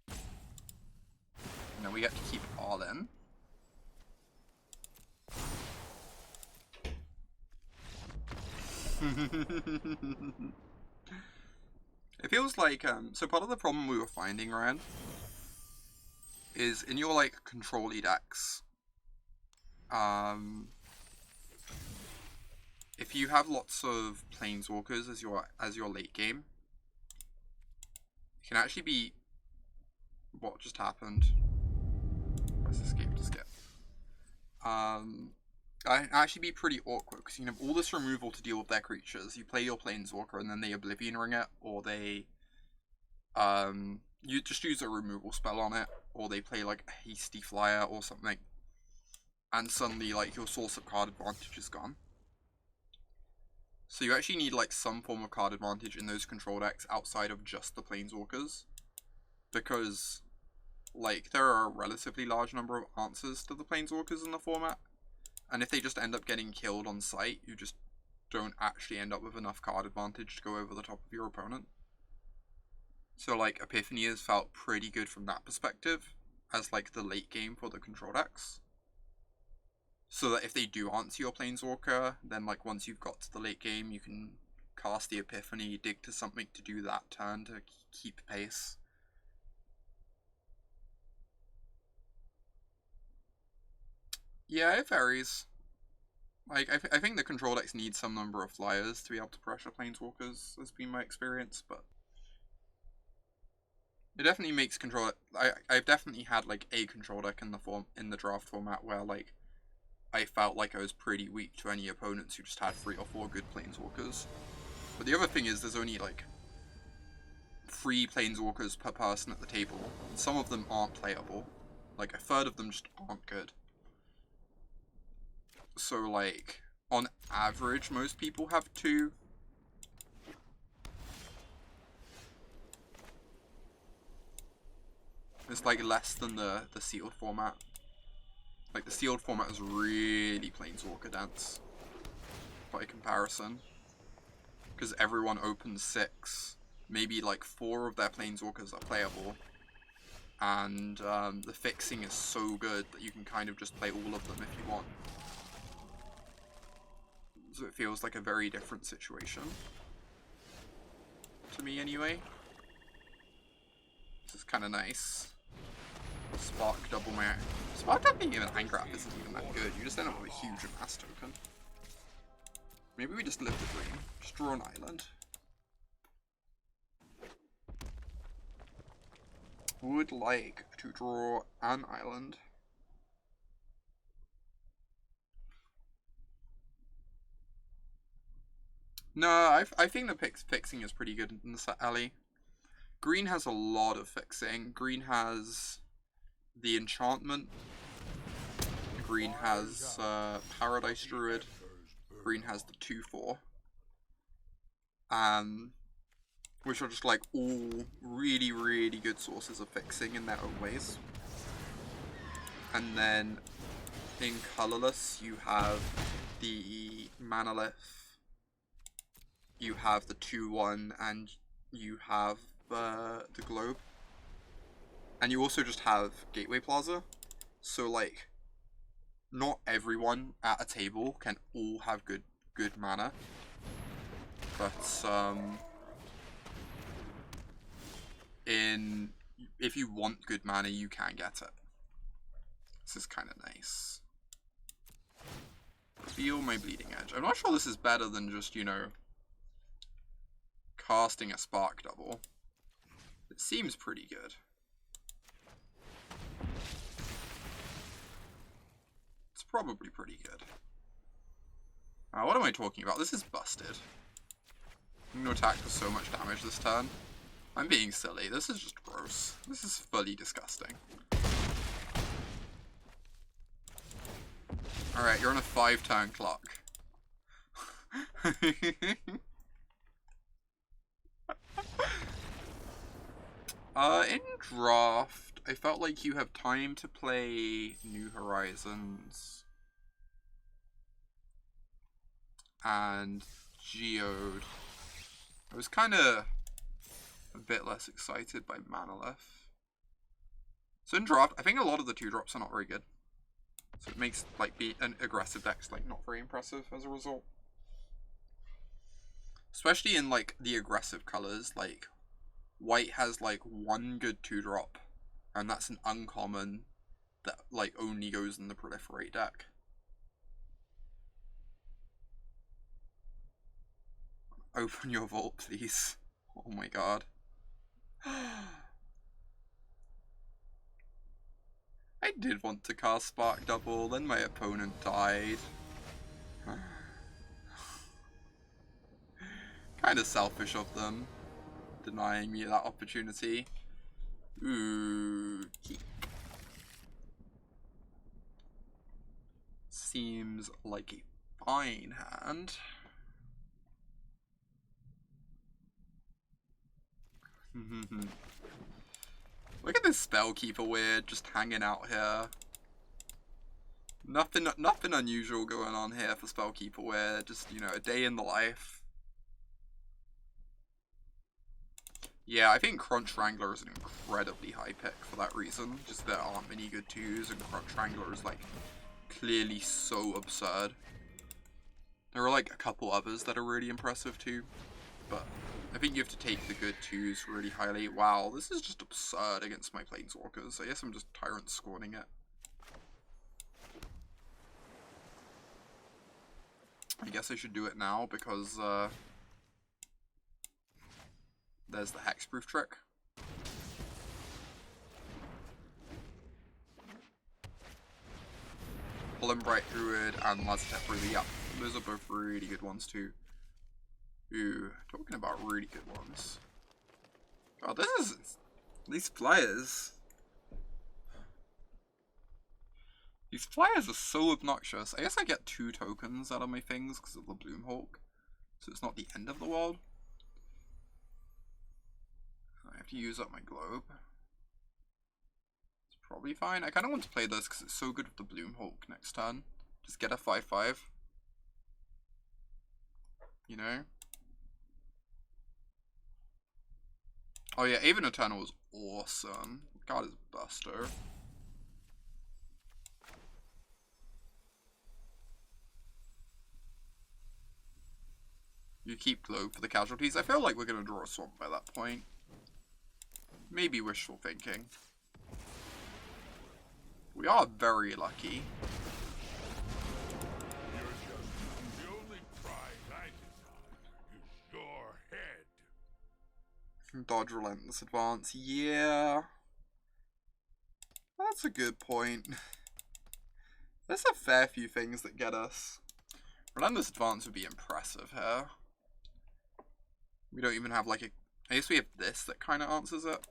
Speaker 1: And then we get to keep all in. It feels like, so part of the problem we were finding, Ryan, is in your, like, control-y decks, if you have lots of Planeswalkers as your late game, it can actually be, what just happened? Let's escape to skip. Actually be pretty awkward because you can have all this removal to deal with their creatures. You play your Planeswalker and then they Oblivion Ring it, or they you just use a removal spell on it, or they play like a Hasty Flyer or something, and suddenly like your source of card advantage is gone. So you actually need like some form of card advantage in those control decks outside of just the Planeswalkers, because like there are a relatively large number of answers to the Planeswalkers in the format. And if they just end up getting killed on sight, you just don't actually end up with enough card advantage to go over the top of your opponent. So like Epiphany has felt pretty good from that perspective, as like the late game for the control decks. So that if they do answer your Planeswalker, then like once you've got to the late game, you can cast the Epiphany, dig to something to do that turn to keep pace. Yeah, it varies. Like, I think the control decks need some number of flyers to be able to pressure Planeswalkers, has been my experience, but it definitely makes control. I've definitely had like a control deck in the draft format where like I felt like I was pretty weak to any opponents who just had 3 or 4 good Planeswalkers. But the other thing is there's only like 3 Planeswalkers per person at the table, and some of them aren't playable. Like a third of them just aren't good. So like on average most people have 2. It's like less than the sealed format. Like the sealed format is really Planeswalker dense by comparison, because everyone opens 6, maybe like 4 of their Planeswalkers are playable, and the fixing is so good that you can kind of just play all of them if you want. So it feels like a very different situation. To me, anyway. This is kind of nice. Spark double mare. Spark double even Angraf isn't even that good. You just end up with a huge mass token. Maybe we just live the dream. Just draw an island. Would like to draw an island. No, I think the fixing is pretty good in the set alley. Green has a lot of fixing. Green has the enchantment. Green has Paradise Druid. Green has the 2/4. Which are just like all really, really good sources of fixing in their own ways. And then in colorless you have the Manalith. You have the 2/1, and you have the Globe. And you also just have Gateway Plaza. So like, not everyone at a table can all have good mana. But if you want good mana, you can get it. This is kind of nice. Feel my Bleeding Edge. I'm not sure this is better than just, you know, casting a Spark double. It seems pretty good. probably pretty good. What am I talking about? This is busted. I'm gonna attack for so much damage this turn. I'm being silly. This is just gross. This is fully disgusting. Alright, you're on a 5-turn clock. In draft, I felt like you have time to play New Horizons and Geode. I was kind of a bit less excited by Manalith. So in draft, I think a lot of the 2-drops are not very good. So it makes like an aggressive deck's like not very impressive as a result. Especially in like the aggressive colors, like white has like 1 good 2-drop, and that's an uncommon that like only goes in the proliferate deck. Open your vault, please. Oh my god. I did want to cast Spark Double, then my opponent died. Kind of selfish of them, denying me that opportunity. Ooh, keep. Seems like a fine hand. Look at this Spellkeeper weird just hanging out here. Nothing unusual going on here for Spellkeeper weird. Just, you know, a day in the life. Yeah, I think Crunch Wrangler is an incredibly high pick for that reason. Just there aren't many good 2s, and Crunch Wrangler is like clearly so absurd. There are like a couple others that are really impressive too, but I think you have to take the good 2s really highly. Wow, this is just absurd against my Planeswalkers. I guess I'm just Tyrant scorning it. I guess I should do it now because there's the Hexproof trick. Polymebrite Druid and Lazotep Ruby. Yeah, those are both really good ones too. Ooh, talking about really good ones. God, this is... These flyers. These flyers are so obnoxious. I guess I get 2 tokens out of my things because of the Bloomhawk. So it's not the end of the world. I have to use up my globe. It's probably fine. I kind of want to play this because it's so good with the Bloomhawk next turn. Just get a 5/5. You know? Oh yeah, Aven Eternal was awesome. God is Buster. You keep Globe for the casualties. I feel like we're going to draw a swamp by that point. Maybe wishful thinking. We are very lucky.
Speaker 5: The only prize I desire is your head.
Speaker 1: Dodge Relentless Advance. Yeah. That's a good point. There's a fair few things that get us. Relentless Advance would be impressive here. We don't even have like a... I guess we have this that kind of answers it.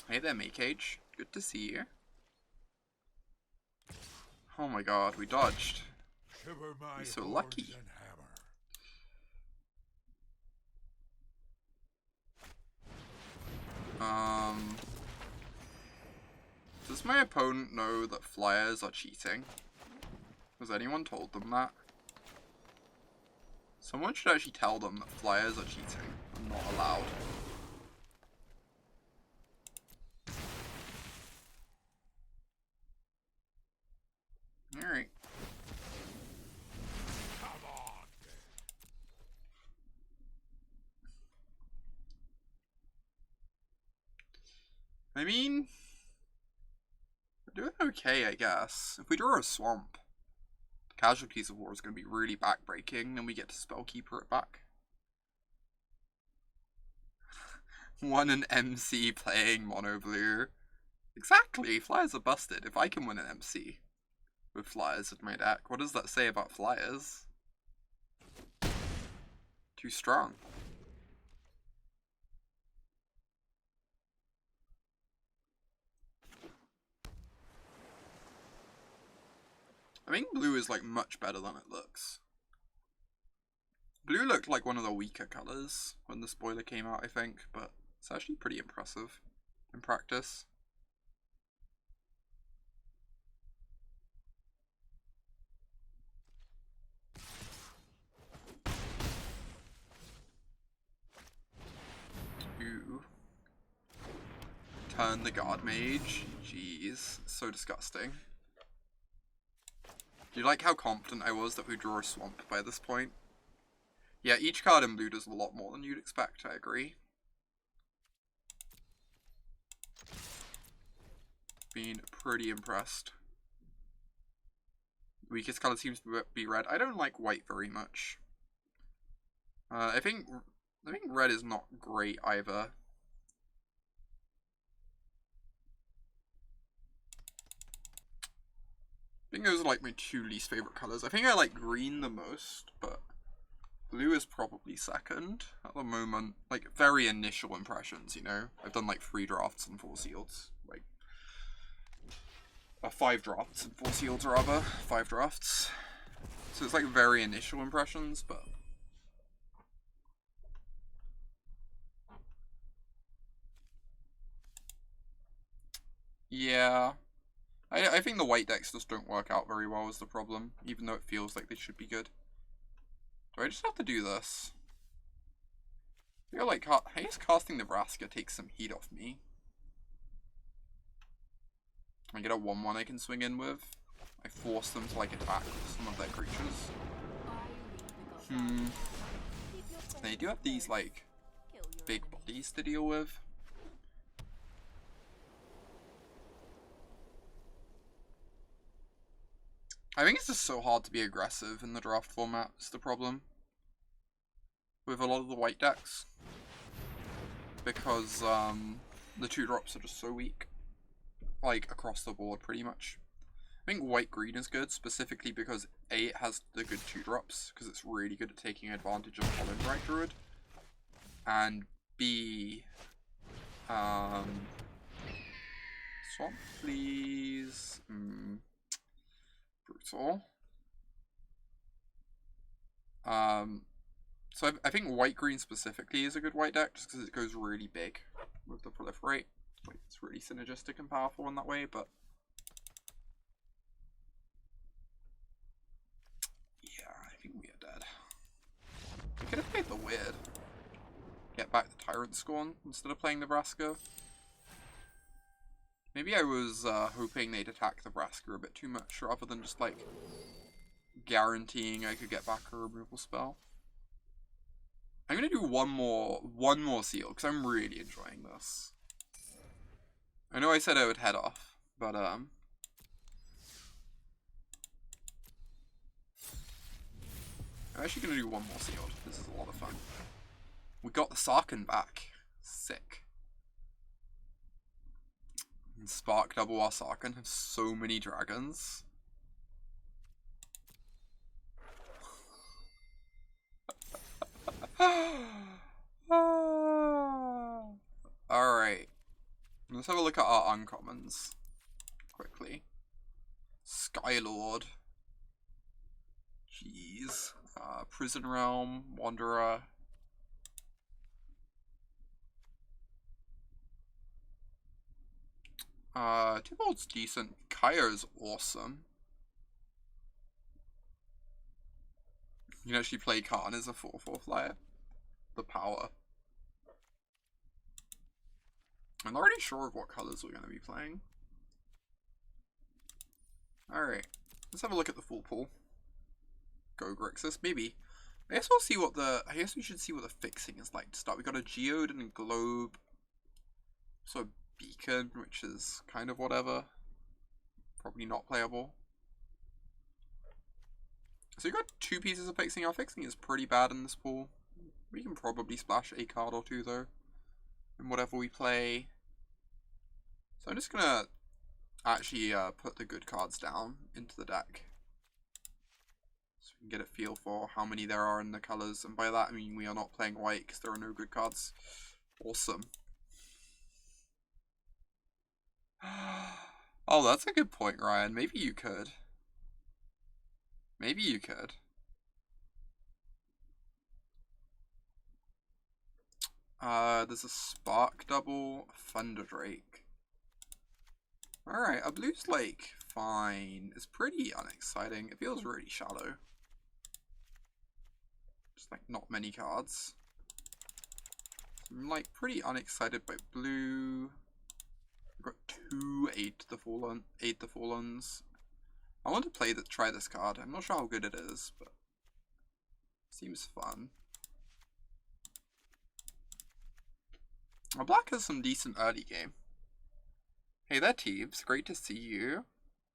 Speaker 1: Hey there, Maycage. Good to see you. Oh my god, we dodged.
Speaker 5: Shiver my
Speaker 1: You're so
Speaker 5: horns
Speaker 1: lucky.
Speaker 5: and hammer.
Speaker 1: Does my opponent know that flyers are cheating? Has anyone told them that? Someone should actually tell them that flyers are cheating and not allowed. Alright.
Speaker 5: Come on.
Speaker 1: I mean, we're doing okay, I guess. If we draw a swamp, the Casualties of War is going to be really backbreaking, then we get to Spellkeeper it back. Won an MC playing mono blue. Exactly, flyers are busted. If I can win an MC with flyers in my deck, what does that say about flyers? Too strong. I think blue is like much better than it looks. Blue looked like one of the weaker colors when the spoiler came out, I think, but it's actually pretty impressive in practice. Ooh. Turn the guard mage. Jeez, so disgusting. Do you like how confident I was that we'd draw a swamp by this point? Yeah, each card in blue does a lot more than you'd expect, I agree. Been pretty impressed. Weakest color seems to be red. I don't like white very much. I think red is not great either. I think those are like my two least favorite colors. I think I like green the most, but blue is probably second at the moment. Like, very initial impressions, you know? I've done like 3 drafts and 4 seals. Like, 5 drafts and 4 seals, rather. 5 drafts. So it's like very initial impressions, but... yeah. I think the white decks just don't work out very well is the problem, even though it feels like they should be good. Do I just have to do this? I feel like I guess casting Nebraska takes some heat off me. I get a 1/1 I can swing in with. I force them to like attack some of their creatures. They do have these like big bodies to deal with. I think it's just so hard to be aggressive in the draft format, is the problem. With a lot of the white decks. Because the 2-drops are just so weak. Like, across the board, pretty much. I think white-green is good, specifically because A, it has the good 2-drops, because it's really good at taking advantage of Hollow Bright Druid. And B, swamp, please. Brutal. So I think white-green specifically is a good white deck, just because it goes really big with the proliferate. Like, it's really synergistic and powerful in that way, but... yeah, I think we are dead. We could have played the weird. Get back the Tyrant Scorn instead of playing Nebraska. Maybe I was hoping they'd attack Nebraska a bit too much, rather than just, like, guaranteeing I could get back a removal spell. I'm gonna do one more seal, because I'm really enjoying this. I know I said I would head off, but I'm actually gonna do one more sealed. This is a lot of fun. We got the Sarkhan back. Sick. And Spark Double our Sarkhan has so many dragons. Alright. Let's have a look at our uncommons. Quickly. Skylord. Jeez. Prison Realm. Wanderer. Tybalt's decent. Kaya's awesome. You can actually play Khan as a 4/4 flyer. The power. I'm not really sure of what colors we're going to be playing. Alright. Let's have a look at the full pool. Go Grixis, maybe. I guess we should see what the fixing is like to start. We got a Geode and a Globe. So a Beacon, which is kind of whatever. Probably not playable. So we got 2 pieces of fixing. Our fixing is pretty bad in this pool. We can probably splash a card or 2 though. in whatever we play. So I'm just gonna actually put the good cards down into the deck, so we can get a feel for how many there are in the colors. And by that I mean we are not playing white because there are no good cards. Awesome. Oh, that's a good point, Ryan. Maybe you could. Maybe you could. There's a Spark Double, Thunder Drake. Alright, a Blues Lake, fine. It's pretty unexciting. It feels really shallow. Just like not many cards. I'm like pretty unexcited by blue. I've got two Aid the Fallens. I want to try this card. I'm not sure how good it is, but it seems fun. Black has some decent early game. Hey there, Teebs. Great to see you.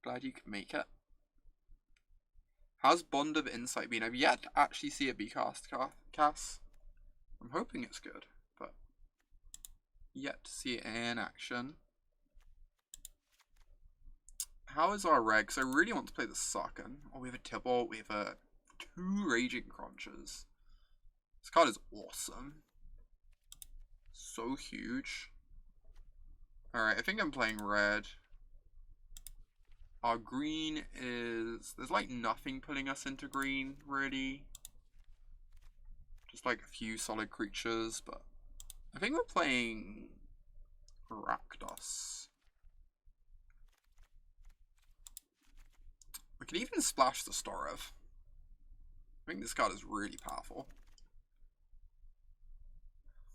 Speaker 1: Glad you could make it. How's Bond of Insight been? I've yet to actually see it be cast, Cass. I'm hoping it's good, but yet to see it in action. How is our reg? Because I really want to play the Sarkhan. Oh, we have a Tibalt. We have two Raging Crunchers. This card is awesome. So huge. Alright, I think I'm playing red. Our green is... There's like nothing pulling us into green, really. Just like a few solid creatures, but... I think we're playing... Rakdos. We could even splash the Storev. I think this card is really powerful.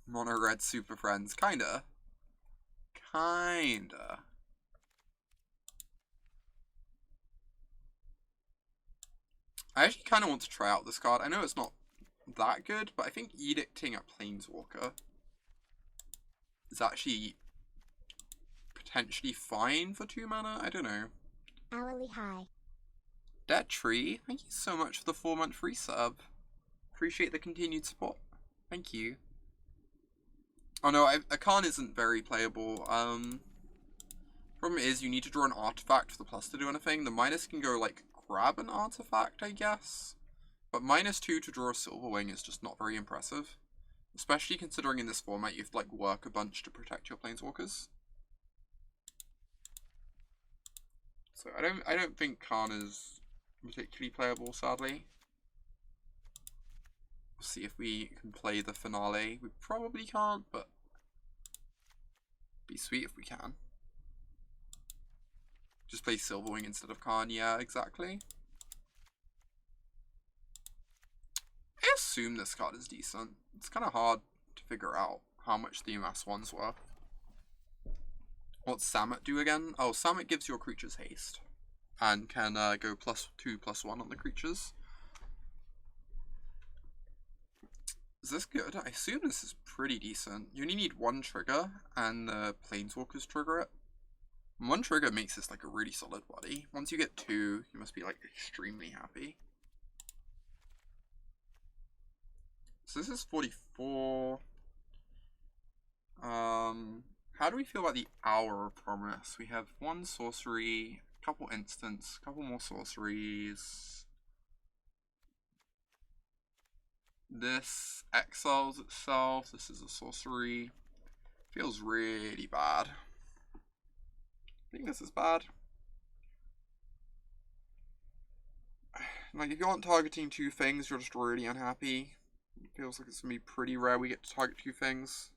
Speaker 1: Mono red super friends, kinda. I actually kind of want to try out this card. I know it's not that good, but I think Edicting a Planeswalker is actually potentially fine for 2 mana. I don't know.
Speaker 2: Hourly high.
Speaker 1: Dead Tree, thank you so much for the 4-month free sub. Appreciate the continued support. Thank you. Oh no, Akan isn't very playable. Problem is you need to draw an artifact for the plus to do anything. The minus can go like grab an artifact, I guess. But -2 to draw a Silverwing is just not very impressive. Especially considering in this format you have to like work a bunch to protect your planeswalkers. So I don't think Khan is particularly playable, sadly. We'll see if we can play the finale. We probably can't, but be sweet if we can. Just play Silverwing instead of Khan, yeah, exactly. I assume this card is decent. It's kind of hard to figure out how much the MS1's worth. What's Samut do again? Oh, Samut gives your creatures haste. And can go +2/+1 on the creatures. Is this good? I assume this is pretty decent. You only need 1 trigger, and the planeswalkers trigger it. 1 trigger makes this like a really solid body. Once you get 2, you must be like extremely happy. So this is 44. How do we feel about the Hour of Promise? We have 1 sorcery, a couple instants, a couple more sorceries. This exiles itself. This is a sorcery. Feels really bad. I think this is bad. Like, if you aren't targeting 2 things, you're just really unhappy. It feels like it's going to be pretty rare we get to target 2 things.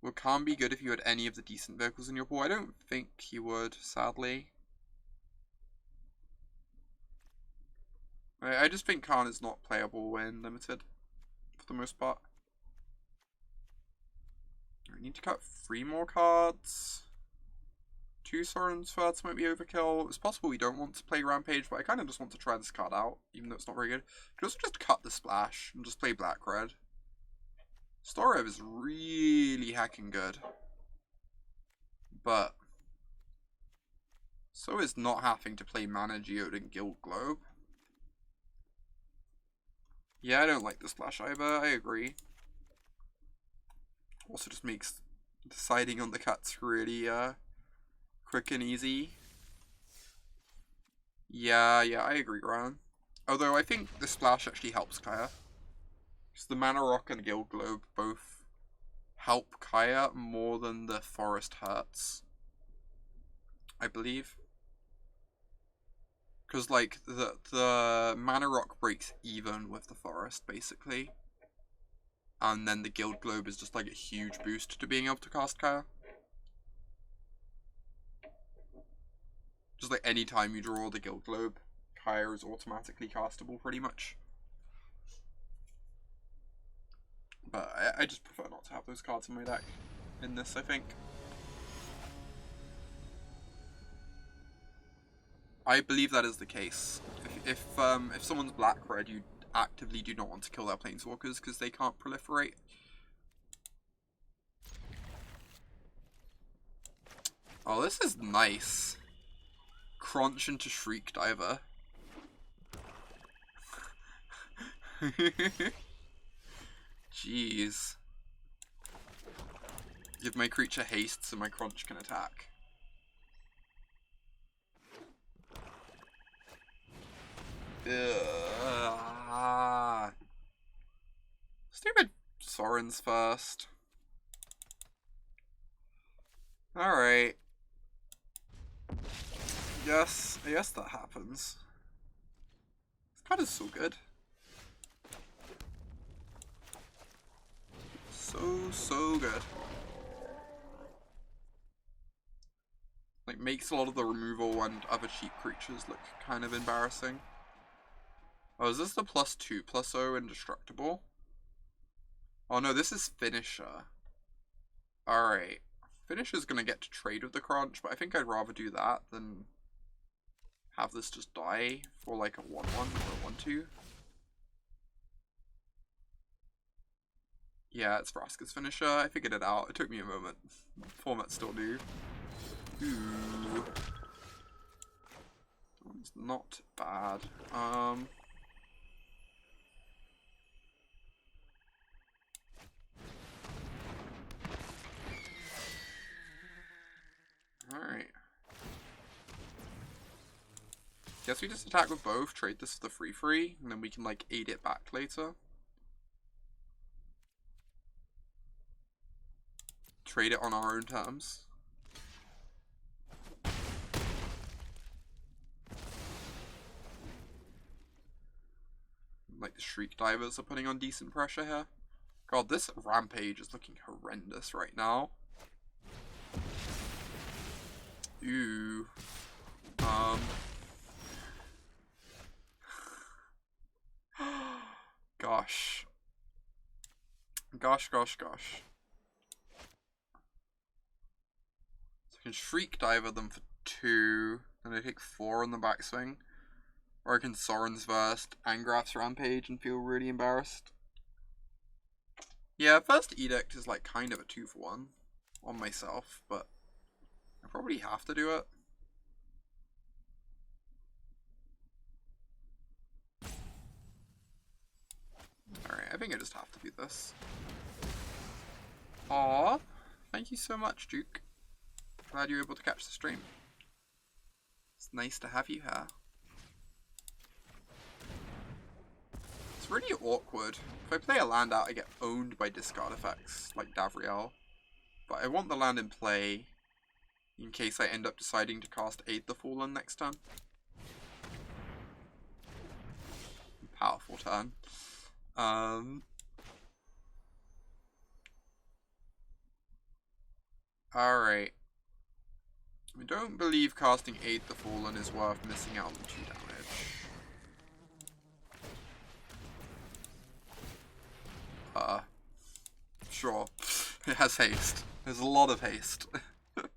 Speaker 1: Well, Khan be good if you had any of the decent vehicles in your pool. I don't think you would, sadly. I just think Khan is not playable when limited, for the most part. I need to cut 3 more cards. 2 Sorin's Swords might be overkill. It's possible we don't want to play Rampage, but I kind of just want to try this card out, even though it's not very good. You can also just cut the splash and just play black-red. Storev is really heckin' good. But so is not having to play Mana Geode and Guild Globe. Yeah, I don't like the splash either, I agree. Also just makes deciding on the cuts really quick and easy. Yeah, I agree, Ryan. Although I think the splash actually helps Kaya. Because the Mana Rock and Guild Globe both help Kaya more than the Forest hurts, I believe. Because, like, the Mana Rock breaks even with the Forest, basically. And then the Guild Globe is just, like, a huge boost to being able to cast Kaya. Just, like, any time you draw the Guild Globe, Kaya is automatically castable, pretty much. But I just prefer not to have those cards in my deck in this, I think. I believe that is the case. If someone's black-red, you actively do not want to kill their planeswalkers because they can't proliferate. Oh, this is nice. Crunch into Shriek Diver. Jeez. Give my creature haste so my Crunch can attack. Ugh. Stupid Sorens first. Alright. Yes, I guess that happens. This card is so good. So good. Like, makes a lot of the removal and other cheap creatures look kind of embarrassing. Oh, is this the +2/+0 indestructible? Oh no, this is Finisher. Alright. Finisher's gonna get to trade with the Crunch, but I think I'd rather do that than have this just die for like a 1/1 or a 1/2. Yeah, it's Vraska's Finisher. I figured it out. It took me a moment. Formats still do. Ooh. That one's not bad. Alright. Guess we just attack with both, trade this for the free, and then we can like aid it back later. Trade it on our own terms. Like the Shriek Divers are putting on decent pressure here. God, this Rampage is looking horrendous right now. Ooh. Gosh. Gosh. So I can Shriek Diver them for 2, and I take 4 on the backswing. Or I can Sorin's Verse, Angrath's Rampage, and feel really embarrassed. Yeah, First Edict is like kind of a 2-for-1 on myself, but I probably have to do it. Alright, I think I just have to do this. Aww, thank you so much, Duke. Glad you were able to catch the stream. It's nice to have you here. It's really awkward. If I play a land out, I get owned by discard effects, like Davriel. But I want the land in play, in case I end up deciding to cast Aid the Fallen next turn. Powerful turn. Alright. I don't believe casting Aid the Fallen is worth missing out on 2 damage. Sure. It has haste. There's a lot of haste. It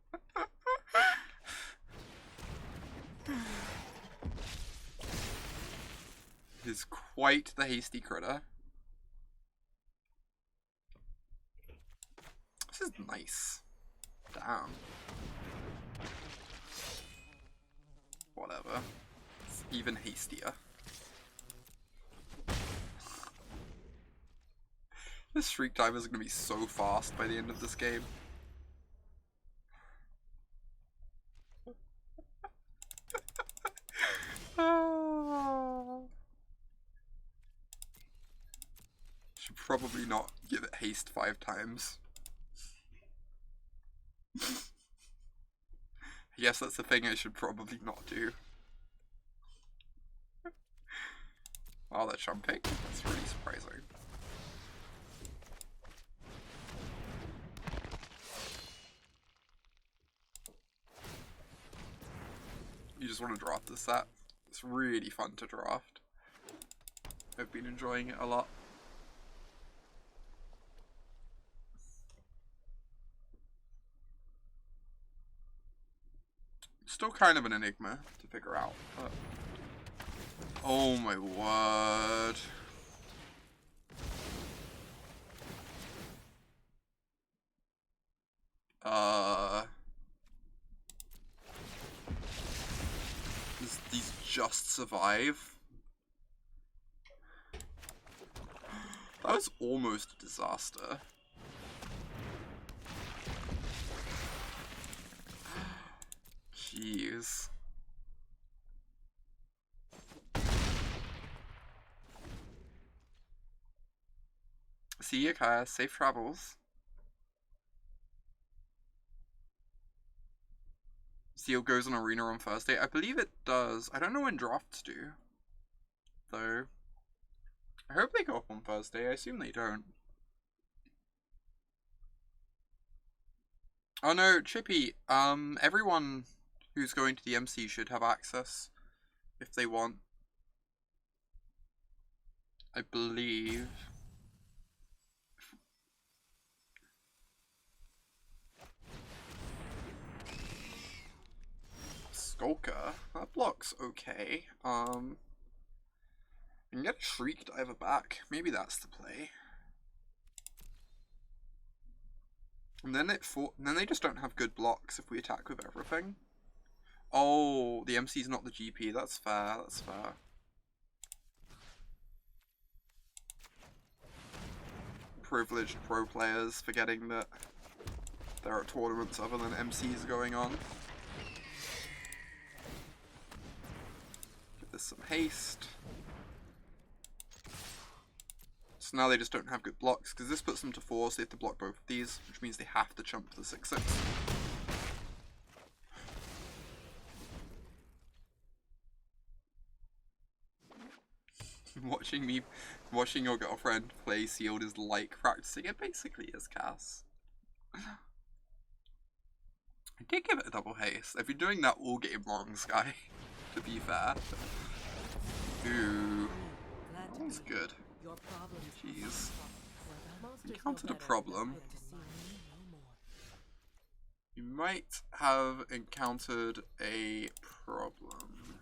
Speaker 1: is quite the hasty critter. This is nice. Damn. Whatever. It's even hastier. This Shriek Diver is going to be so fast by the end of this game. Should probably not give it haste 5 times. Yes, that's the thing I should probably not do. Wow, they're jumping. That's really surprising. You just want to draft this set. It's really fun to draft. I've been enjoying it a lot. Still kind of an enigma to figure out, but... Oh my word. These just survive? That was almost a disaster. Jeez. See you, Kaya. Safe travels. Seal goes on Arena on Thursday. I believe it does. I don't know when drafts do, though. I hope they go up on Thursday. I assume they don't. Oh no, Chippy. Everyone who's going to the MC should have access if they want. I believe. Skulker. That block's okay. I can get a Shriek Diver back. Maybe that's the play. And then then they just don't have good blocks if we attack with everything. Oh, the MC's not the GP. That's fair. That's fair. Privileged pro players forgetting that there are tournaments other than MCs going on. Give this some haste. So now they just don't have good blocks, because this puts them to 4, so they have to block both of these, which means they have to jump to the 6/6. Watching your girlfriend play Sealed is like practicing it basically is, Cass. I did give it a double haste. I've been doing that all game long, Sky, to be fair. Ooh, that was good. Jeez. Encountered a problem. You might have encountered a problem.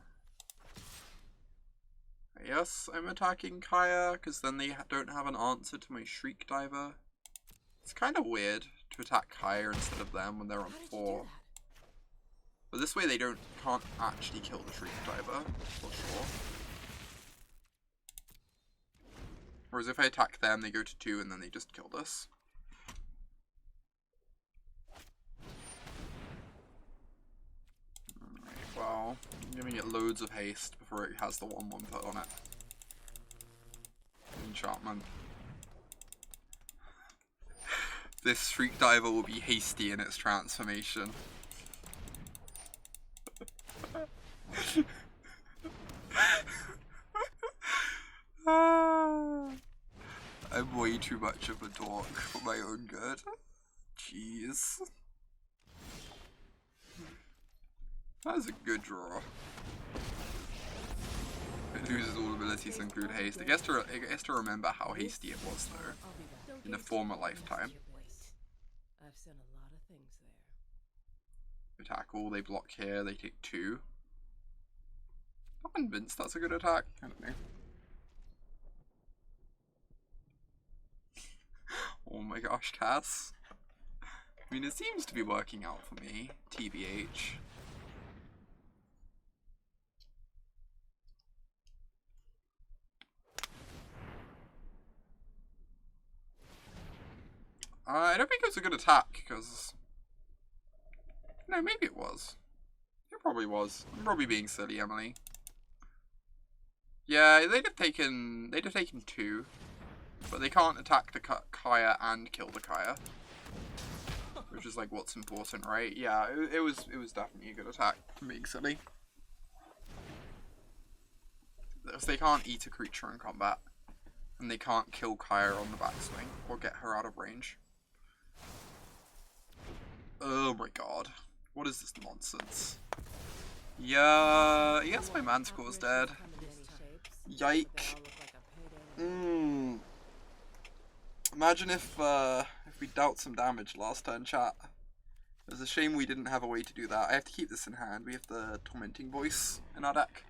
Speaker 1: Yes, I'm attacking Kaya, because then they don't have an answer to my Shriek Diver. It's kind of weird to attack Kaya instead of them when they're on 4. But this way they can't actually kill the Shriek Diver, for sure. Whereas if I attack them, they go to 2 and then they just kill this. Alright, well, I'm giving it loads of haste before it has the 1/1 put on it. Enchantment. This Shriek Diver will be hasty in its transformation. I'm way too much of a dork for my own good. Jeez. That was a good draw. It loses all abilities to include haste. I guess to remember how hasty it was though, in a former lifetime.
Speaker 3: I've seen a lot of things there.
Speaker 1: Attack all, they block here, they take 2. I'm convinced that's a good attack. I don't know. Oh my gosh, Cass. I mean, it seems to be working out for me, TBH. I don't think it was a good attack, because... No, maybe it was. It probably was. I'm probably being silly, Emily. Yeah, they'd have taken 2. But they can't attack the Kaya and kill the Kaya. Which is like what's important, right? Yeah, it was definitely a good attack for being silly. Because they can't eat a creature in combat. And they can't kill Kaya on the backswing or get her out of range. Oh my god. What is this nonsense? Yeah, yes, my Manticore's dead. Yike. Imagine if we dealt some damage last turn, chat. It was a shame we didn't have a way to do that. I have to keep this in hand. We have the Tormenting Voice in our deck.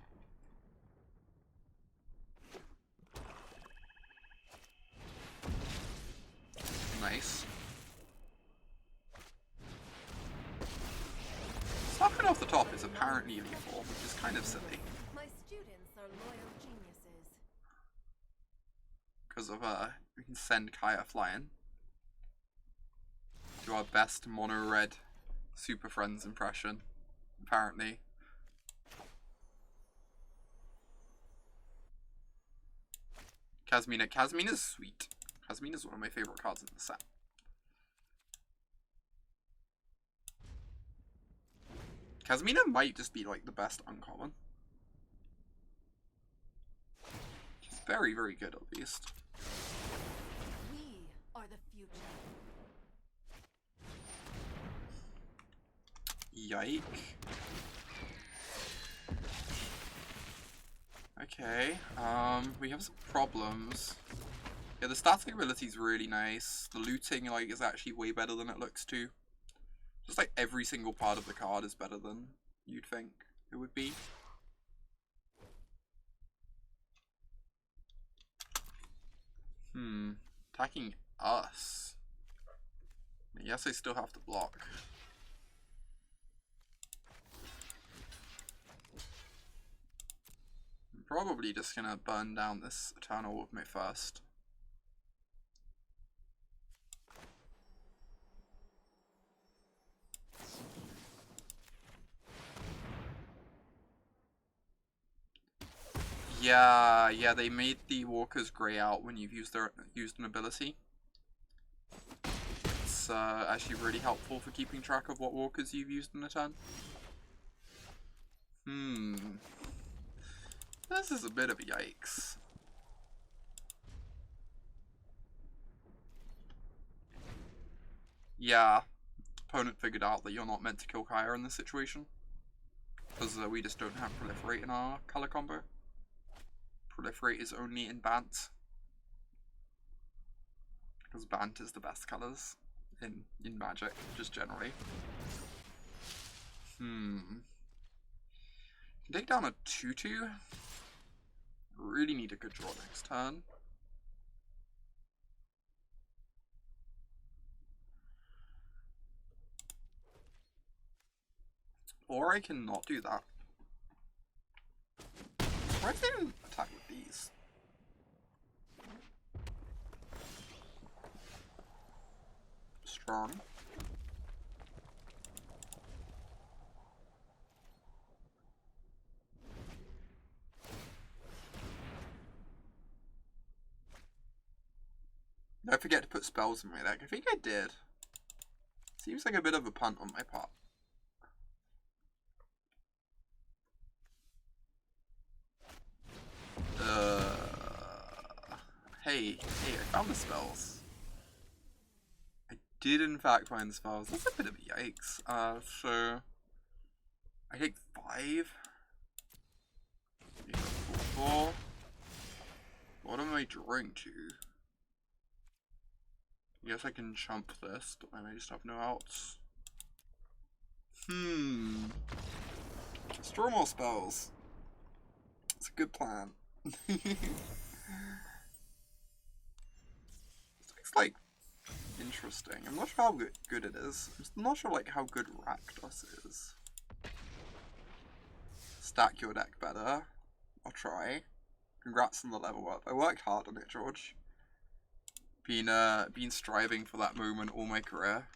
Speaker 1: Nice. Stuffing off the top is apparently lethal, which is kind of silly.
Speaker 3: My students are loyal geniuses.
Speaker 1: Because of, we can send Kaya flying. Do our best mono red Super Friends impression, apparently. Kasmina. Kasmina's sweet. Kasmina's one of my favorite cards in the set. Kasmina might just be like the best uncommon. She's very, very good at least.
Speaker 3: We are the future.
Speaker 1: Yike. Okay, we have some problems. Yeah, the static ability is really nice. The looting, like, is actually way better than it looks too. Just like every single part of the card is better than you'd think it would be. Attacking us. Yes, I still have to block. I'm probably just gonna burn down this Eternal with my first. Yeah, they made the walkers grey out when you've used an ability. It's actually really helpful for keeping track of what walkers you've used in a turn. This is a bit of a yikes. Yeah, opponent figured out that you're not meant to kill Kaya in this situation. Because we just don't have Proliferate in our color combo. Proliferate is only in Bant. Because Bant is the best colors in Magic, just generally. Can take down a 2/2. Really need a good draw next turn. Or I can not do that. Why did they even attack with these? Strong. Did I forget to put spells in my deck? I think I did. Seems like a bit of a punt on my part. Hey, I found the spells. I did in fact find the spells. That's a bit of a yikes. So I take 5. 4. What am I drawing to? Guess I can chump this, but then I just have no outs. Let's draw more spells. It's a good plan. It's like interesting. I'm not sure how good it is. I'm not sure like how good Rakdos is. Stack your deck better. I'll try. Congrats on the level up. I worked hard on it, George. Been striving for that moment all my career.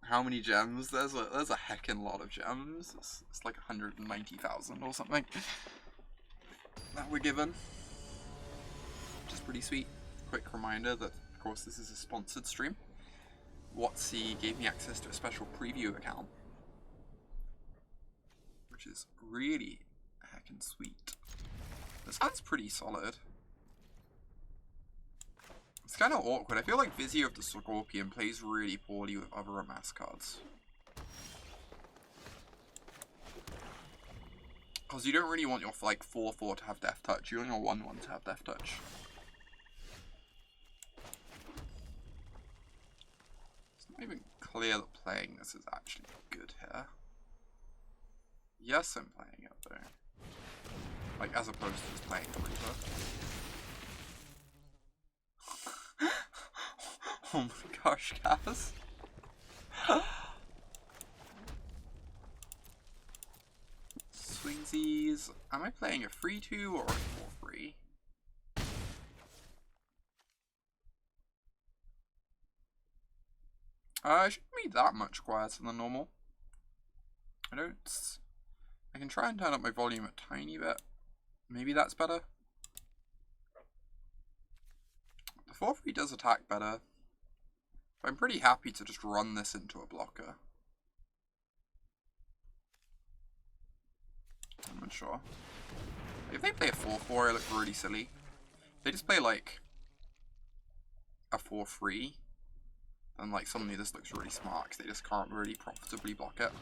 Speaker 1: How many gems? There's a heckin' lot of gems. It's like 190,000 or something that we're given, which is pretty sweet. Quick reminder that, of course, this is a sponsored stream. WotC gave me access to a special preview account, which is really heckin' sweet. This sounds pretty solid. It's kind of awkward. I feel like Vizio of the Scorpion plays really poorly with other Amass cards. Because you don't really want your like 4/4 to have Death Touch. You want your 1/1 to have Death Touch. It's not even clear that playing this is actually good here. Yes, I'm playing it though. Like, as opposed to just playing the Reaper. Oh my gosh, Kaz. Swingsies. Am I playing a 3-2 or a 4-3? It shouldn't be that much quieter than normal. I can try and turn up my volume a tiny bit. Maybe that's better. The 4-3 does attack better. I'm pretty happy to just run this into a blocker. I'm not sure. If they play a 4-4, it looks really silly. If they just play like a 4-3, then like suddenly this looks really smart because they just can't really profitably block it.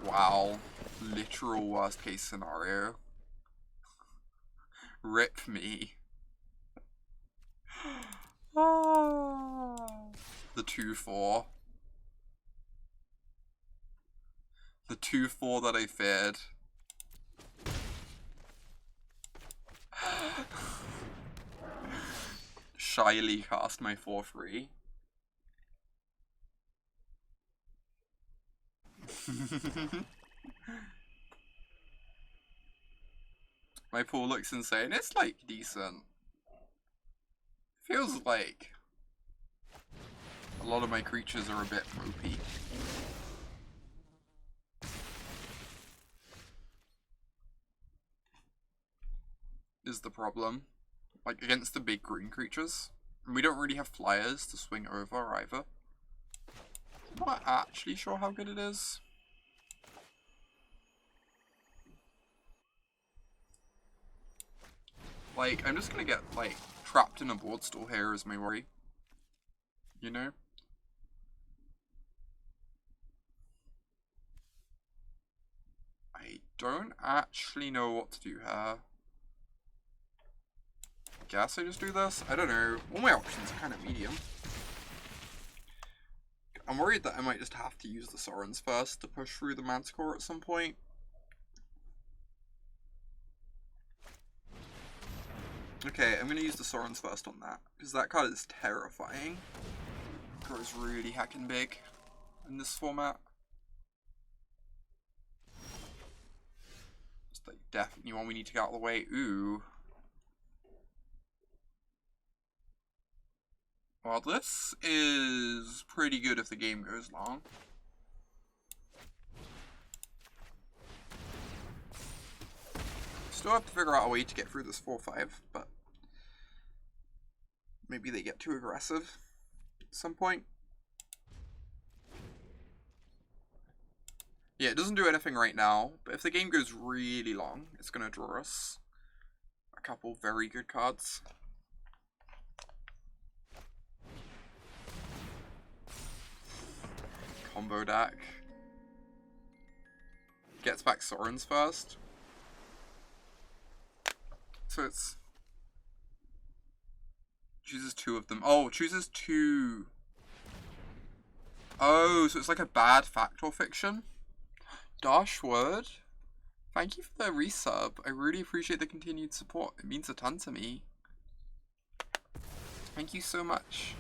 Speaker 1: Wow. Literal worst case scenario. Rip me. The 2-4. The 2-4 that I feared. Shyly cast my 4-3. My pool looks insane. It's like decent. Feels like a lot of my creatures are a bit mopey. Is the problem. Like, against the big green creatures. And we don't really have flyers to swing over either. I'm not actually sure how good it is. Like, I'm just gonna get, like, trapped in a board stall here is my worry. You know? I don't actually know what to do here. Guess I just do this? I don't know. All my options are kind of medium. I'm worried that I might just have to use the Sorens first to push through the Manticore at some point. Okay, I'm gonna use the Sorens first on that, because that card is terrifying. It grows really heckin' big in this format. It's like definitely one we need to get out of the way. Ooh. Well, this is pretty good if the game goes long. Still have to figure out a way to get through this 4-5, but maybe they get too aggressive at some point. Yeah, it doesn't do anything right now, but if the game goes really long, it's going to draw us a couple very good cards. Combo deck. Gets back Sorens first. So it's... chooses two of them. Oh, chooses two. Oh, so it's like a bad fact or fiction? Dashwood, thank you for the resub. I really appreciate the continued support. It means a ton to me. Thank you so much.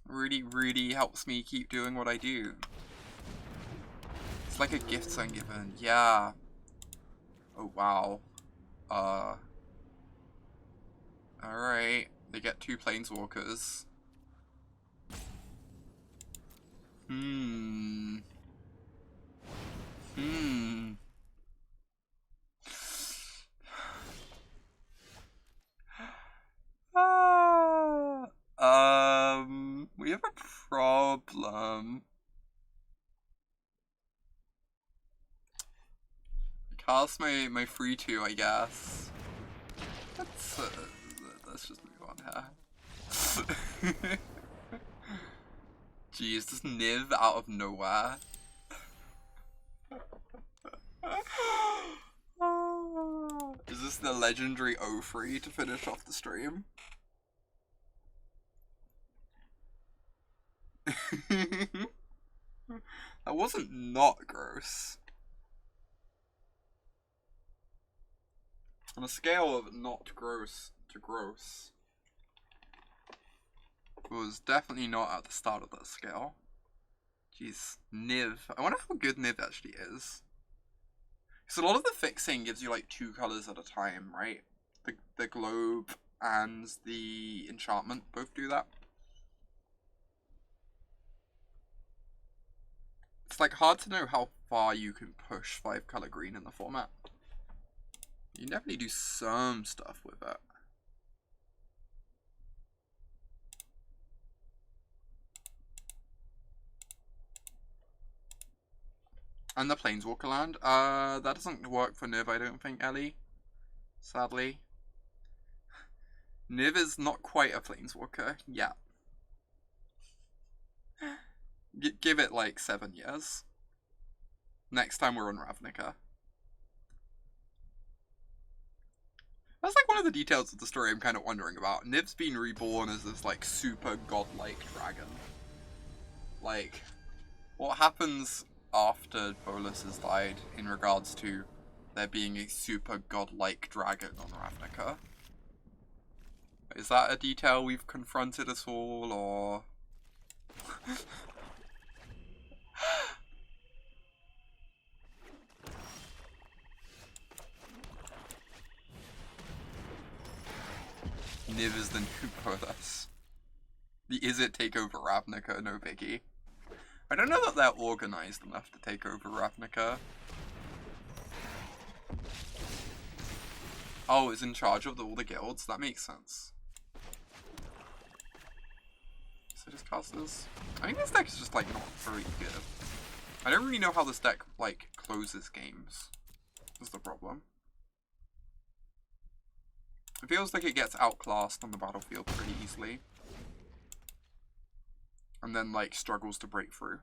Speaker 1: Really, really helps me keep doing what I do. like a gift zone given. Yeah. Oh, wow. Alright. They get 2 planeswalkers. Hmm. We have a problem. Cast my free 2, I guess. Let's just move on here. Jeez, just Niv out of nowhere. Is this the legendary O3 to finish off the stream? That wasn't not gross. On a scale of not gross to gross, it was definitely not at the start of that scale. Jeez, Niv. I wonder how good Niv actually is. Because a lot of the fixing gives you like 2 colors at a time, right? The globe and the enchantment both do that. It's like hard to know how far you can push 5 color green in the format. You can definitely do some stuff with it. And the Planeswalker land. That doesn't work for Niv, I don't think, Ellie. Sadly. Niv is not quite a Planeswalker yet. Give it like 7 years. Next time we're on Ravnica. That's like one of the details of the story I'm kind of wondering about. Niv's been reborn as this like super godlike dragon. Like, what happens after Bolas has died in regards to there being a super godlike dragon on Ravnica? Is that a detail we've confronted at all, or... Niv is the new Bolas. The Izzet take over Ravnica, no biggie. I don't know that they're organized enough to take over Ravnica. Oh, it's in charge of all the guilds? That makes sense. So just casters? I think this deck is just like not very good. I don't really know how this deck like closes games. That's the problem. It feels like it gets outclassed on the battlefield pretty easily. And then like struggles to break through.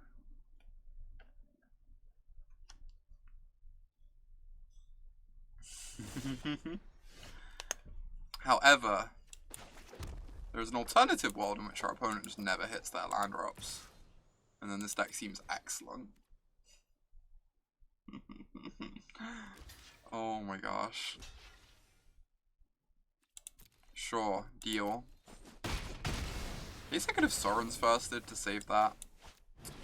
Speaker 1: However, there's an alternative world in which our opponent just never hits their land drops. And then this deck seems excellent. Oh my gosh. Sure, deal. I guess I could have Sorin's firsted to save that.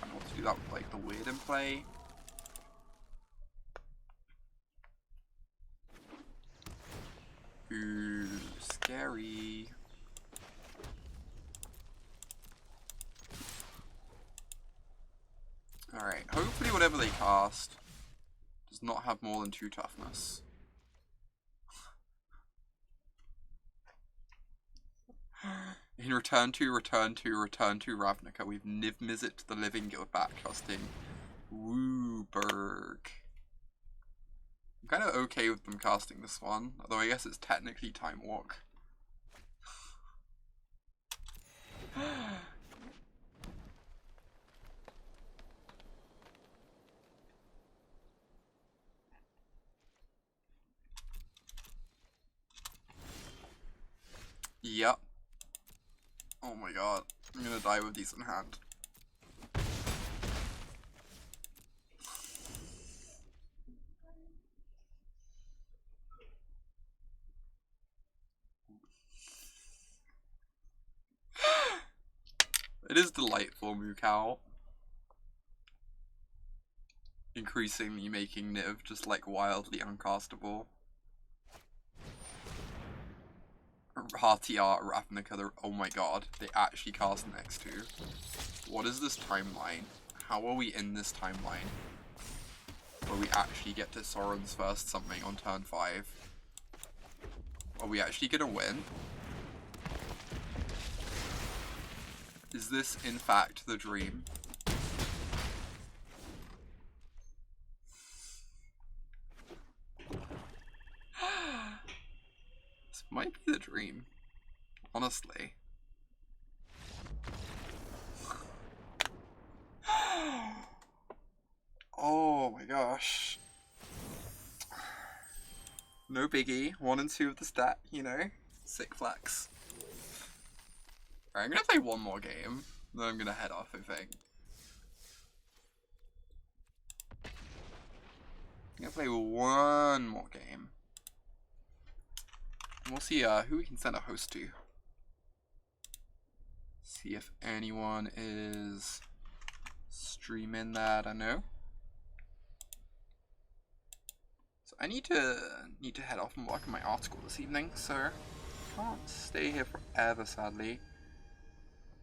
Speaker 1: I don't want to do that with like the weird in play. Ooh, scary. Alright, hopefully whatever they cast does not have more than 2 toughness. In return to Ravnica, we've Niv Mizzet the Living Guild back casting Wooburg. I'm kind of okay with them casting this one, although I guess it's technically Time Walk. Yep. Oh my god, I'm gonna die with these in hand. It is delightful, Mukau. increasingly making Niv just like wildly uncastable. Hatiyar, Ravnica, oh my god, they actually cast next to. What is this timeline? How are we in this timeline? Where we actually get to Soren's first something on turn 5? Are we actually gonna win? Is this in fact the dream? This might be the dream, honestly. Oh my gosh. No biggie. 1 and 2 of the stat, you know? Sick flex. Alright, I'm gonna play one more game, then I'm gonna head off, I think. I'm gonna play one more game. And we'll see who we can send a host to. See if anyone is streaming that I know. So I need to head off and work on my article this evening, so I can't stay here forever, sadly.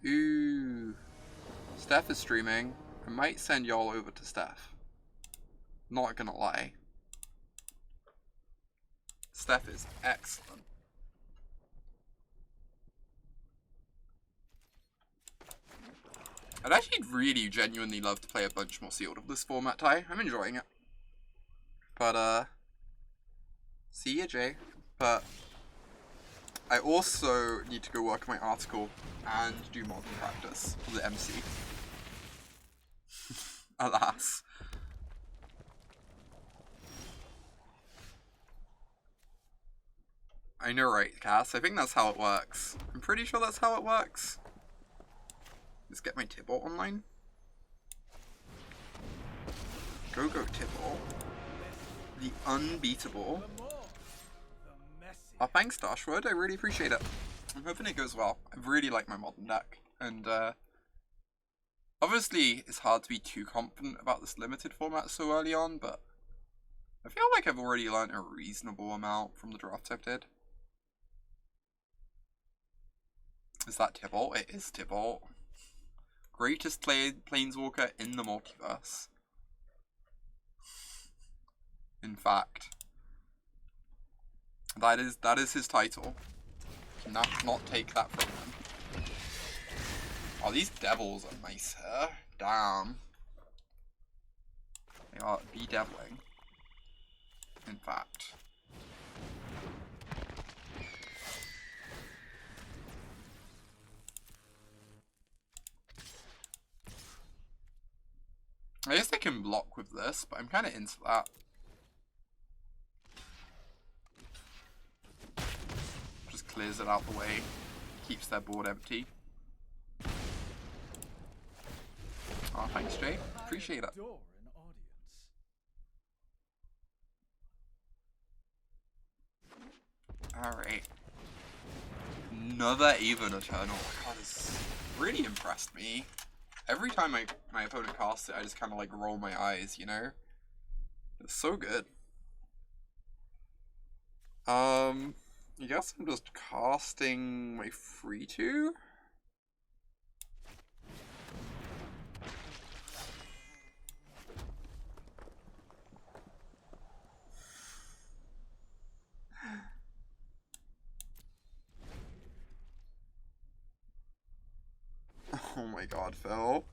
Speaker 1: Ooh, Steph is streaming. I might send y'all over to Steph. Not gonna lie. Steph is excellent. I'd actually really genuinely love to play a bunch more Sealed of this format, Ty. I'm enjoying it. But, see ya, Jay. But I also need to go work on my article and do modern practice for the MC. Alas. I know, right, Cass? I think that's how it works. I'm pretty sure that's how it works. Let's get my Tibalt online. Go Tibalt. The unbeatable. Oh, thanks, Dashwood. I really appreciate it. I'm hoping it goes well. I really like my modern deck. And, obviously, it's hard to be too confident about this limited format so early on, but I feel like I've already learned a reasonable amount from the draft I did. Is that Tibalt? It is Tibalt. Greatest planeswalker in the multiverse. In fact, that is his title. Cannot not take that from him. Oh, these devils are nice here. Damn. They are bedeviling. In fact. I guess they can block with this, but I'm kind of into that. Just clears it out the way, keeps their board empty. Oh, thanks, Jay. Appreciate it. Alright. Another even Eternal. God, this really impressed me. Every time my opponent casts it, I just kind of like roll my eyes, you know? It's so good. I guess I'm just casting my 3/2. Oh my god, Phil.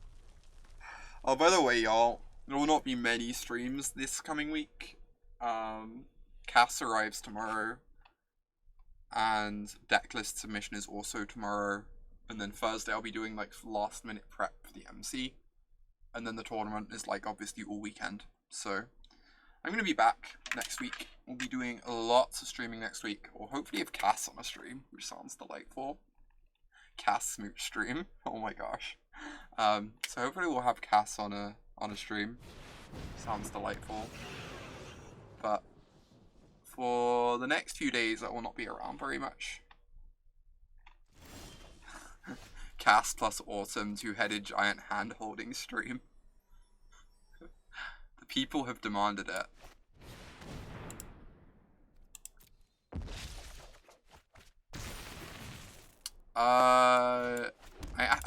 Speaker 1: Oh, by the way, y'all, there will not be many streams this coming week. Cass arrives tomorrow, and decklist submission is also tomorrow, and then Thursday I'll be doing like last minute prep for the MC, and then the tournament is like obviously all weekend. So I'm gonna be back next week. We'll be doing lots of streaming next week, or hopefully have Cass on a stream, which sounds delightful. Cass smooch stream. Oh my gosh. So hopefully we'll have Cass on a stream. Sounds delightful. But for the next few days I will not be around very much. Cass plus Autumn, two-headed giant hand-holding stream. The People have demanded it.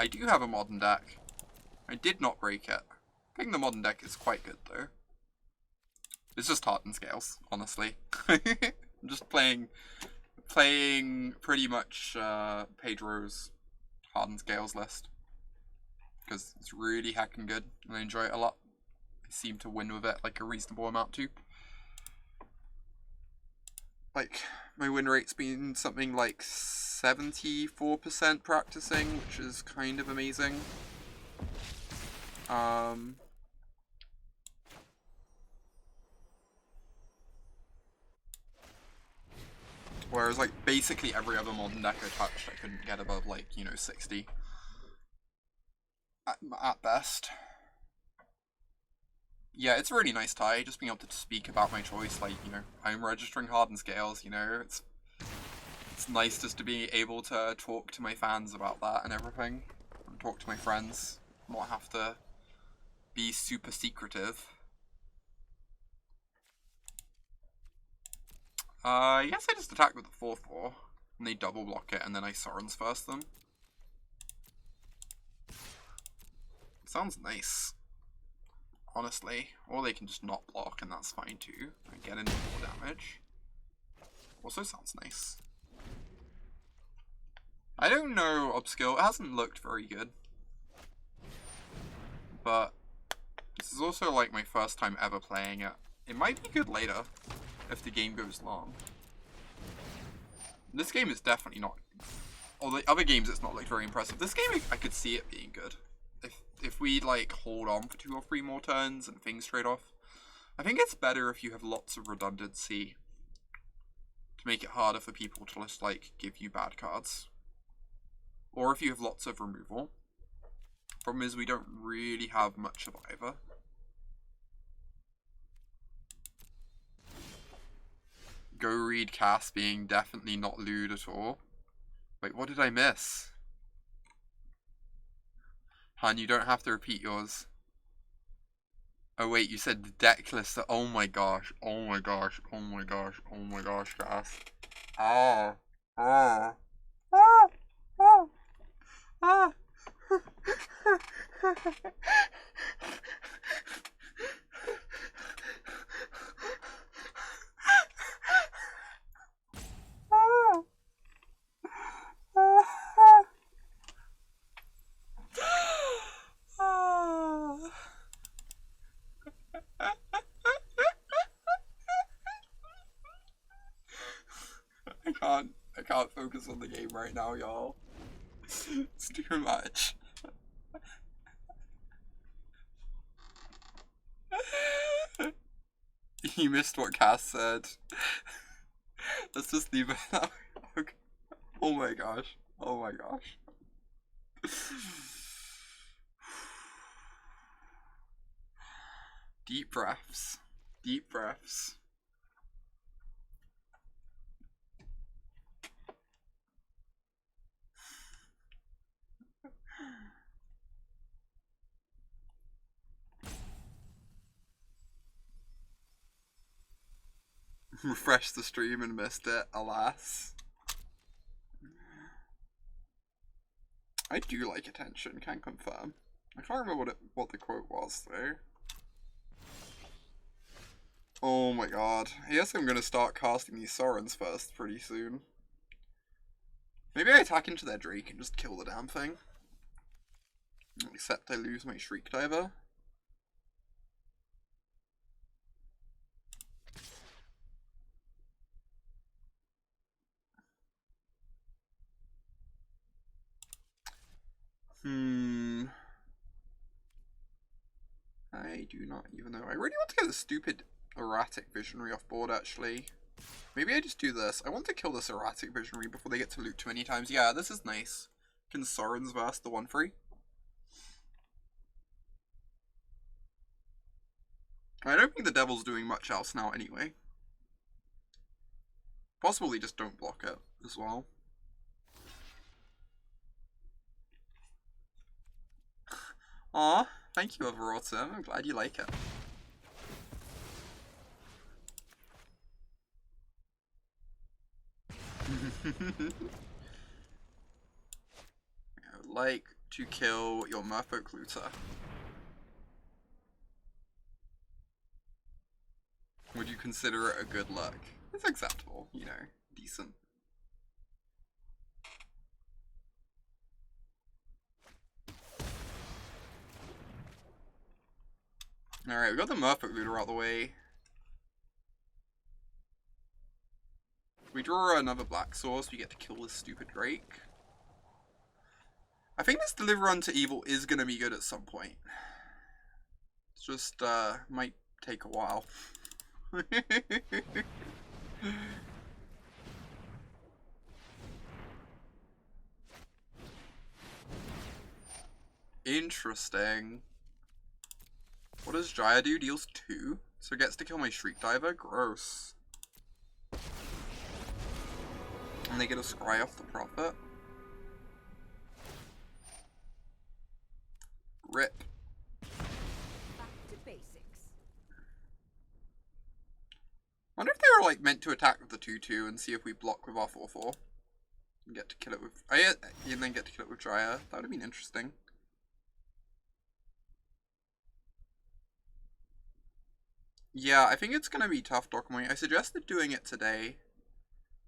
Speaker 1: I do have a modern deck. I did not break it. I think the modern deck is quite good though. It's just hardened scales, honestly. I'm just playing pretty much Pedro's hardened scales list because it's really heckin' good and I enjoy it a lot. I seem to win with it like a reasonable amount too. Like my win rate's been something like 74% practicing, which is kind of amazing. Whereas like basically every other modern deck I touched, I couldn't get above like, you know, 60 at best. Yeah, it's a really nice tie, just being able to speak about my choice, like, you know, I'm registering hardened scales, you know, it's nice just to be able to talk to my fans about that and everything, and talk to my friends, not have to be super secretive. Yes, I just attack with the 4/4, and they double block it, and then I Sorin's first them. Sounds nice. Honestly, or they can just not block and that's fine too. I get into more damage. Also sounds nice. I don't know Upskill, it hasn't looked very good. But this is also like my first time ever playing it. It might be good later, if the game goes long. This game is definitely not, all the other games it's not looked very impressive. This game I could see it being good. If we like hold on for 2 or 3 more turns and things trade off. I think it's better if you have lots of redundancy to make it harder for people to just like give you bad cards. Or if you have lots of removal. Problem is we don't really have much of either. Go read Cass being definitely not lewd at all. Wait, what did I miss? Han, you don't have to repeat yours. Oh wait, you said the deck list. Oh my gosh, oh my gosh, oh my gosh, oh my gosh, Cass. Ah, ah, ah, ah, ah. I can't focus on the game right now, y'all. It's too much. You missed what Cass said. Let's just leave it now. Okay. Oh my gosh. Oh my gosh. Deep breaths. Deep breaths. Refreshed the stream and missed it, alas. I do like attention, can confirm. I can't remember what the quote was though. Oh my god. I guess I'm gonna start casting these Sorens first pretty soon. Maybe I attack into their Drake and just kill the damn thing. Except I lose my Shriek Diver. I do not even know. I really want to get the stupid Erratic Visionary off board, actually. Maybe I just do this. I want to kill this Erratic Visionary before they get to loot too many times. Yeah, this is nice. Can Soren's verse the 1/3? I don't think the Devil's doing much else now anyway. Possibly just don't block it as well. Aw, thank you, Overautumn. I'm glad you like it. I would like to kill your Merfolk Looter. Would you consider it a good look? It's acceptable, you know, decent. Alright, we got the Merfolk Looter out of the way. If we draw another black source, we get to kill this stupid Drake. I think this Deliver Unto Evil is gonna be good at some point. It's just, might take a while. Interesting. What does Jaya do? Deals 2? So it gets to kill my Shriek Diver? Gross. And they get a scry off the Prophet. Rip.
Speaker 3: Back to basics.
Speaker 1: Wonder if they were like meant to attack with the 2/2 and see if we block with our 4/4. And get to kill it with and then get to kill it with Jaya. That would have been interesting. Yeah, I think it's gonna be tough, Dokomoy. I suggested doing it today,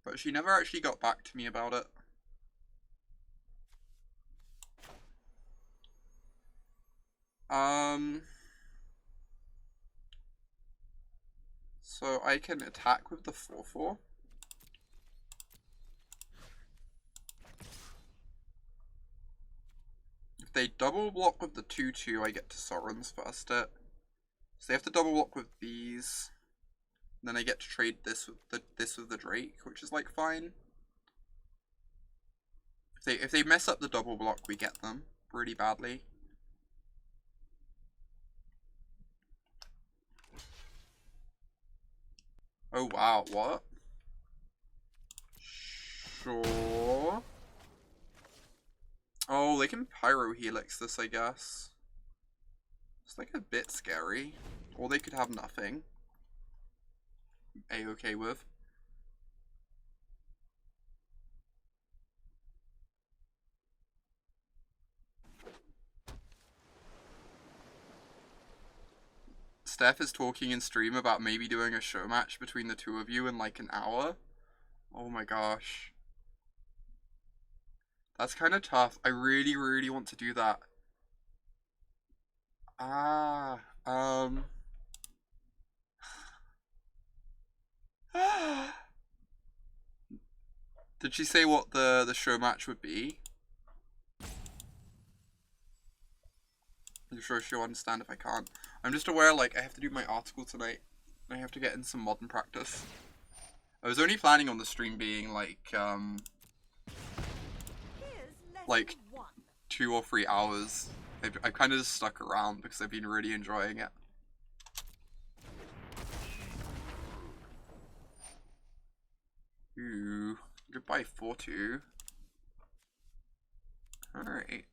Speaker 1: but she never actually got back to me about it. So I can attack with the 4/4. If they double block with the 2/2, I get to Sorin's first hit. So they have to double block with these. Then I get to trade this with the Drake, which is like fine. If they mess up the double block, we get them really badly. Oh wow, what? Sure. Oh, they can Pyro Helix this, I guess. It's like a bit scary. Or they could have nothing. A-okay with. Steph is talking in stream about maybe doing a show match between the two of you in like an hour. Oh my gosh. That's kind of tough. I really, really want to do that. Did she say what the show match would be? I'm sure she'll understand if I can't. I'm just aware, like, I have to do my article tonight. I have to get in some modern practice. I was only planning on the stream being, like 2 or 3 hours. I've kind of just stuck around because I've been really enjoying it. Ooh, goodbye 4/2. Alright.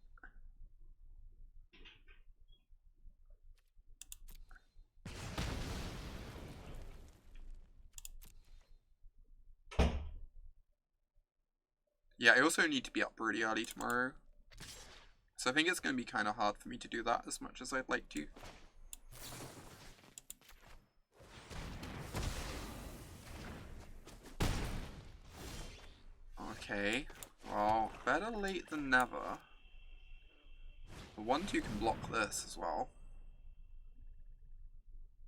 Speaker 1: Yeah, I also need to be up really early tomorrow. So I think it's going to be kind of hard for me to do that as much as I'd like to. Okay, well, better late than never. The 1/2 can block this as well.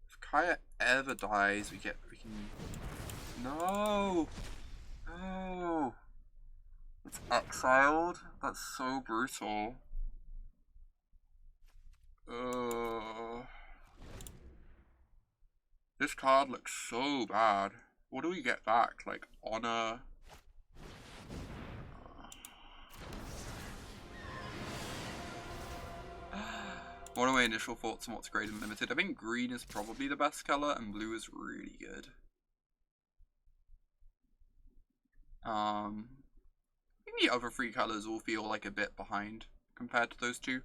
Speaker 1: If Kaya ever dies, we can... No! No! It's exiled? That's so brutal. This card looks so bad. What do we get back? Like, Honor? What are my initial thoughts on what's great and limited? I think green is probably the best color, and blue is really good. I think the other 3 colors all feel like a bit behind compared to those 2.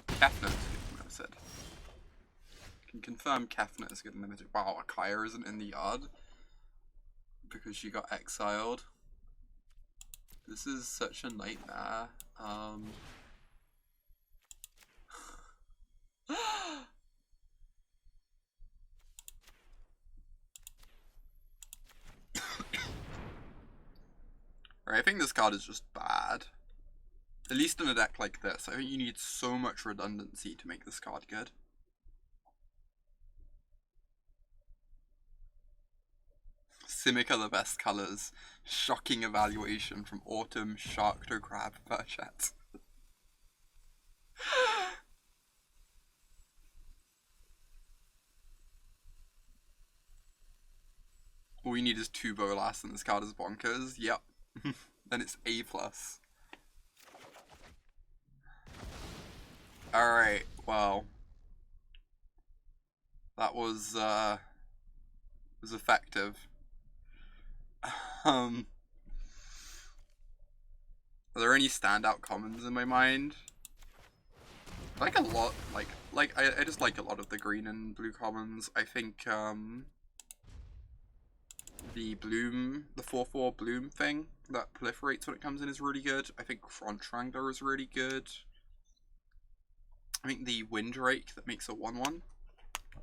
Speaker 1: Kefnet is good and limited. Can confirm Kefnet is good and limited. Wow, Akaya isn't in the yard. because she got exiled. This is such a nightmare. I think this card is just bad. At least in a deck like this. I think you need so much redundancy to make this card good. Simic are the best colors. Shocking evaluation from Autumn, Sharkdo, Crab, Burchett. All you need is 2 Bolas and this card is bonkers. Yep. Then it's A+. Alright, well. That was effective. Are there any standout commons in my mind? I like a lot, I just like a lot of the green and blue commons. I think, the bloom, the 4/4 bloom thing that proliferates when it comes in is really good. I think Front Strangler is really good. I think the Windrake that makes a 1/1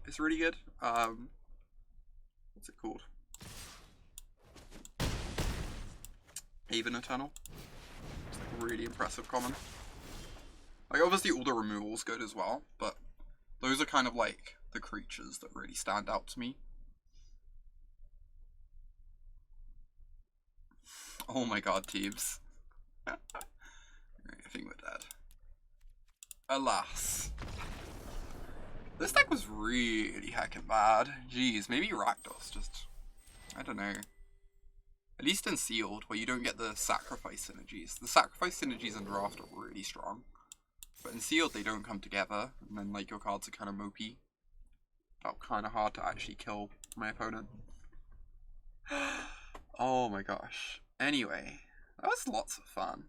Speaker 1: is really good. What's it called? Haven Eternal. It's like a really impressive common. Like obviously all the removals good as well, but those are kind of like the creatures that really stand out to me. Oh my god, Teebs. I think we're dead. Alas. This deck was really heckin' bad. Jeez, maybe Rakdos just... I don't know. At least in Sealed, where you don't get the sacrifice synergies. The sacrifice synergies in Draft are really strong. But in Sealed, they don't come together, and then like your cards are kind of mopey. Felt kind of hard to actually kill my opponent. Oh my gosh. Anyway, that was lots of fun.